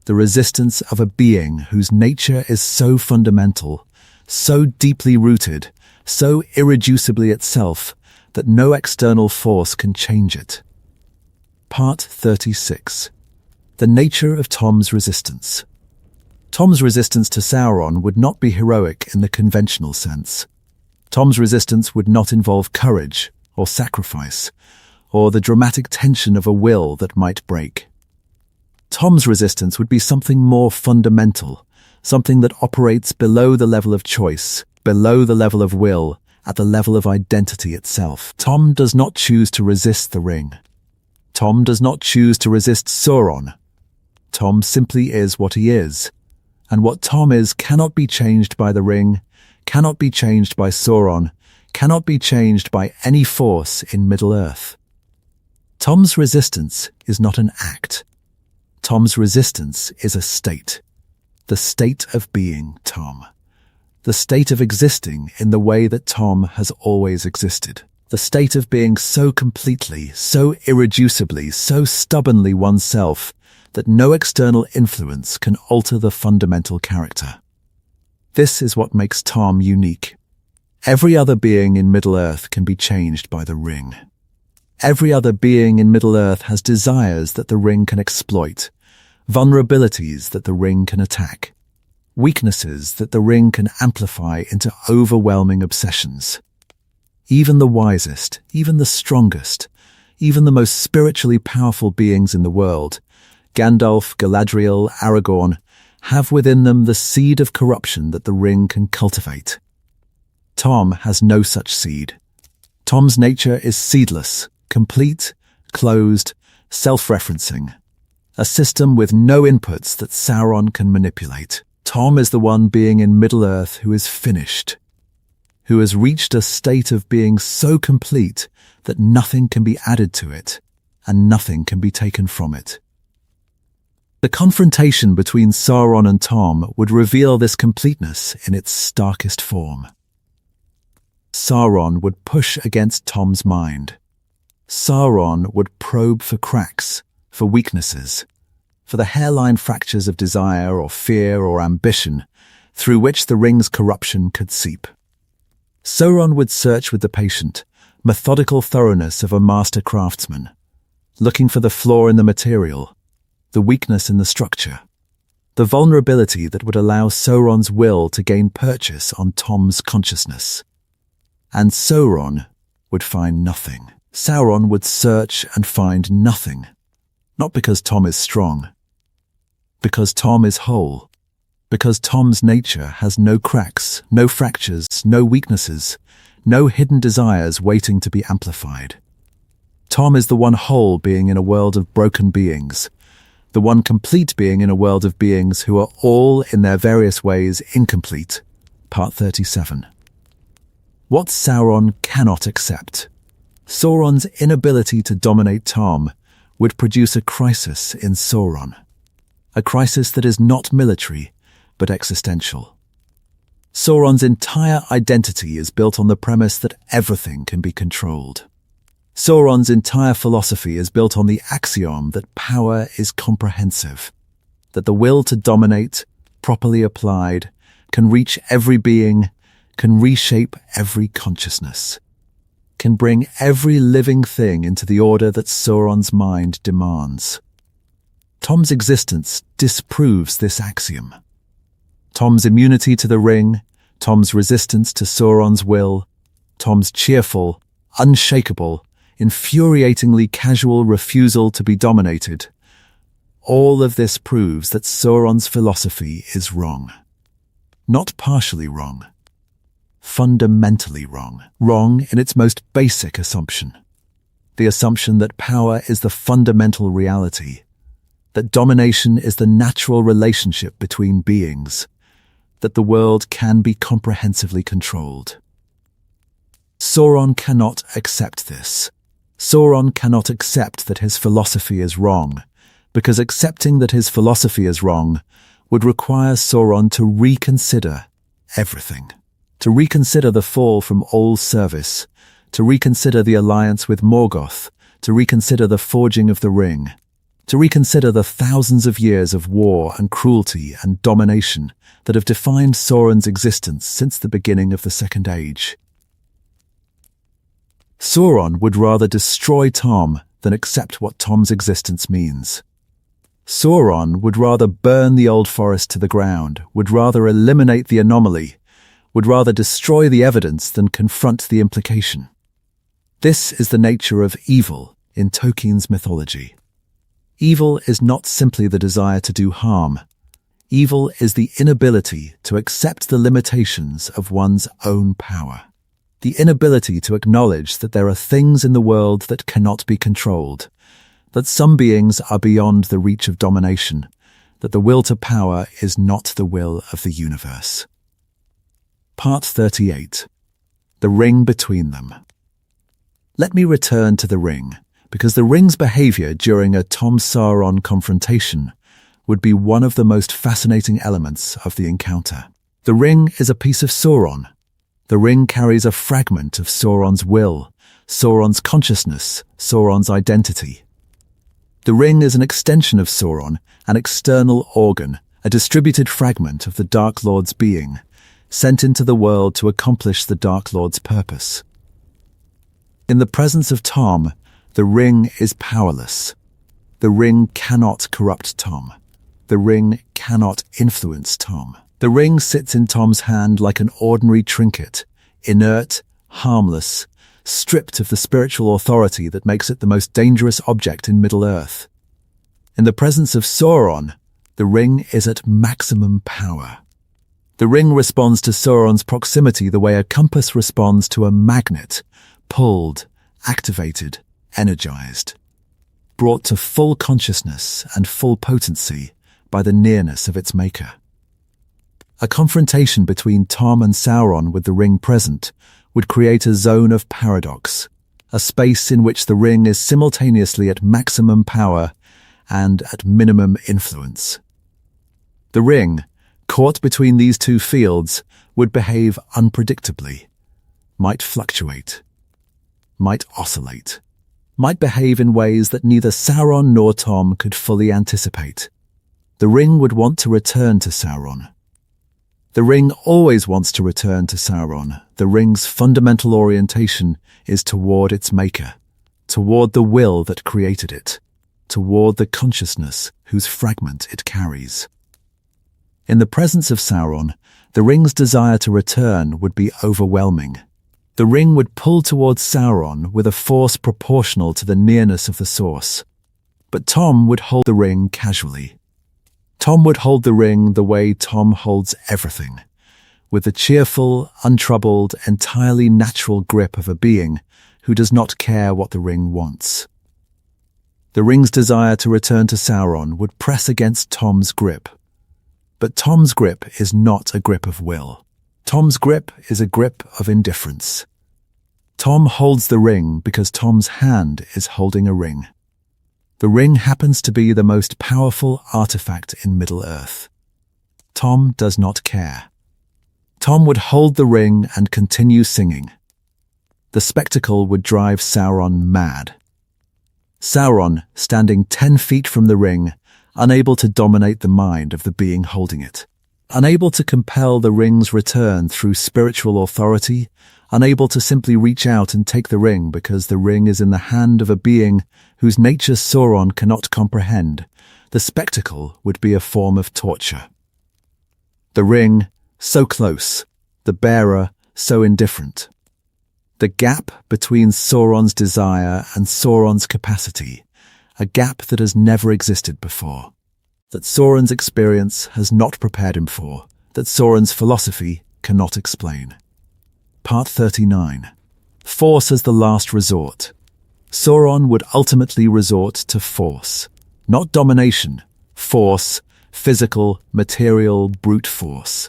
the resistance of a being whose nature is so fundamental, so deeply rooted, so irreducibly itself, that no external force can change it. Part 36. The nature of Tom's resistance. Tom's resistance to Sauron would not be heroic in the conventional sense. Tom's resistance would not involve courage or sacrifice, or the dramatic tension of a will that might break. Tom's resistance would be something more fundamental, something that operates below the level of choice, below the level of will, at the level of identity itself. Tom does not choose to resist the ring. Tom does not choose to resist Sauron. Tom simply is what he is, and what Tom is cannot be changed by the ring, cannot be changed by Sauron, cannot be changed by any force in Middle-earth. Tom's resistance is not an act. Tom's resistance is a state. The state of being Tom. The state of existing in the way that Tom has always existed. The state of being so completely, so irreducibly, so stubbornly oneself that no external influence can alter the fundamental character. This is what makes Tom unique. Every other being in Middle-earth can be changed by the ring. Every other being in Middle-earth has desires that the ring can exploit, vulnerabilities that the ring can attack, weaknesses that the ring can amplify into overwhelming obsessions. Even the wisest, even the strongest, even the most spiritually powerful beings in the world, Gandalf, Galadriel, Aragorn, have within them the seed of corruption that the ring can cultivate. Tom has no such seed. Tom's nature is seedless, complete, closed, self-referencing. A system with no inputs that Sauron can manipulate. Tom is the one being in Middle-earth who is finished, who has reached a state of being so complete that nothing can be added to it, and nothing can be taken from it. The confrontation between Sauron and Tom would reveal this completeness in its starkest form. Sauron would push against Tom's mind. Sauron would probe for cracks, for weaknesses, for the hairline fractures of desire or fear or ambition through which the ring's corruption could seep. Sauron would search with the patient, methodical thoroughness of a master craftsman, looking for the flaw in the material, the weakness in the structure, the vulnerability that would allow Sauron's will to gain purchase on Tom's consciousness. And Sauron would find nothing. Sauron would search and find nothing, not because Tom is strong, because Tom is whole, because Tom's nature has no cracks, no fractures, no weaknesses, no hidden desires waiting to be amplified. Tom is the one whole being in a world of broken beings, the one complete being in a world of beings who are all in their various ways incomplete. Part 37. What Sauron cannot accept. Sauron's inability to dominate Tom would produce a crisis in Sauron. A crisis that is not military, but existential. Sauron's entire identity is built on the premise that everything can be controlled. Sauron's entire philosophy is built on the axiom that power is comprehensive, that the will to dominate, properly applied, can reach every being, can reshape every consciousness, can bring every living thing into the order that Sauron's mind demands. Tom's existence disproves this axiom. Tom's immunity to the ring, Tom's resistance to Sauron's will, Tom's cheerful, unshakable, infuriatingly casual refusal to be dominated, all of this proves that Sauron's philosophy is wrong. Not partially wrong. Fundamentally wrong. Wrong in its most basic assumption. The assumption that power is the fundamental reality, that domination is the natural relationship between beings, that the world can be comprehensively controlled. Sauron cannot accept this. Sauron cannot accept that his philosophy is wrong, because accepting that his philosophy is wrong would require Sauron to reconsider everything. To reconsider the fall from all service, to reconsider the alliance with Morgoth, to reconsider the forging of the ring, to reconsider the thousands of years of war and cruelty and domination that have defined Sauron's existence since the beginning of the Second Age. Sauron would rather destroy Tom than accept what Tom's existence means. Sauron would rather burn the old forest to the ground, would rather eliminate the anomaly, would rather destroy the evidence than confront the implication. This is the nature of evil in Tolkien's mythology. Evil is not simply the desire to do harm. Evil is the inability to accept the limitations of one's own power. The inability to acknowledge that there are things in the world that cannot be controlled, that some beings are beyond the reach of domination, that the will to power is not the will of the universe. Part 38. The ring between them. Let me return to the ring, because the ring's behavior during a Tom-Sauron confrontation would be one of the most fascinating elements of the encounter. The ring is a piece of Sauron. The ring carries a fragment of Sauron's will, Sauron's consciousness, Sauron's identity. The ring is an extension of Sauron, an external organ, a distributed fragment of the Dark Lord's being, sent into the world to accomplish the Dark Lord's purpose. In the presence of Tom, the ring is powerless. The ring cannot corrupt Tom. The ring cannot influence Tom. The ring sits in Tom's hand like an ordinary trinket, inert, harmless, stripped of the spiritual authority that makes it the most dangerous object in Middle-earth. In the presence of Sauron, the ring is at maximum power. The ring responds to Sauron's proximity the way a compass responds to a magnet, pulled, activated, energized, brought to full consciousness and full potency by the nearness of its maker. A confrontation between Tom and Sauron with the ring present would create a zone of paradox, a space in which the ring is simultaneously at maximum power and at minimum influence. The ring, caught between these two fields, would behave unpredictably, might fluctuate, might oscillate, might behave in ways that neither Sauron nor Tom could fully anticipate. The ring would want to return to Sauron. The ring always wants to return to Sauron. The ring's fundamental orientation is toward its maker, toward the will that created it, toward the consciousness whose fragment it carries. In the presence of Sauron, the ring's desire to return would be overwhelming. The ring would pull towards Sauron with a force proportional to the nearness of the source. But Tom would hold the ring casually. Tom would hold the ring the way Tom holds everything, with the cheerful, untroubled, entirely natural grip of a being who does not care what the ring wants. The ring's desire to return to Sauron would press against Tom's grip. But Tom's grip is not a grip of will. Tom's grip is a grip of indifference. Tom holds the ring because Tom's hand is holding a ring. The ring happens to be the most powerful artifact in Middle-earth. Tom does not care. Tom would hold the ring and continue singing. The spectacle would drive Sauron mad. Sauron, standing 10 feet from the ring, unable to dominate the mind of the being holding it, unable to compel the ring's return through spiritual authority, unable to simply reach out and take the ring because the ring is in the hand of a being whose nature Sauron cannot comprehend, the spectacle would be a form of torture. The ring, so close, the bearer, so indifferent. The gap between Sauron's desire and Sauron's capacity, a gap that has never existed before, that Sauron's experience has not prepared him for, that Sauron's philosophy cannot explain. Part 39. Force as the last resort. Sauron would ultimately resort to force, not domination, force, physical, material, brute force.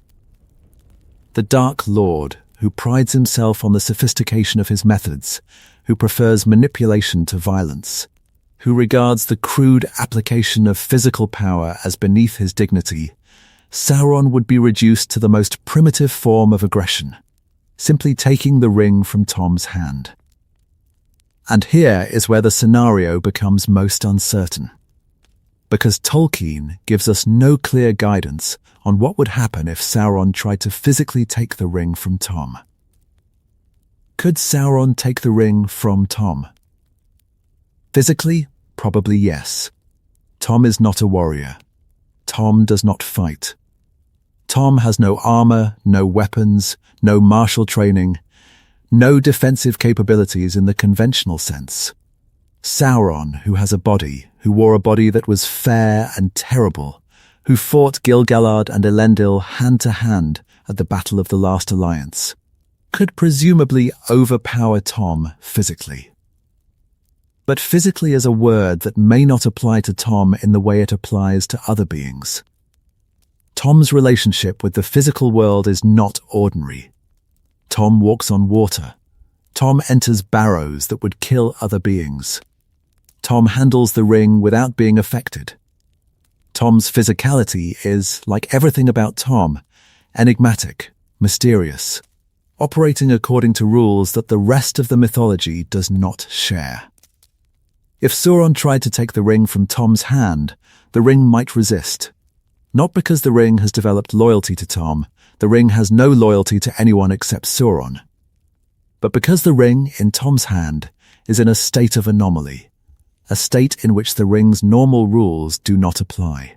The Dark Lord, who prides himself on the sophistication of his methods, who prefers manipulation to violence, who regards the crude application of physical power as beneath his dignity, Sauron would be reduced to the most primitive form of aggression, simply taking the ring from Tom's hand. And here is where the scenario becomes most uncertain, because Tolkien gives us no clear guidance on what would happen if Sauron tried to physically take the ring from Tom. Could Sauron take the ring from Tom? Physically, probably yes. Tom is not a warrior. Tom does not fight. Tom has no armor, no weapons, no martial training, no defensive capabilities in the conventional sense. Sauron, who has a body, who wore a body that was fair and terrible, who fought Gil-galad and Elendil hand to hand at the Battle of the Last Alliance, could presumably overpower Tom physically. But physically is a word that may not apply to Tom in the way it applies to other beings. Tom's relationship with the physical world is not ordinary. Tom walks on water. Tom enters barrows that would kill other beings. Tom handles the ring without being affected. Tom's physicality is, like everything about Tom, enigmatic, mysterious, operating according to rules that the rest of the mythology does not share. If Sauron tried to take the ring from Tom's hand, the ring might resist. Not because the ring has developed loyalty to Tom, the ring has no loyalty to anyone except Sauron. But because the ring in Tom's hand is in a state of anomaly, a state in which the ring's normal rules do not apply,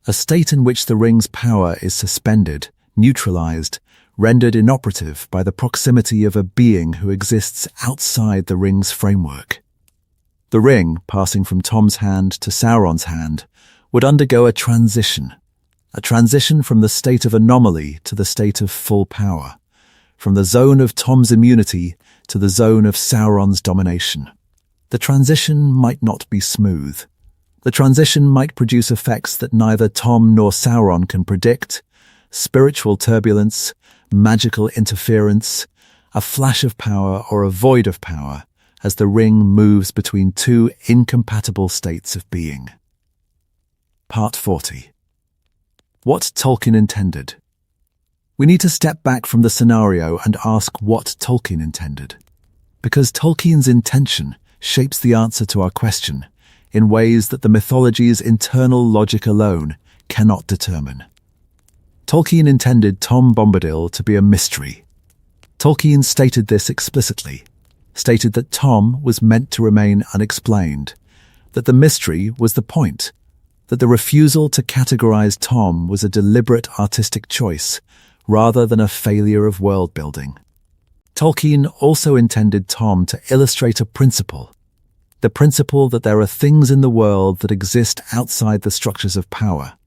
a state in which the ring's power is suspended, neutralized, rendered inoperative by the proximity of a being who exists outside the ring's framework. The ring, passing from Tom's hand to Sauron's hand, would undergo a transition from the state of anomaly to the state of full power, from the zone of Tom's immunity to the zone of Sauron's domination. The transition might not be smooth. The transition might produce effects that neither Tom nor Sauron can predict: spiritual turbulence, magical interference, a flash of power or a void of power, as the ring moves between two incompatible states of being. Part 40. What Tolkien intended. We need to step back from the scenario and ask what Tolkien intended, because Tolkien's intention shapes the answer to our question in ways that the mythology's internal logic alone cannot determine. Tolkien intended Tom Bombadil to be a mystery. Tolkien stated this explicitly, stated that Tom was meant to remain unexplained, that the mystery was the point, that the refusal to categorize Tom was a deliberate artistic choice rather than a failure of world-building. Tolkien also intended Tom to illustrate a principle, the principle that there are things in the world that exist outside the structures of power,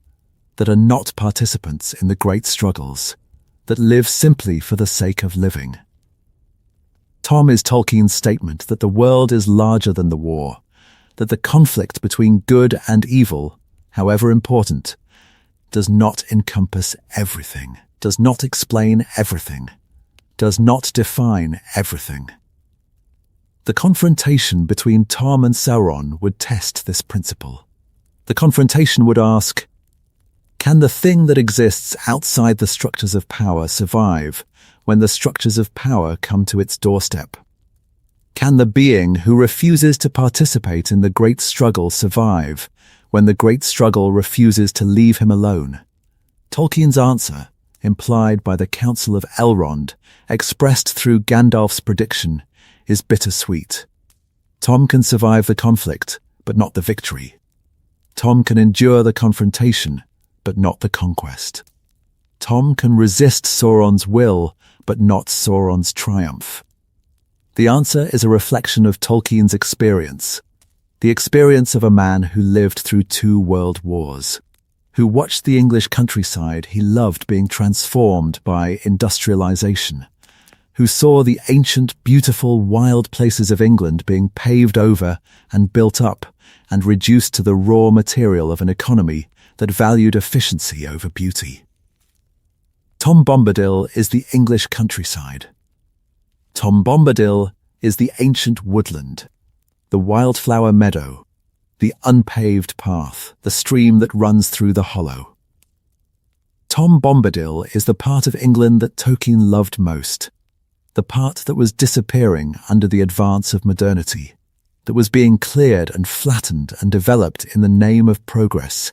that are not participants in the great struggles, that live simply for the sake of living. Tom is Tolkien's statement that the world is larger than the war, that the conflict between good and evil, however important, does not encompass everything, does not explain everything, does not define everything. The confrontation between Tom and Sauron would test this principle. The confrontation would ask, can the thing that exists outside the structures of power survive when the structures of power come to its doorstep? Can the being who refuses to participate in the great struggle survive when the great struggle refuses to leave him alone? Tolkien's answer, implied by the Council of Elrond, expressed through Gandalf's prediction, is bittersweet. Tom can survive the conflict, but not the victory. Tom can endure the confrontation, but not the conquest. Tom can resist Sauron's will, but not Sauron's triumph. The answer is a reflection of Tolkien's experience, the experience of a man who lived through 2 world wars, who watched the English countryside he loved being transformed by industrialization, who saw the ancient, beautiful, wild places of England being paved over and built up and reduced to the raw material of an economy that valued efficiency over beauty. Tom Bombadil is the English countryside. Tom Bombadil is the ancient woodland, the wildflower meadow, the unpaved path, the stream that runs through the hollow. Tom Bombadil is the part of England that Tolkien loved most, the part that was disappearing under the advance of modernity, that was being cleared and flattened and developed in the name of progress,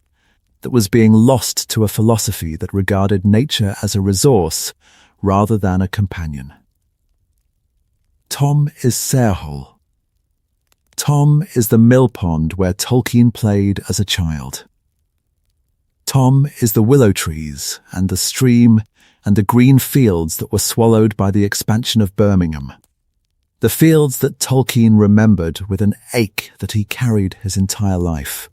that was being lost to a philosophy that regarded nature as a resource rather than a companion. Tom is Serhol. Tom is the mill pond where Tolkien played as a child. Tom is the willow trees and the stream and the green fields that were swallowed by the expansion of Birmingham. The fields that Tolkien remembered with an ache that he carried his entire life.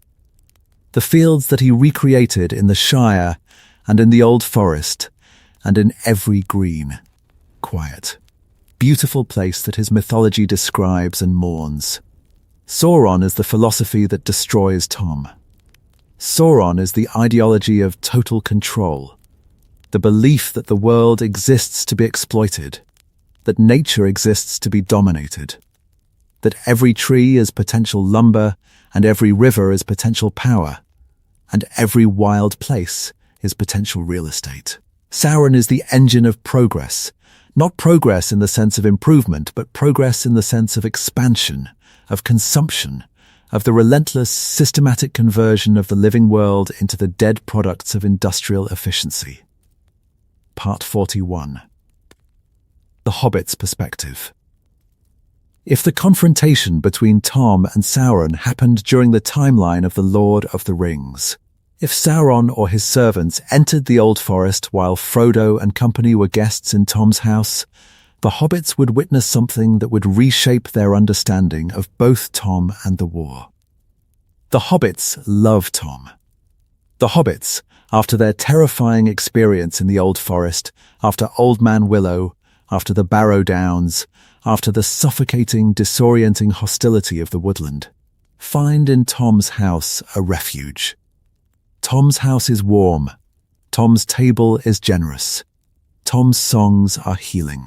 The fields that he recreated in the Shire and in the Old Forest and in every green, quiet, beautiful place that his mythology describes and mourns. Sauron is the philosophy that destroys Tom. Sauron is the ideology of total control, the belief that the world exists to be exploited, that nature exists to be dominated, that every tree is potential lumber and every river is potential power, and every wild place is potential real estate. Sauron is the engine of progress, not progress in the sense of improvement, but progress in the sense of expansion, of consumption, of the relentless, systematic conversion of the living world into the dead products of industrial efficiency. Part 41. The Hobbit's perspective. If the confrontation between Tom and Sauron happened during the timeline of The Lord of the Rings, if Sauron or his servants entered the Old Forest while Frodo and company were guests in Tom's house, the hobbits would witness something that would reshape their understanding of both Tom and the war. The hobbits love Tom. The hobbits, after their terrifying experience in the Old Forest, after Old Man Willow, after the Barrow Downs, after the suffocating, disorienting hostility of the woodland, find in Tom's house a refuge. Tom's house is warm. Tom's table is generous. Tom's songs are healing.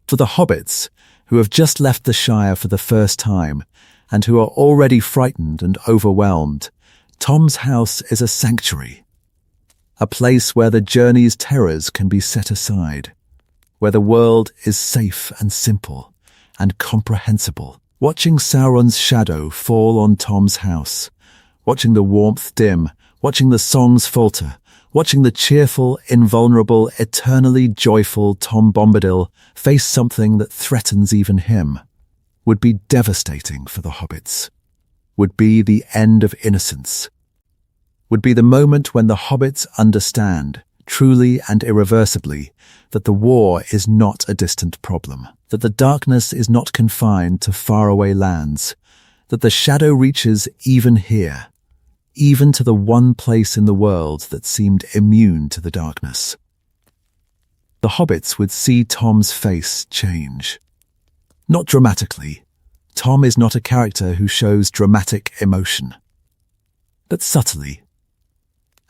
For the hobbits, who have just left the Shire for the first time and who are already frightened and overwhelmed, Tom's house is a sanctuary, a place where the journey's terrors can be set aside, where the world is safe and simple and comprehensible. Watching Sauron's shadow fall on Tom's house, watching the warmth dim, watching the songs falter, watching the cheerful, invulnerable, eternally joyful Tom Bombadil face something that threatens even him, would be devastating for the hobbits, would be the end of innocence, would be the moment when the hobbits understand, truly and irreversibly, that the war is not a distant problem, that the darkness is not confined to faraway lands, that the shadow reaches even here, even to the one place in the world that seemed immune to the darkness. The hobbits would see Tom's face change. Not dramatically. Tom is not a character who shows dramatic emotion. But subtly.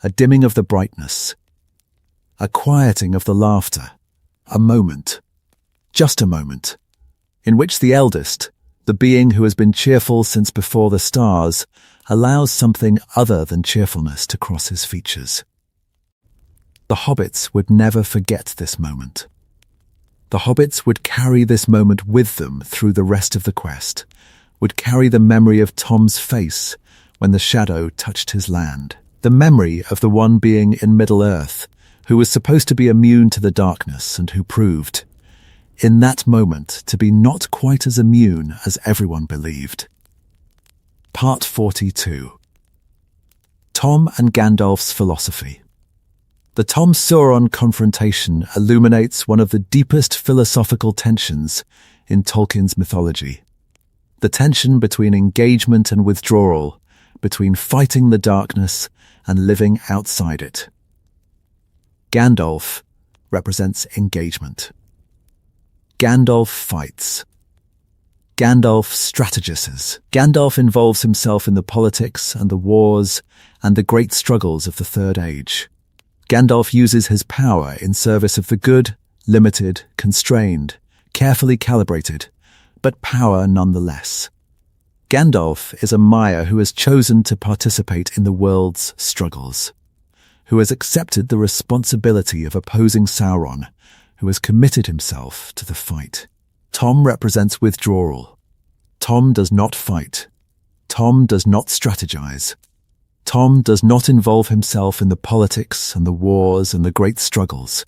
A dimming of the brightness. A quieting of the laughter. A moment. Just a moment. In which the eldest, the being who has been cheerful since before the stars, allows something other than cheerfulness to cross his features. The hobbits would never forget this moment. The hobbits would carry this moment with them through the rest of the quest, would carry the memory of Tom's face when the shadow touched his land, the memory of the one being in Middle-earth, who was supposed to be immune to the darkness and who proved, in that moment, to be not quite as immune as everyone believed. Part 42. Tom and Gandalf's philosophy. The Tom-Sauron confrontation illuminates one of the deepest philosophical tensions in Tolkien's mythology. The tension between engagement and withdrawal, between fighting the darkness and living outside it. Gandalf represents engagement. Gandalf fights. Gandalf strategizes. Gandalf involves himself in the politics and the wars and the great struggles of the Third Age. Gandalf uses his power in service of the good, limited, constrained, carefully calibrated, but power nonetheless. Gandalf is a Maya who has chosen to participate in the world's struggles, who has accepted the responsibility of opposing Sauron, who has committed himself to the fight. Tom represents withdrawal. Tom does not fight. Tom does not strategize. Tom does not involve himself in the politics and the wars and the great struggles.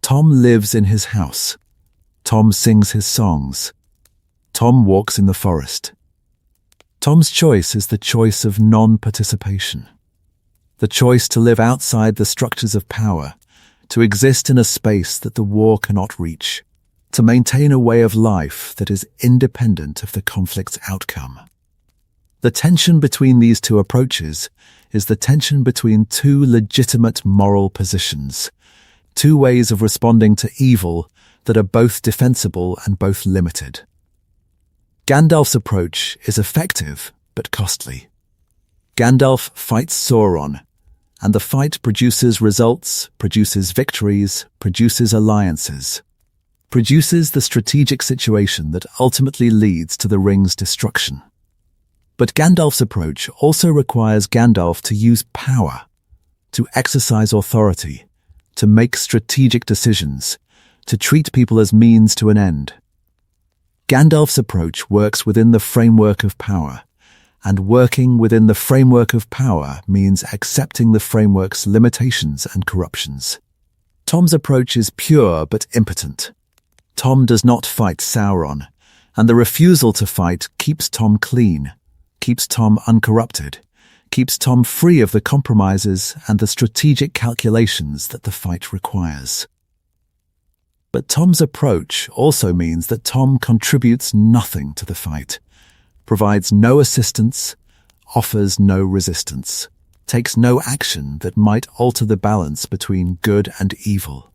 Tom lives in his house. Tom sings his songs. Tom walks in the forest. Tom's choice is the choice of non-participation. The choice to live outside the structures of power, to exist in a space that the war cannot reach. to maintain a way of life that is independent of the conflict's outcome. The tension between these two approaches is the tension between two legitimate moral positions, two ways of responding to evil that are both defensible and both limited. Gandalf's approach is effective but costly. Gandalf fights Sauron, and the fight produces results, produces victories, produces alliances, produces the strategic situation that ultimately leads to the ring's destruction. But Gandalf's approach also requires Gandalf to use power, to exercise authority, to make strategic decisions, to treat people as means to an end. Gandalf's approach works within the framework of power, and working within the framework of power means accepting the framework's limitations and corruptions. Tom's approach is pure but impotent. Tom does not fight Sauron, and the refusal to fight keeps Tom clean, keeps Tom uncorrupted, keeps Tom free of the compromises and the strategic calculations that the fight requires. But Tom's approach also means that Tom contributes nothing to the fight, provides no assistance, offers no resistance, takes no action that might alter the balance between good and evil.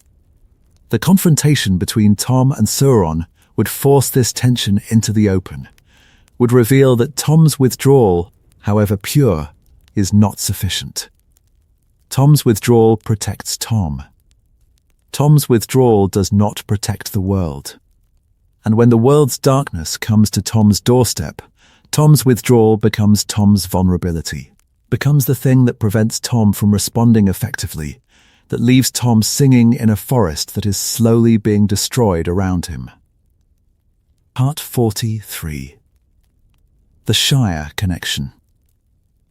The confrontation between Tom and Sauron would force this tension into the open, would reveal that Tom's withdrawal, however pure, is not sufficient. Tom's withdrawal protects Tom. Tom's withdrawal does not protect the world. And when the world's darkness comes to Tom's doorstep, Tom's withdrawal becomes Tom's vulnerability, becomes the thing that prevents Tom from responding effectively, that leaves Tom singing in a forest that is slowly being destroyed around him. Part 43. The Shire Connection.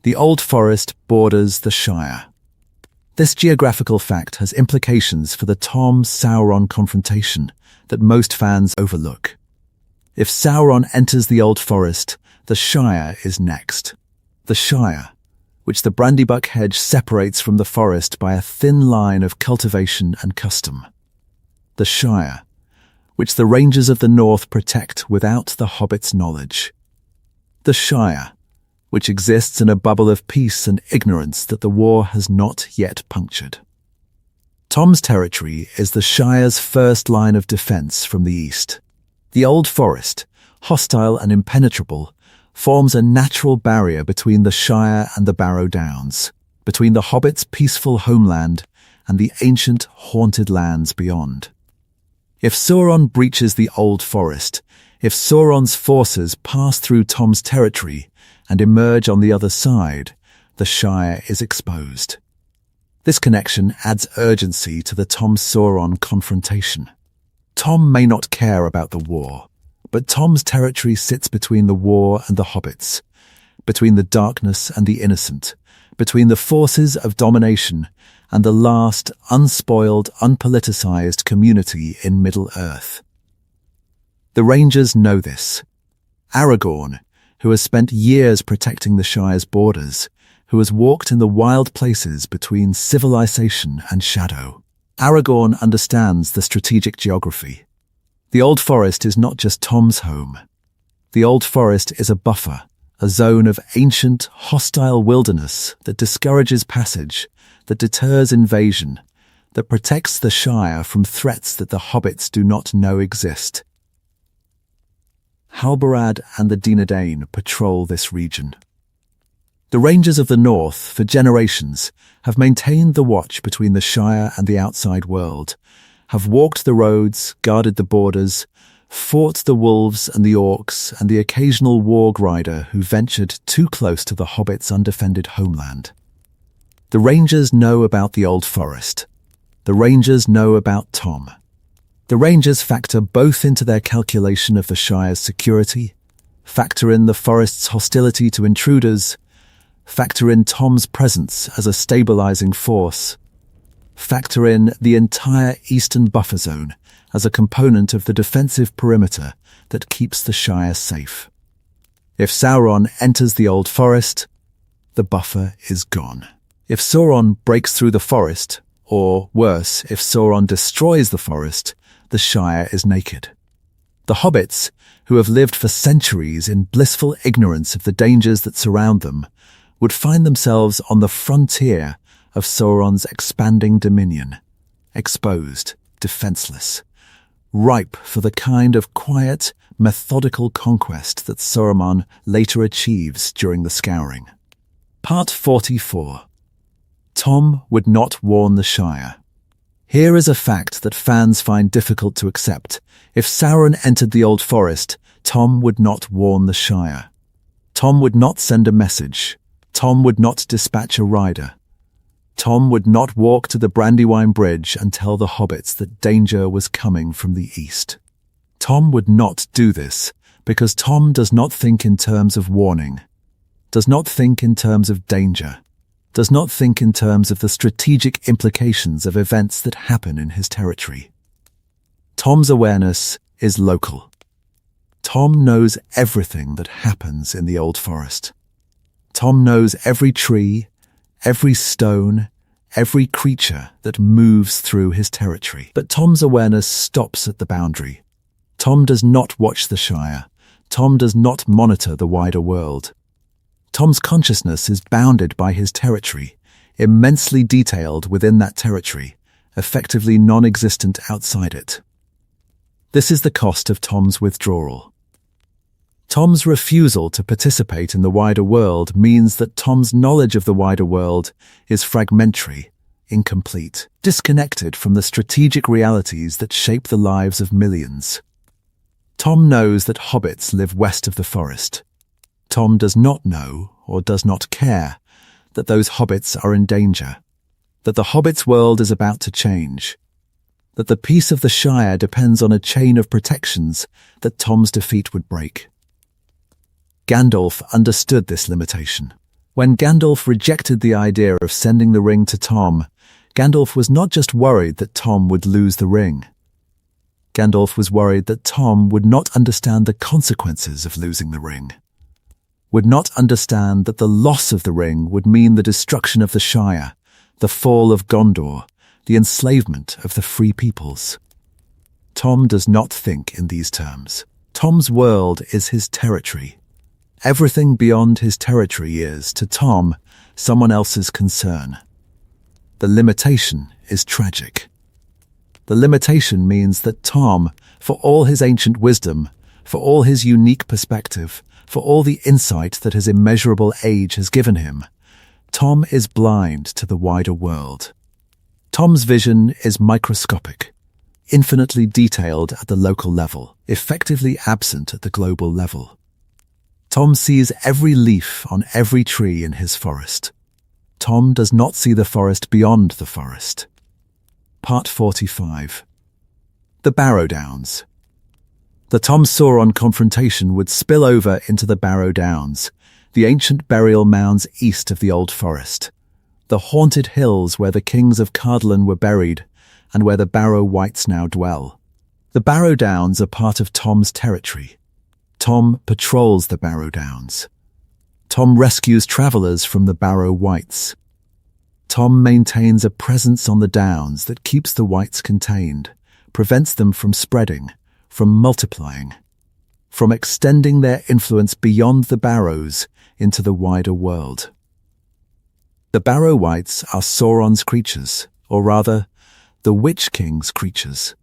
The Old Forest borders the Shire. This geographical fact has implications for the Tom-Sauron confrontation that most fans overlook. If Sauron enters the Old Forest, the Shire is next. The Shire, which the Brandybuck hedge separates from the forest by a thin line of cultivation and custom. The Shire, which the Rangers of the North protect without the Hobbit's knowledge. The Shire, which exists in a bubble of peace and ignorance that the war has not yet punctured. Tom's territory is the Shire's first line of defense from the east. The Old Forest, hostile and impenetrable, forms a natural barrier between the Shire and the Barrow Downs, between the Hobbit's peaceful homeland and the ancient, haunted lands beyond. If Sauron breaches the Old Forest, if Sauron's forces pass through Tom's territory and emerge on the other side, the Shire is exposed. This connection adds urgency to the Tom-Sauron confrontation. Tom may not care about the war, but Tom's territory sits between the war and the hobbits, between the darkness and the innocent, between the forces of domination and the last unspoiled, unpoliticized community in Middle-earth. The Rangers know this. Aragorn, who has spent years protecting the Shire's borders, who has walked in the wild places between civilization and shadow. Aragorn understands the strategic geography. The Old Forest is not just Tom's home. The Old Forest is a buffer, a zone of ancient, hostile wilderness that discourages passage, that deters invasion, that protects the Shire from threats that the hobbits do not know exist. Halbarad and the Dunedain patrol this region. The Rangers of the North, for generations, have maintained the watch between the Shire and the outside world, have walked the roads, guarded the borders, fought the wolves and the orcs and the occasional warg rider who ventured too close to the hobbits' undefended homeland. The Rangers know about the Old Forest. The Rangers know about Tom. The Rangers factor both into their calculation of the Shire's security, factor in the forest's hostility to intruders, factor in Tom's presence as a stabilizing force, factor in the entire eastern buffer zone as a component of the defensive perimeter that keeps the Shire safe. If Sauron enters the Old Forest, the buffer is gone. If Sauron breaks through the forest, or worse, if Sauron destroys the forest, the Shire is naked. The hobbits, who have lived for centuries in blissful ignorance of the dangers that surround them, would find themselves on the frontier of Sauron's expanding dominion, exposed, defenseless, ripe for the kind of quiet, methodical conquest that Saruman later achieves during the Scouring. Part 44. Tom would not warn the Shire. Here is a fact that fans find difficult to accept. If Sauron entered the Old Forest, Tom would not warn the Shire. Tom would not send a message. Tom would not dispatch a rider. Tom would not walk to the Brandywine Bridge and tell the hobbits that danger was coming from the east. Tom would not do this because Tom does not think in terms of warning, does not think in terms of danger, does not think in terms of the strategic implications of events that happen in his territory. Tom's awareness is local. Tom knows everything that happens in the Old Forest. Tom knows every tree, every stone, every creature that moves through his territory. But Tom's awareness stops at the boundary. Tom does not watch the Shire. Tom does not monitor the wider world. Tom's consciousness is bounded by his territory, immensely detailed within that territory, effectively non-existent outside it. This is the cost of Tom's withdrawal. Tom's refusal to participate in the wider world means that Tom's knowledge of the wider world is fragmentary, incomplete, disconnected from the strategic realities that shape the lives of millions. Tom knows that hobbits live west of the forest. Tom does not know, or does not care, that those hobbits are in danger, that the hobbits' world is about to change, that the peace of the Shire depends on a chain of protections that Tom's defeat would break. Gandalf understood this limitation. When Gandalf rejected the idea of sending the ring to Tom, Gandalf was not just worried that Tom would lose the ring. Gandalf was worried that Tom would not understand the consequences of losing the ring, would not understand that the loss of the ring would mean the destruction of the Shire, the fall of Gondor, the enslavement of the free peoples. Tom does not think in these terms. Tom's world is his territory. Everything beyond his territory is, to Tom, someone else's concern. The limitation is tragic. The limitation means that Tom, for all his ancient wisdom, for all his unique perspective, for all the insight that his immeasurable age has given him, Tom is blind to the wider world. Tom's vision is microscopic, infinitely detailed at the local level, effectively absent at the global level. Tom sees every leaf on every tree in his forest. Tom does not see the forest beyond the forest. Part 45. The Barrow Downs. The Tom-Sauron confrontation would spill over into the Barrow Downs, the ancient burial mounds east of the Old Forest, the haunted hills where the kings of Cardolan were buried and where the Barrow Wights now dwell. The Barrow Downs are part of Tom's territory. Tom patrols the Barrow Downs. Tom rescues travelers from the Barrow Wights. Tom maintains a presence on the Downs that keeps the Wights contained, prevents them from spreading, from multiplying, from extending their influence beyond the Barrows into the wider world. The Barrow Wights are Sauron's creatures, or rather, the Witch King's creatures.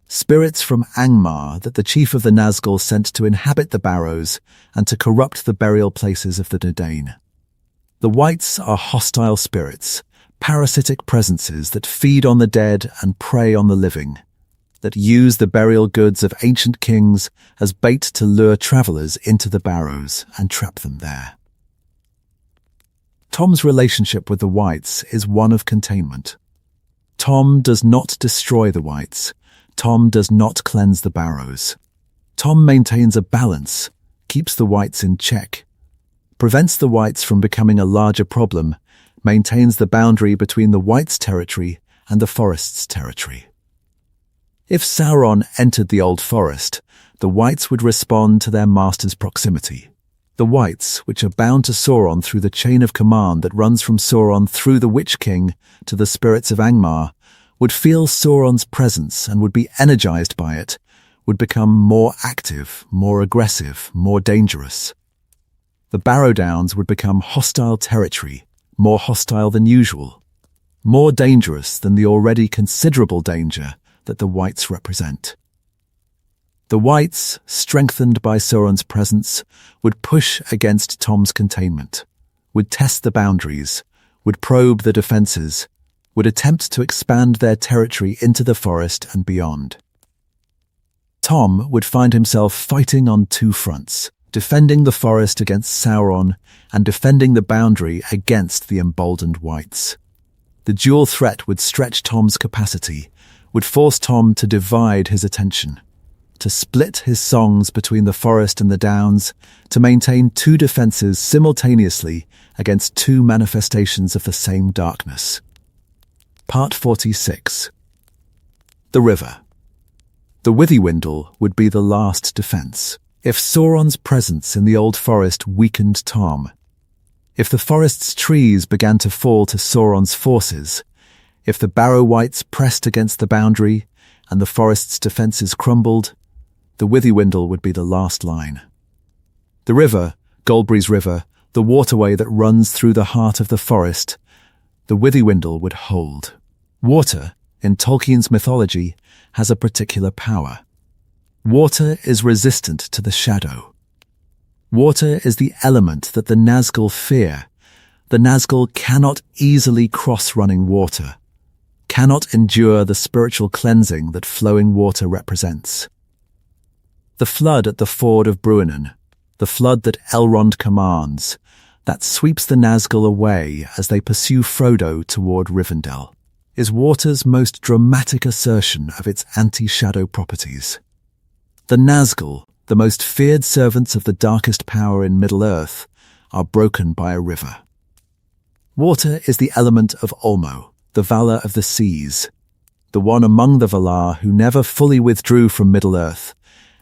Spirits from Angmar that the chief of the Nazgul sent to inhabit the Barrows and to corrupt the burial places of the Dadain. The Wights are hostile spirits, parasitic presences that feed on the dead and prey on the living, that use the burial goods of ancient kings as bait to lure travelers into the Barrows and trap them there. Tom's relationship with the Wights is one of containment. Tom does not destroy the Wights. Tom does not cleanse the Barrows. Tom maintains a balance, keeps the Wights in check, prevents the Wights from becoming a larger problem, maintains the boundary between the Wights' territory and the Forest's territory. If Sauron entered the Old Forest, the Wights would respond to their master's proximity. The Wights, which are bound to Sauron through the chain of command that runs from Sauron through the Witch King to the spirits of Angmar, would feel Sauron's presence and would be energized by it, would become more active, more aggressive, more dangerous. The Barrow Downs would become hostile territory, more hostile than usual, more dangerous than the already considerable danger that the Whites represent. The Whites, strengthened by Sauron's presence, would push against Tom's containment, would test the boundaries, would probe the defences, would attempt to expand their territory into the forest and beyond. Tom would find himself fighting on two fronts, defending the forest against Sauron and defending the boundary against the emboldened Whites. The dual threat would stretch Tom's capacity, would force Tom to divide his attention, to split his songs between the forest and the downs, to maintain two defences simultaneously against two manifestations of the same darkness. Part 46. The River. The Withywindle would be the last defence. If Sauron's presence in the old forest weakened Tom, if the forest's trees began to fall to Sauron's forces, if the Barrow Whites pressed against the boundary and the forest's defences crumbled, the Withywindle would be the last line. The river, Goldberry's River, the waterway that runs through the heart of the forest, the Withywindle would hold. Water, in Tolkien's mythology, has a particular power. Water is resistant to the shadow. Water is the element that the Nazgul fear. The Nazgul cannot easily cross running water, cannot endure the spiritual cleansing that flowing water represents. The flood at the ford of Bruinen, the flood that Elrond commands, that sweeps the Nazgul away as they pursue Frodo toward Rivendell, is water's most dramatic assertion of its anti-shadow properties. The Nazgul, the most feared servants of the darkest power in Middle-earth, are broken by a river. Water is the element of Olmo, the Valar of the seas, the one among the Valar who never fully withdrew from Middle-earth,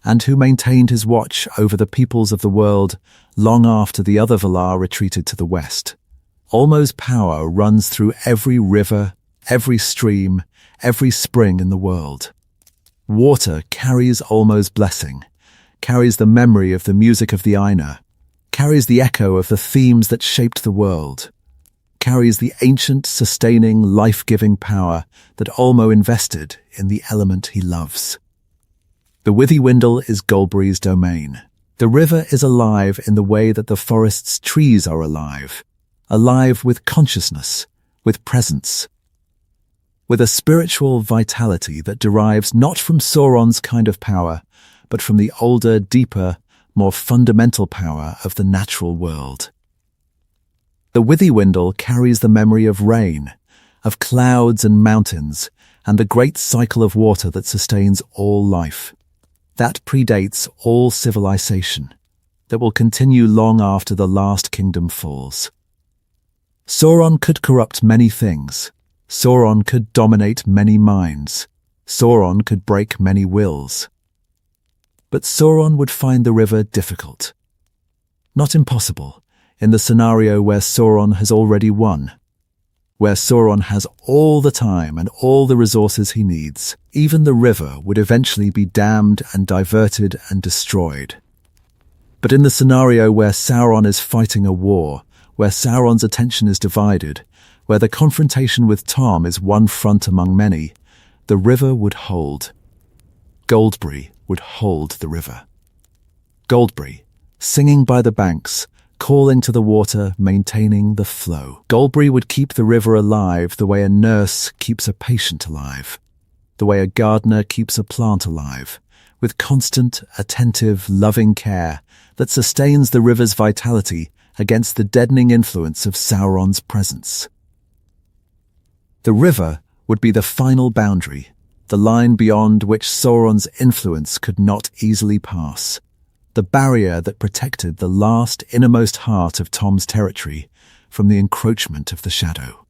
and who maintained his watch over the peoples of the world long after the other Valar retreated to the west. Olmo's power runs through every river, every stream, every spring in the world. Water carries Olmo's blessing, carries the memory of the music of the Aina, carries the echo of the themes that shaped the world, carries the ancient, sustaining, life-giving power that Olmo invested in the element he loves. The Withywindle is Goldberry's domain. The river is alive in the way that the forest's trees are alive with consciousness, with presence, with a spiritual vitality that derives not from Sauron's kind of power, but from the older, deeper, more fundamental power of the natural world. The Withywindle carries the memory of rain, of clouds and mountains, and the great cycle of water that sustains all life. That predates all civilization, that will continue long after the last kingdom falls. Sauron could corrupt many things. Sauron could dominate many minds. Sauron could break many wills. But Sauron would find the river difficult. Not impossible, in the scenario where Sauron has already won, where Sauron has all the time and all the resources he needs. Even the river would eventually be dammed and diverted and destroyed. But in the scenario where Sauron is fighting a war, where Sauron's attention is divided, where the confrontation with Tom is one front among many, the river would hold. Goldberry would hold the river. Goldberry, singing by the banks, calling to the water, maintaining the flow. Goldberry would keep the river alive the way a nurse keeps a patient alive, the way a gardener keeps a plant alive, with constant, attentive, loving care that sustains the river's vitality against the deadening influence of Sauron's presence. The river would be the final boundary, the line beyond which Sauron's influence could not easily pass, the barrier that protected the last innermost heart of Tom's territory from the encroachment of the shadow.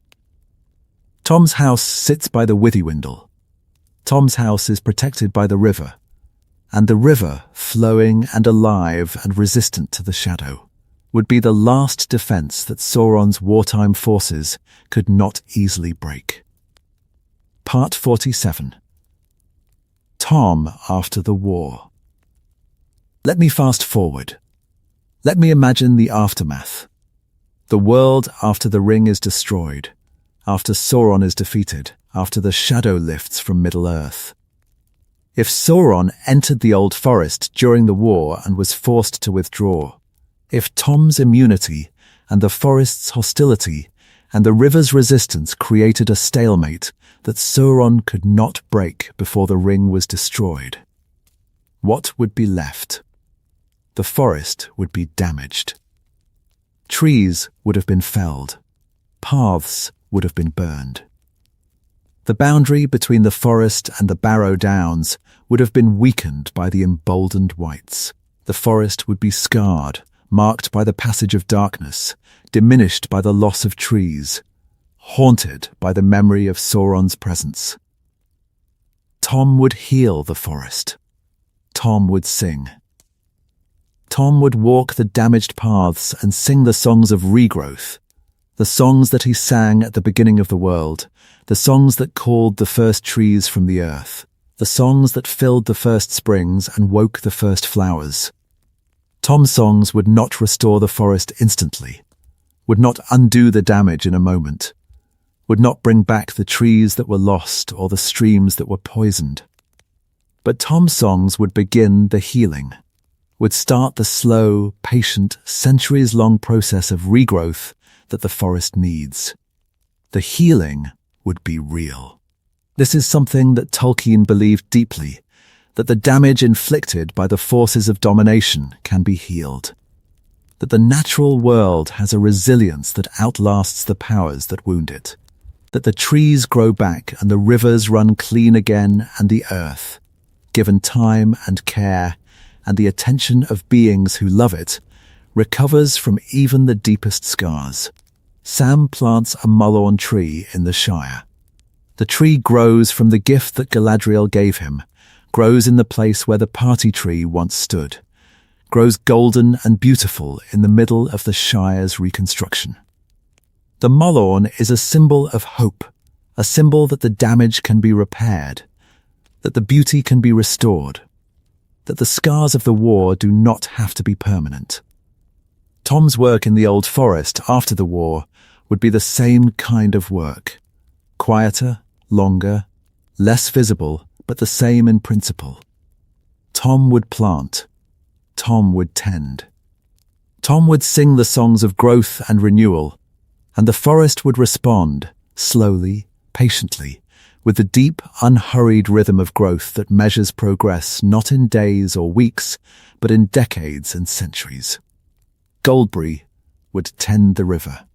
Tom's house sits by the Withywindle. Tom's house is protected by the river, and the river, flowing and alive and resistant to the shadow, would be the last defense that Sauron's wartime forces could not easily break. Part 47. Tom after the war. Let me fast forward. Let me imagine the aftermath. The world after the ring is destroyed, after Sauron is defeated, after the shadow lifts from Middle-earth. If Sauron entered the Old Forest during the war and was forced to withdraw, if Tom's immunity and the forest's hostility and the river's resistance created a stalemate that Sauron could not break before the ring was destroyed, what would be left? The forest would be damaged. Trees would have been felled. Paths would have been burned. The boundary between the forest and the Barrow Downs would have been weakened by the emboldened wights. The forest would be scarred, marked by the passage of darkness, diminished by the loss of trees, haunted by the memory of Sauron's presence. Tom would heal the forest. Tom would sing. Tom would walk the damaged paths and sing the songs of regrowth, the songs that he sang at the beginning of the world, the songs that called the first trees from the earth, the songs that filled the first springs and woke the first flowers. Tom's songs would not restore the forest instantly, would not undo the damage in a moment, would not bring back the trees that were lost or the streams that were poisoned. But Tom's songs would begin the healing, would start the slow, patient, centuries-long process of regrowth that the forest needs. The healing would be real. This is something that Tolkien believed deeply, that the damage inflicted by the forces of domination can be healed, that the natural world has a resilience that outlasts the powers that wound it, that the trees grow back and the rivers run clean again, and the earth, given time and care and the attention of beings who love it, recovers from even the deepest scars. Sam plants a mullein tree in the Shire. The tree grows from the gift that Galadriel gave him, grows in the place where the party tree once stood, grows golden and beautiful in the middle of the Shire's reconstruction. The mullein is a symbol of hope, a symbol that the damage can be repaired, that the beauty can be restored, that the scars of the war do not have to be permanent. Tom's work in the Old Forest after the war would be the same kind of work. Quieter, longer, less visible, but the same in principle. Tom would plant. Tom would tend. Tom would sing the songs of growth and renewal, and the forest would respond, slowly, patiently, with the deep, unhurried rhythm of growth that measures progress not in days or weeks, but in decades and centuries. Goldberry would tend the river.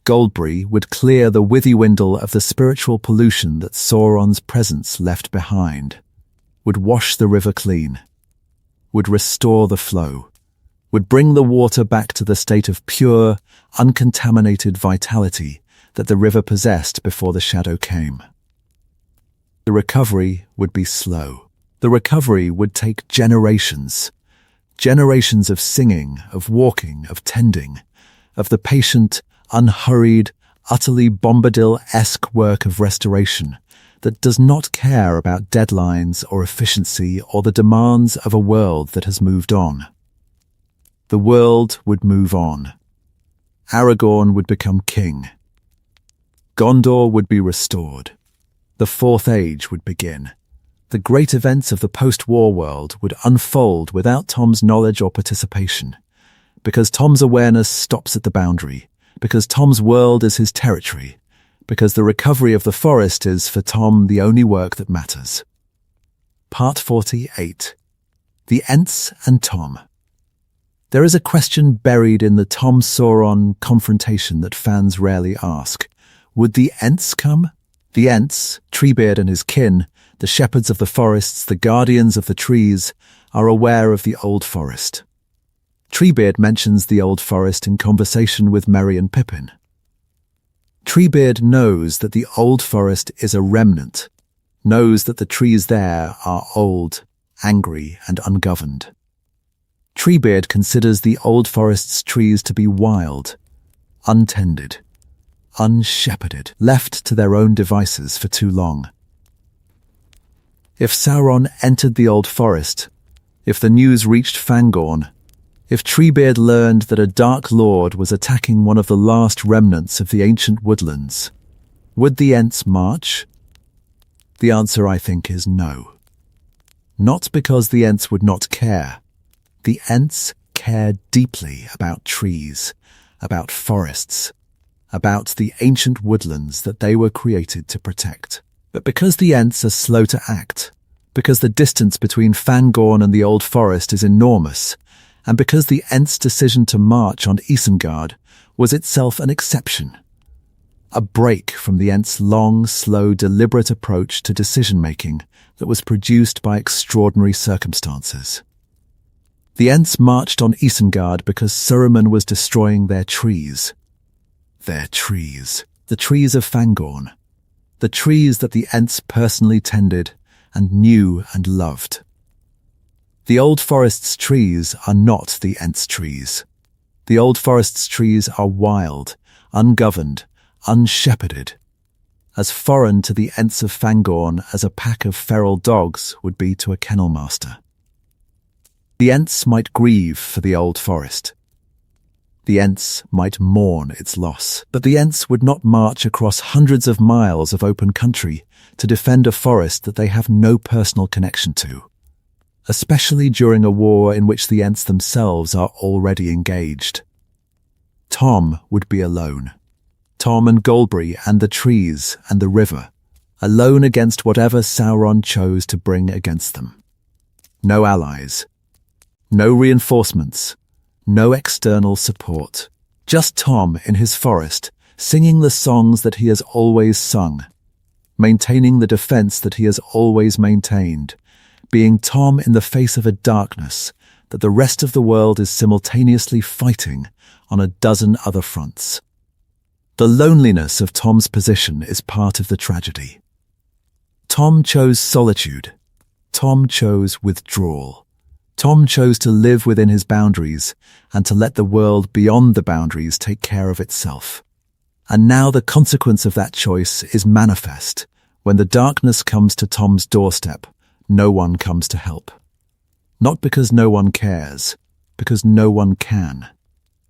Goldberry would clear the withywindle of the spiritual pollution that Sauron's presence left behind, would wash the river clean, would restore the flow, would bring the water back to the state of pure, uncontaminated vitality that the river possessed before the shadow came. The recovery would be slow. The recovery would take generations. Generations of singing, of walking, of tending, of the patient, unhurried, utterly Bombadil-esque work of restoration that does not care about deadlines or efficiency or the demands of a world that has moved on. The world would move on. Aragorn would become king. Gondor would be restored. The Fourth Age would begin. The great events of the post-war world would unfold without Tom's knowledge or participation, because Tom's awareness stops at the boundary, because Tom's world is his territory, because the recovery of the forest is, for Tom, the only work that matters. Part 48. The Ents and Tom. There is a question buried in the Tom-Sauron confrontation that fans rarely ask. Would the Ents come? The Ents, Treebeard and his kin, the shepherds of the forests, the guardians of the trees, are aware of the Old Forest. Treebeard mentions the Old Forest in conversation with Merry and Pippin. Treebeard knows that the Old Forest is a remnant, knows that the trees there are old, angry, and ungoverned. Treebeard considers the Old Forest's trees to be wild, untended, unshepherded, left to their own devices for too long. If Sauron entered the Old Forest, if the news reached Fangorn, if Treebeard learned that a Dark Lord was attacking one of the last remnants of the ancient woodlands, would the Ents march? The answer, I think, is no. Not because the Ents would not care. The Ents care deeply about trees, about forests, about the ancient woodlands that they were created to protect. But because the Ents are slow to act, because the distance between Fangorn and the Old Forest is enormous, and because the Ents' decision to march on Isengard was itself an exception, a break from the Ents' long, slow, deliberate approach to decision-making that was produced by extraordinary circumstances. The Ents marched on Isengard because Saruman was destroying their trees. Their trees. The trees of Fangorn. The trees that the Ents personally tended and knew and loved. The Old Forest's trees are not the Ents' trees. The Old Forest's trees are wild, ungoverned, unshepherded, as foreign to the Ents of Fangorn as a pack of feral dogs would be to a kennel master. The Ents might grieve for the Old Forest. The Ents might mourn its loss, but the Ents would not march across hundreds of miles of open country to defend a forest that they have no personal connection to, especially during a war in which the Ents themselves are already engaged. Tom would be alone. Tom and Golberry and the trees and the river, alone against whatever Sauron chose to bring against them. No allies, no reinforcements, no external support. Just Tom in his forest, singing the songs that he has always sung, maintaining the defense that he has always maintained, being Tom in the face of a darkness that the rest of the world is simultaneously fighting on a dozen other fronts. The loneliness of Tom's position is part of the tragedy. Tom chose solitude. Tom chose withdrawal. Tom chose to live within his boundaries and to let the world beyond the boundaries take care of itself. And now the consequence of that choice is manifest. When the darkness comes to Tom's doorstep, no one comes to help. Not because no one cares, because no one can.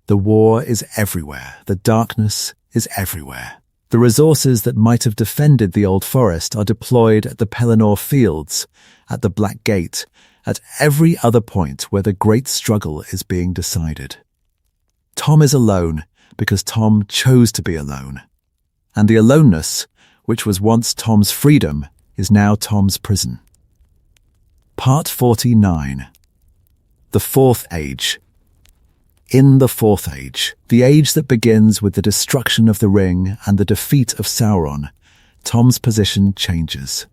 The war is everywhere. The darkness is everywhere. The resources that might have defended the Old Forest are deployed at the Pelennor Fields, at the Black Gate, at every other point where the great struggle is being decided. Tom is alone because Tom chose to be alone. And the aloneness, which was once Tom's freedom, is now Tom's prison. Part 49. The Fourth Age. In the Fourth Age, the age that begins with the destruction of the Ring and the defeat of Sauron, Tom's position changes.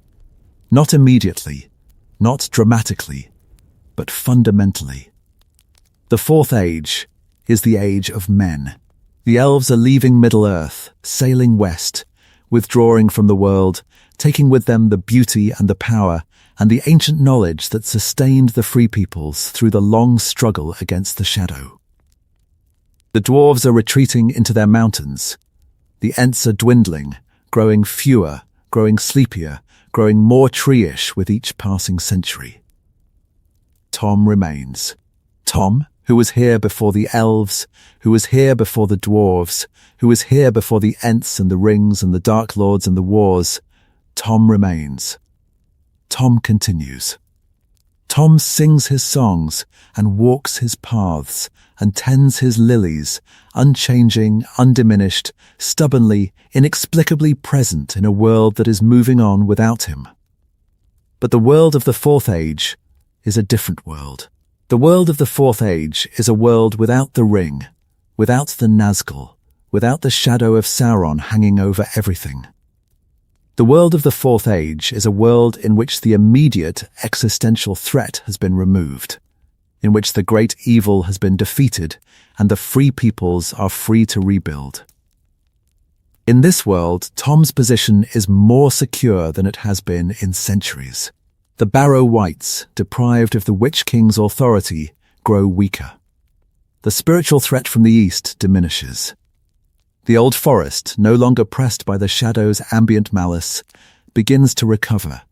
Not immediately, not dramatically, but fundamentally. The Fourth Age is the age of men. The elves are leaving Middle-earth, sailing west, withdrawing from the world, taking with them the beauty and the power and the ancient knowledge that sustained the Free Peoples through the long struggle against the Shadow. The dwarves are retreating into their mountains. The Ents are dwindling, growing fewer, growing sleepier, growing more tree-ish with each passing century. Tom remains. Tom, who was here before the elves, who was here before the dwarves, who was here before the Ents and the Rings and the Dark Lords and the wars, Tom remains. Tom continues. Tom sings his songs and walks his paths and tends his lilies, unchanging, undiminished, stubbornly, inexplicably present in a world that is moving on without him. But the world of the Fourth Age is a different world. The world of the Fourth Age is a world without the Ring, without the Nazgul, without the shadow of Sauron hanging over everything. The world of the Fourth Age is a world in which the immediate existential threat has been removed, in which the great evil has been defeated and the free peoples are free to rebuild. In this world, Tom's position is more secure than it has been in centuries. The Barrow Wights, deprived of the Witch King's authority, grow weaker. The spiritual threat from the east diminishes. The old forest, no longer pressed by the shadow's ambient malice, begins to recover,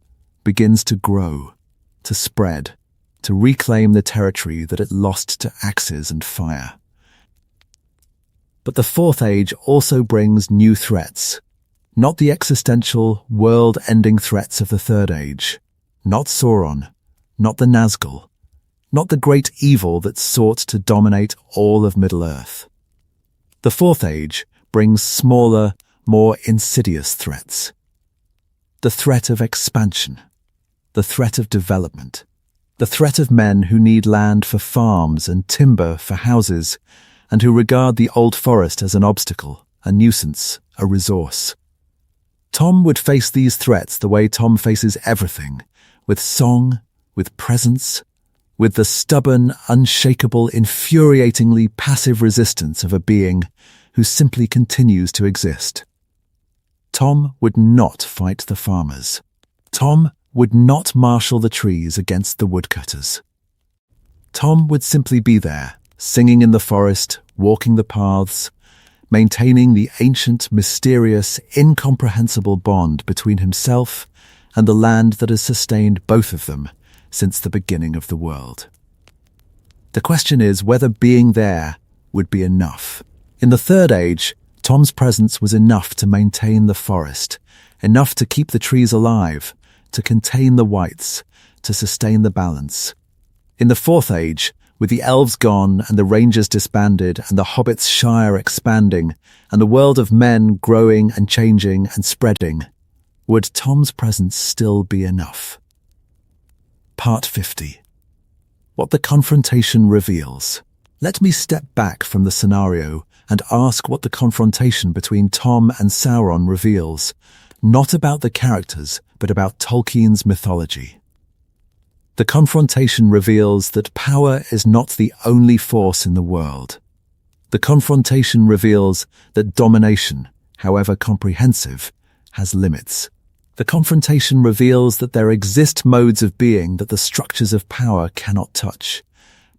begins to grow, to spread, to reclaim the territory that it lost to axes and fire. But the Fourth Age also brings new threats, not the existential, world-ending threats of the Third Age, not Sauron, not the Nazgul, not the great evil that sought to dominate all of Middle-earth. The Fourth Age brings smaller, more insidious threats. The threat of expansion, the threat of development, the threat of men who need land for farms and timber for houses, and who regard the old forest as an obstacle, a nuisance, a resource. Tom would face these threats the way Tom faces everything, with song, with presence, with the stubborn, unshakable, infuriatingly passive resistance of a being who simply continues to exist. Tom would not fight the farmers. Tom would not marshal the trees against the woodcutters. Tom would simply be there, singing in the forest, walking the paths, maintaining the ancient, mysterious, incomprehensible bond between himself and the land that has sustained both of them since the beginning of the world. The question is whether being there would be enough. In the Third Age, Tom's presence was enough to maintain the forest, enough to keep the trees alive, to contain the wights, to sustain the balance. In the Fourth Age, with the elves gone and the rangers disbanded and the hobbits' shire expanding and the world of men growing and changing and spreading, would Tom's presence still be enough? Part 50. What the confrontation reveals. Let me step back from the scenario and ask what the confrontation between Tom and Sauron reveals, not about the characters, but about Tolkien's mythology. The confrontation reveals that power is not the only force in the world. The confrontation reveals that domination, however comprehensive, has limits. The confrontation reveals that there exist modes of being that the structures of power cannot touch.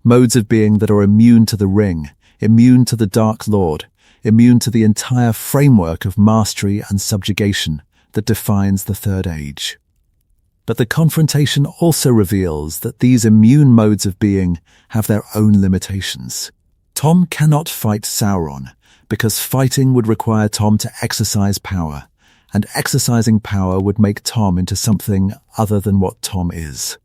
Modes of being that are immune to the ring, immune to the Dark Lord, immune to the entire framework of mastery and subjugation that defines the Third Age. But the confrontation also reveals that these immune modes of being have their own limitations. Tom cannot fight Sauron because fighting would require Tom to exercise power, and exercising power would make Tom into something other than what Tom is.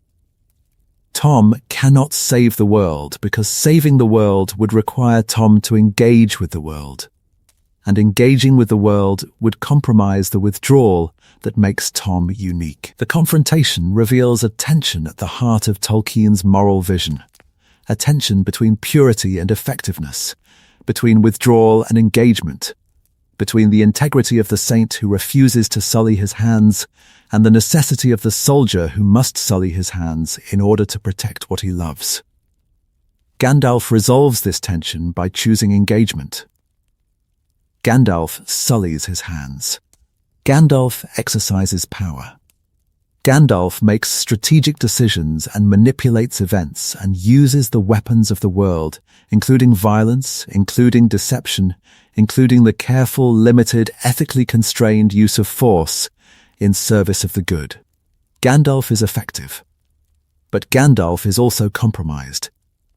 Tom cannot save the world because saving the world would require Tom to engage with the world, and engaging with the world would compromise the withdrawal that makes Tom unique. The confrontation reveals a tension at the heart of Tolkien's moral vision, a tension between purity and effectiveness, between withdrawal and engagement, between the integrity of the saint who refuses to sully his hands and the necessity of the soldier who must sully his hands in order to protect what he loves. Gandalf resolves this tension by choosing engagement. Gandalf sullies his hands. Gandalf exercises power. Gandalf makes strategic decisions and manipulates events and uses the weapons of the world, including violence, including deception, including the careful, limited, ethically constrained use of force in service of the good. Gandalf is effective. But Gandalf is also compromised,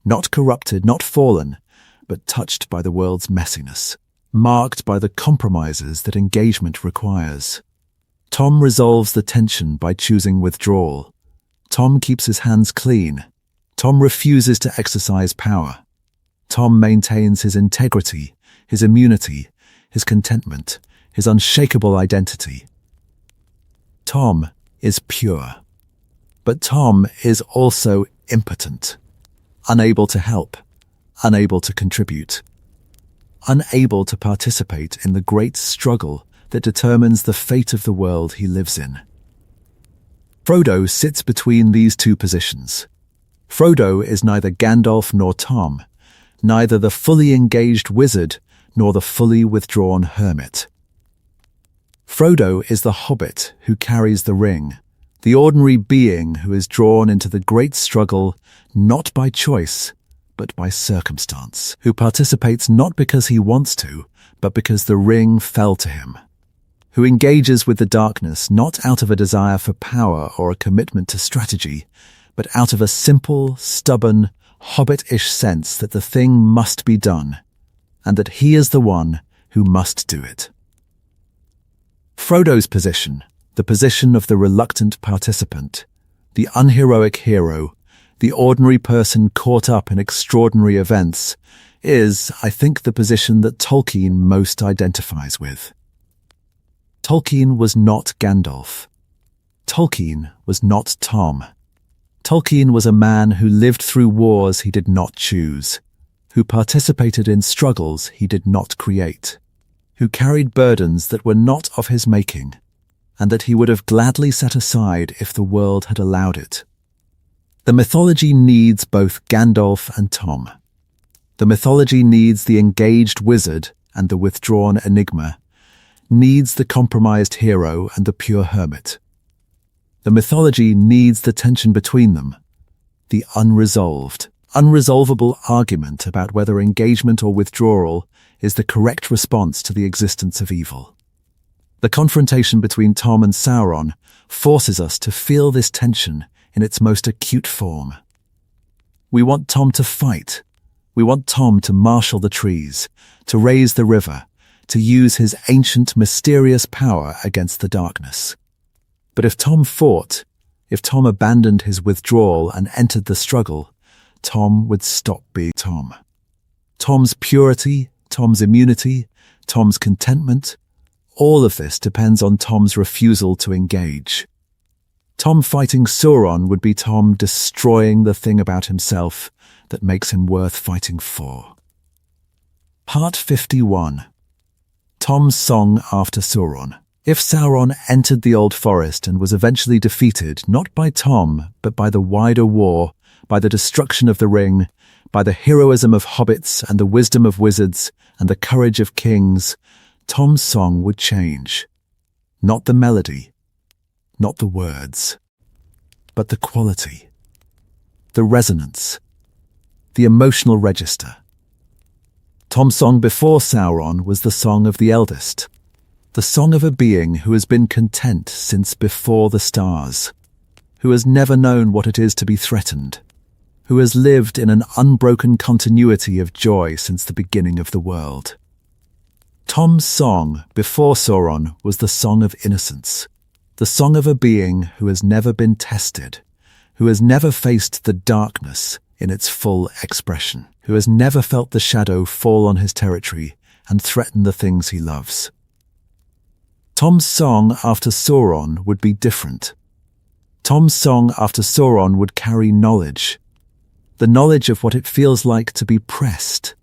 not corrupted, not fallen, but touched by the world's messiness, marked by the compromises that engagement requires. Tom resolves the tension by choosing withdrawal. Tom keeps his hands clean. Tom refuses to exercise power. Tom maintains his integrity, his immunity, his contentment, his unshakable identity. Tom is pure. But Tom is also impotent, unable to help, unable to contribute, unable to participate in the great struggle that determines the fate of the world he lives in. Frodo sits between these two positions. Frodo is neither Gandalf nor Tom, neither the fully engaged wizard nor the fully withdrawn hermit. Frodo is the hobbit who carries the ring, the ordinary being who is drawn into the great struggle not by choice, but by circumstance, who participates not because he wants to, but because the ring fell to him, who engages with the darkness not out of a desire for power or a commitment to strategy, but out of a simple, stubborn, hobbit-ish sense that the thing must be done, and that he is the one who must do it. Frodo's position, the position of the reluctant participant, the unheroic hero, the ordinary person caught up in extraordinary events, is, I think, the position that Tolkien most identifies with. Tolkien was not Gandalf. Tolkien was not Tom. Tolkien was a man who lived through wars he did not choose, who participated in struggles he did not create, who carried burdens that were not of his making, and that he would have gladly set aside if the world had allowed it. The mythology needs both Gandalf and Tom. The mythology needs the engaged wizard and the withdrawn enigma, needs the compromised hero and the pure hermit. The mythology needs the tension between them, the unresolvable argument about whether engagement or withdrawal is the correct response to the existence of evil. The confrontation between Tom and Sauron forces us to feel this tension in its most acute form. We want Tom to fight. We want Tom to marshal the trees, to raise the river, to use his ancient, mysterious power against the darkness. But if Tom fought, if Tom abandoned his withdrawal and entered the struggle, Tom would stop being Tom. Tom's purity, Tom's immunity, Tom's contentment, all of this depends on Tom's refusal to engage. Tom fighting Sauron would be Tom destroying the thing about himself that makes him worth fighting for. Part 51. Tom's song after Sauron. If Sauron entered the Old Forest and was eventually defeated not by Tom, but by the wider war, by the destruction of the ring, by the heroism of hobbits and the wisdom of wizards and the courage of kings, Tom's song would change. Not the melody, not the words, but the quality, the resonance, the emotional register. Tom's song before Sauron was the song of the eldest, the song of a being who has been content since before the stars, who has never known what it is to be threatened, who has lived in an unbroken continuity of joy since the beginning of the world. Tom's song before Sauron was the song of innocence, the song of a being who has never been tested, who has never faced the darkness in its full expression, who has never felt the shadow fall on his territory and threaten the things he loves. Tom's song after Sauron would be different. Tom's song after Sauron would carry knowledge, the knowledge of what it feels like to be pressed,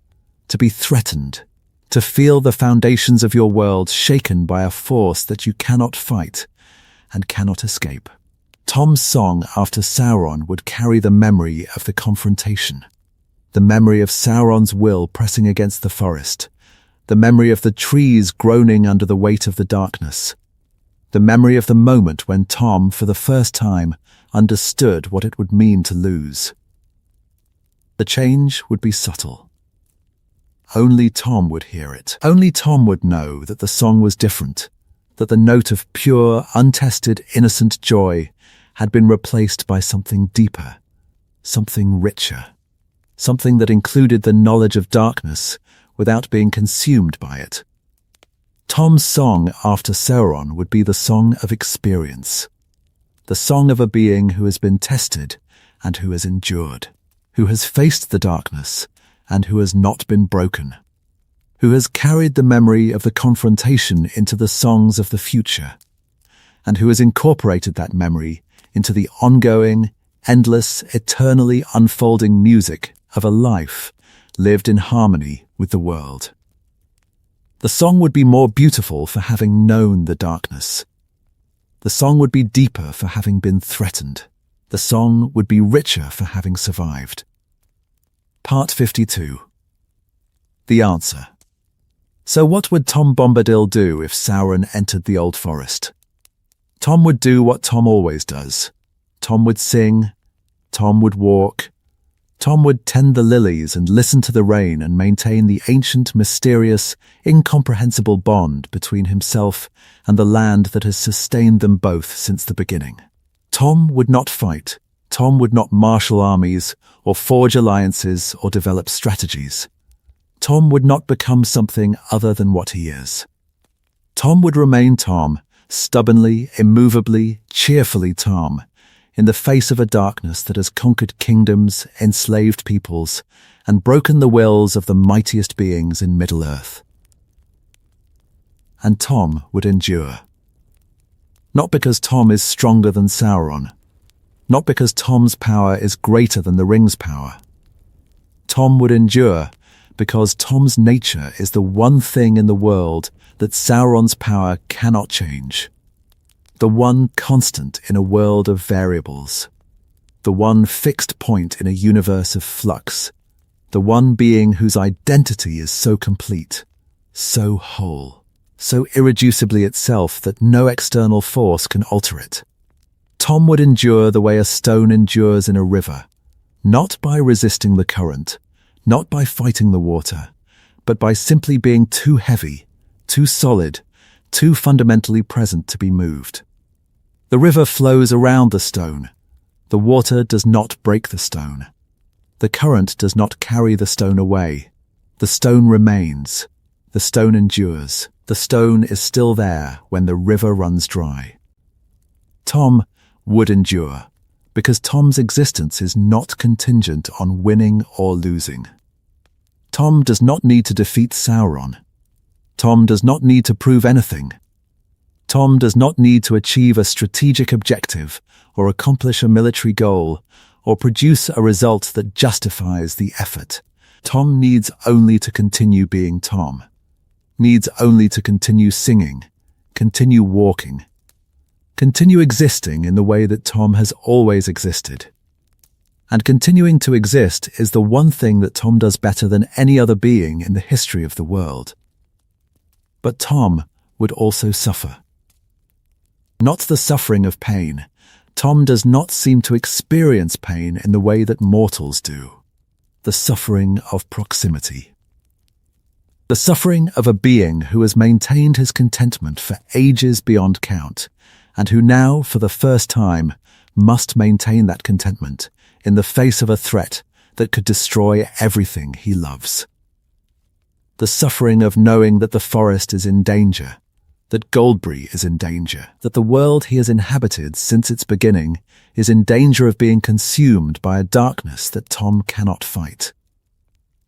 to be threatened, to feel the foundations of your world shaken by a force that you cannot fight and cannot escape. Tom's song after Sauron would carry the memory of the confrontation, the memory of Sauron's will pressing against the forest, the memory of the trees groaning under the weight of the darkness, the memory of the moment when Tom, for the first time, understood what it would mean to lose. The change would be subtle. Only Tom would hear it. Only Tom would know that the song was different, that the note of pure, untested, innocent joy had been replaced by something deeper, something richer, something that included the knowledge of darkness without being consumed by it. Tom's song after Sauron would be the song of experience, the song of a being who has been tested and who has endured, who has faced the darkness and who has not been broken, who has carried the memory of the confrontation into the songs of the future, and who has incorporated that memory into the ongoing, endless, eternally unfolding music of a life lived in harmony with the world. The song would be more beautiful for having known the darkness. The song would be deeper for having been threatened. The song would be richer for having survived. Part 52. The answer. So what would Tom Bombadil do if Sauron entered the Old Forest? Tom would do what Tom always does. Tom would sing. Tom would walk. Tom would tend the lilies and listen to the rain and maintain the ancient, mysterious, incomprehensible bond between himself and the land that has sustained them both since the beginning. Tom would not fight. Tom would not marshal armies or forge alliances or develop strategies. Tom would not become something other than what he is. Tom would remain Tom, stubbornly, immovably, cheerfully Tom, in the face of a darkness that has conquered kingdoms, enslaved peoples, and broken the wills of the mightiest beings in Middle-earth. And Tom would endure. Not because Tom is stronger than Sauron, not because Tom's power is greater than the ring's power. Tom would endure because Tom's nature is the one thing in the world that Sauron's power cannot change. The one constant in a world of variables. The one fixed point in a universe of flux. The one being whose identity is so complete, so whole, so irreducibly itself that no external force can alter it. Tom would endure the way a stone endures in a river, not by resisting the current, not by fighting the water, but by simply being too heavy, too solid, too fundamentally present to be moved. The river flows around the stone. The water does not break the stone. The current does not carry the stone away. The stone remains. The stone endures. The stone is still there when the river runs dry. Tom would endure, because Tom's existence is not contingent on winning or losing. Tom does not need to defeat Sauron. Tom does not need to prove anything. Tom does not need to achieve a strategic objective or accomplish a military goal or produce a result that justifies the effort. Tom needs only to continue being Tom, needs only to continue singing, continue walking, continue existing in the way that Tom has always existed. And continuing to exist is the one thing that Tom does better than any other being in the history of the world. But Tom would also suffer. Not the suffering of pain. Tom does not seem to experience pain in the way that mortals do. The suffering of proximity. The suffering of a being who has maintained his contentment for ages beyond count, and who now, for the first time, must maintain that contentment in the face of a threat that could destroy everything he loves. The suffering of knowing that the forest is in danger, that Goldbury is in danger, that the world he has inhabited since its beginning is in danger of being consumed by a darkness that Tom cannot fight.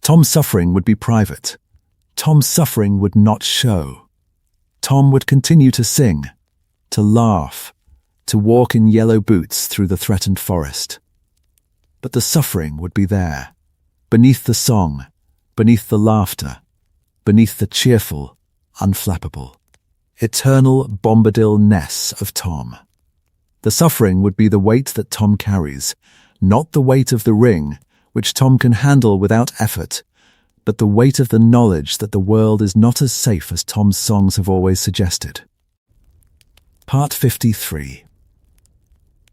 Tom's suffering would be private. Tom's suffering would not show. Tom would continue to sing, to laugh, to walk in yellow boots through the threatened forest. But the suffering would be there, beneath the song, beneath the laughter, beneath the cheerful, unflappable, eternal Bombadil-ness of Tom. The suffering would be the weight that Tom carries, not the weight of the ring, which Tom can handle without effort, but the weight of the knowledge that the world is not as safe as Tom's songs have always suggested. Part 53.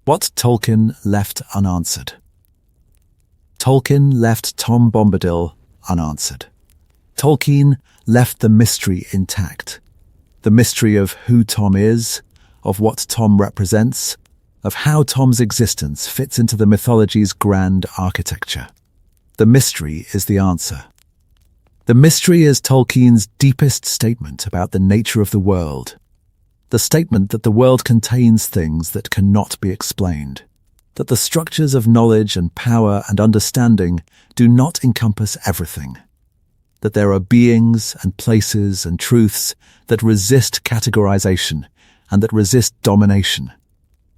What Tolkien left unanswered. Tolkien left Tom Bombadil unanswered. Tolkien left the mystery intact. The mystery of who Tom is, of what Tom represents, of how Tom's existence fits into the mythology's grand architecture. The mystery is the answer. The mystery is Tolkien's deepest statement about the nature of the world. The statement that the world contains things that cannot be explained. That the structures of knowledge and power and understanding do not encompass everything. That there are beings and places and truths that resist categorization and that resist domination,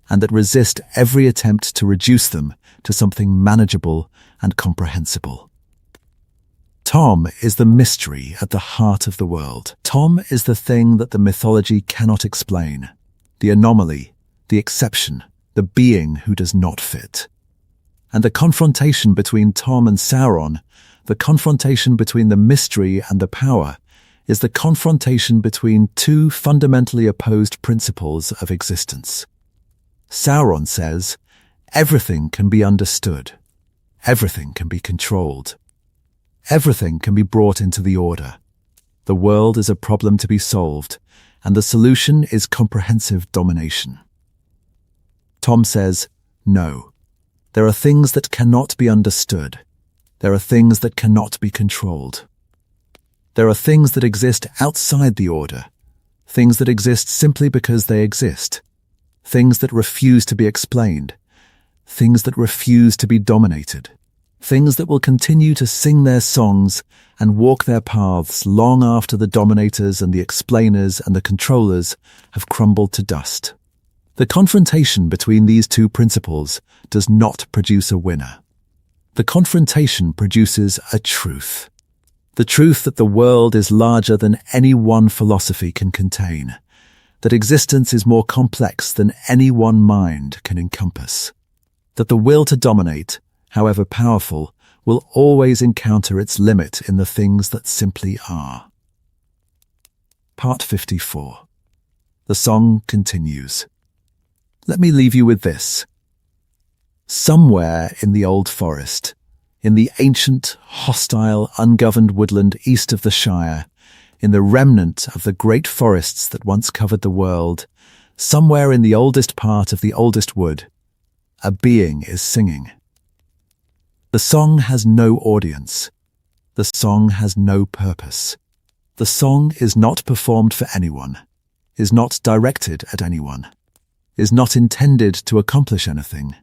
and that resist every attempt to reduce them to something manageable and comprehensible. Tom is the mystery at the heart of the world. Tom is the thing that the mythology cannot explain, the anomaly, the exception, the being who does not fit. And the confrontation between Tom and Sauron, the confrontation between the mystery and the power, is the confrontation between two fundamentally opposed principles of existence. Sauron says, everything can be understood. everything can be controlled. Everything can be brought into the order. The world is a problem to be solved, and the solution is comprehensive domination. Tom says, no. There are things that cannot be understood. There are things that cannot be controlled. There are things that exist outside the order, things that exist simply because they exist, things that refuse to be explained, things that refuse to be dominated, things that will continue to sing their songs and walk their paths long after the dominators and the explainers and the controllers have crumbled to dust. The confrontation between these two principles does not produce a winner. The confrontation produces a truth. The truth that the world is larger than any one philosophy can contain, that existence is more complex than any one mind can encompass, that the will to dominate, however powerful, will always encounter its limit in the things that simply are. Part 54. The song continues. Let me leave you with this. Somewhere in the old forest, in the ancient, hostile, ungoverned woodland east of the Shire, in the remnant of the great forests that once covered the world, somewhere in the oldest part of the oldest wood, a being is singing. The song has no audience. The song has no purpose. The song is not performed for anyone, is not directed at anyone, is not intended to accomplish anything,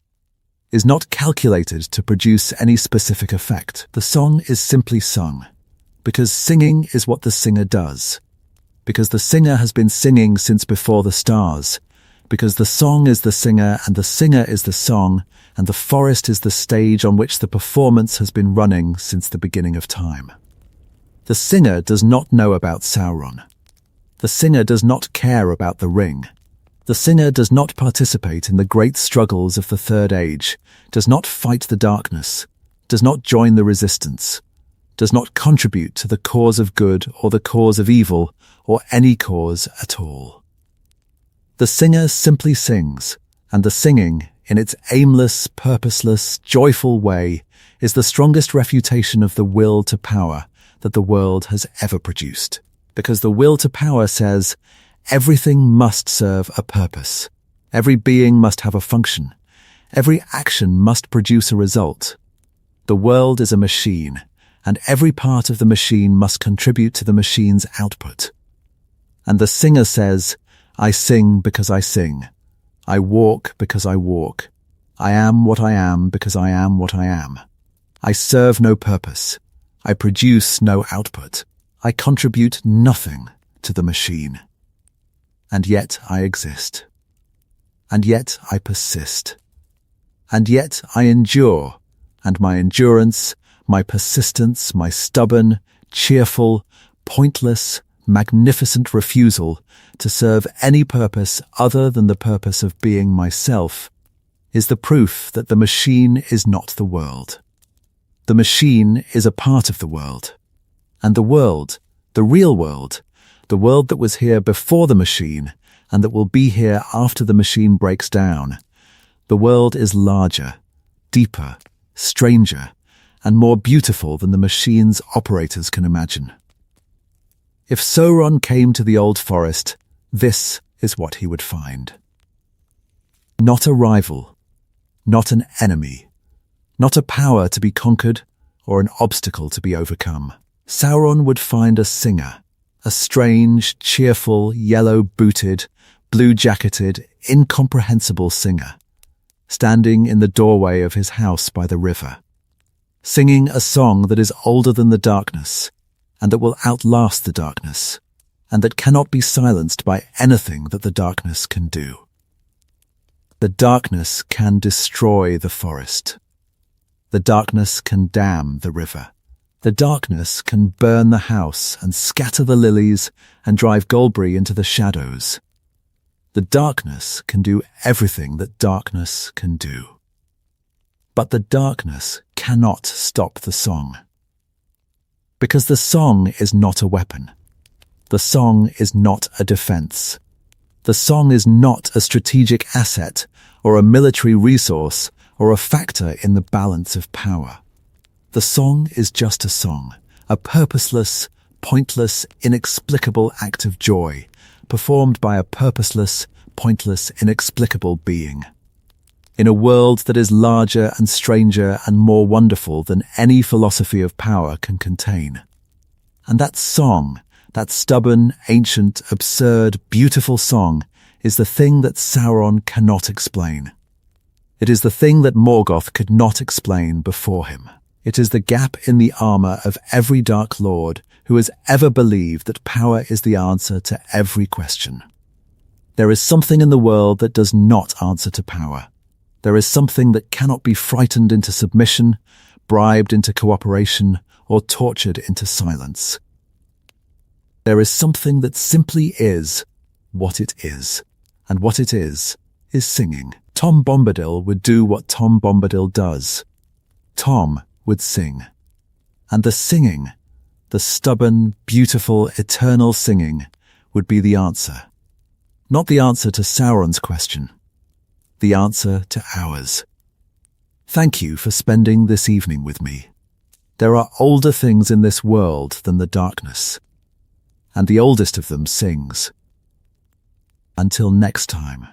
is not calculated to produce any specific effect. The song is simply sung, because singing is what the singer does, because the singer has been singing since before the stars, because the song is the singer and the singer is the song, and the forest is the stage on which the performance has been running since the beginning of time. The singer does not know about Sauron. The singer does not care about the ring. The singer does not participate in the great struggles of the Third Age, does not fight the darkness, does not join the resistance, does not contribute to the cause of good or the cause of evil or any cause at all. The singer simply sings, and the singing, in its aimless, purposeless, joyful way, is the strongest refutation of the will to power that the world has ever produced. Because the will to power says, everything must serve a purpose. Every being must have a function. Every action must produce a result. The world is a machine, and every part of the machine must contribute to the machine's output. And the singer says, I sing because I sing. I walk because I walk. I am what I am because I am what I am. I serve no purpose. I produce no output. I contribute nothing to the machine. And yet I exist. And yet I persist. And yet I endure, and my endurance, my persistence, my stubborn, cheerful, pointless, magnificent refusal to serve any purpose other than the purpose of being myself is the proof that the machine is not the world. The machine is a part of the world. And the world, the real world, the world that was here before the machine and that will be here after the machine breaks down, the world is larger, deeper, stranger, and more beautiful than the machine's operators can imagine. If Sauron came to the old forest, this is what he would find. Not a rival, not an enemy, not a power to be conquered or an obstacle to be overcome. Sauron would find a singer, a strange, cheerful, yellow-booted, blue-jacketed, incomprehensible singer, standing in the doorway of his house by the river, singing a song that is older than the darkness, and that will outlast the darkness, and that cannot be silenced by anything that the darkness can do. The darkness can destroy the forest. The darkness can dam the river. The darkness can burn the house and scatter the lilies and drive Goldberry into the shadows. The darkness can do everything that darkness can do. But the darkness cannot stop the song. Because the song is not a weapon. The song is not a defense. The song is not a strategic asset or a military resource or a factor in the balance of power. The song is just a song, a purposeless, pointless, inexplicable act of joy, performed by a purposeless, pointless, inexplicable being. In a world that is larger and stranger and more wonderful than any philosophy of power can contain. And that song, that stubborn, ancient, absurd, beautiful song, is the thing that Sauron cannot explain. It is the thing that Morgoth could not explain before him. It is the gap in the armor of every Dark Lord who has ever believed that power is the answer to every question. There is something in the world that does not answer to power. There is something that cannot be frightened into submission, bribed into cooperation, or tortured into silence. There is something that simply is what it is, and what it is singing. Tom Bombadil would do what Tom Bombadil does. Tom would sing. And the singing, the stubborn, beautiful, eternal singing, would be the answer. Not the answer to Sauron's question, the answer to ours. Thank you for spending this evening with me. There are older things in this world than the darkness, and the oldest of them sings. Until next time.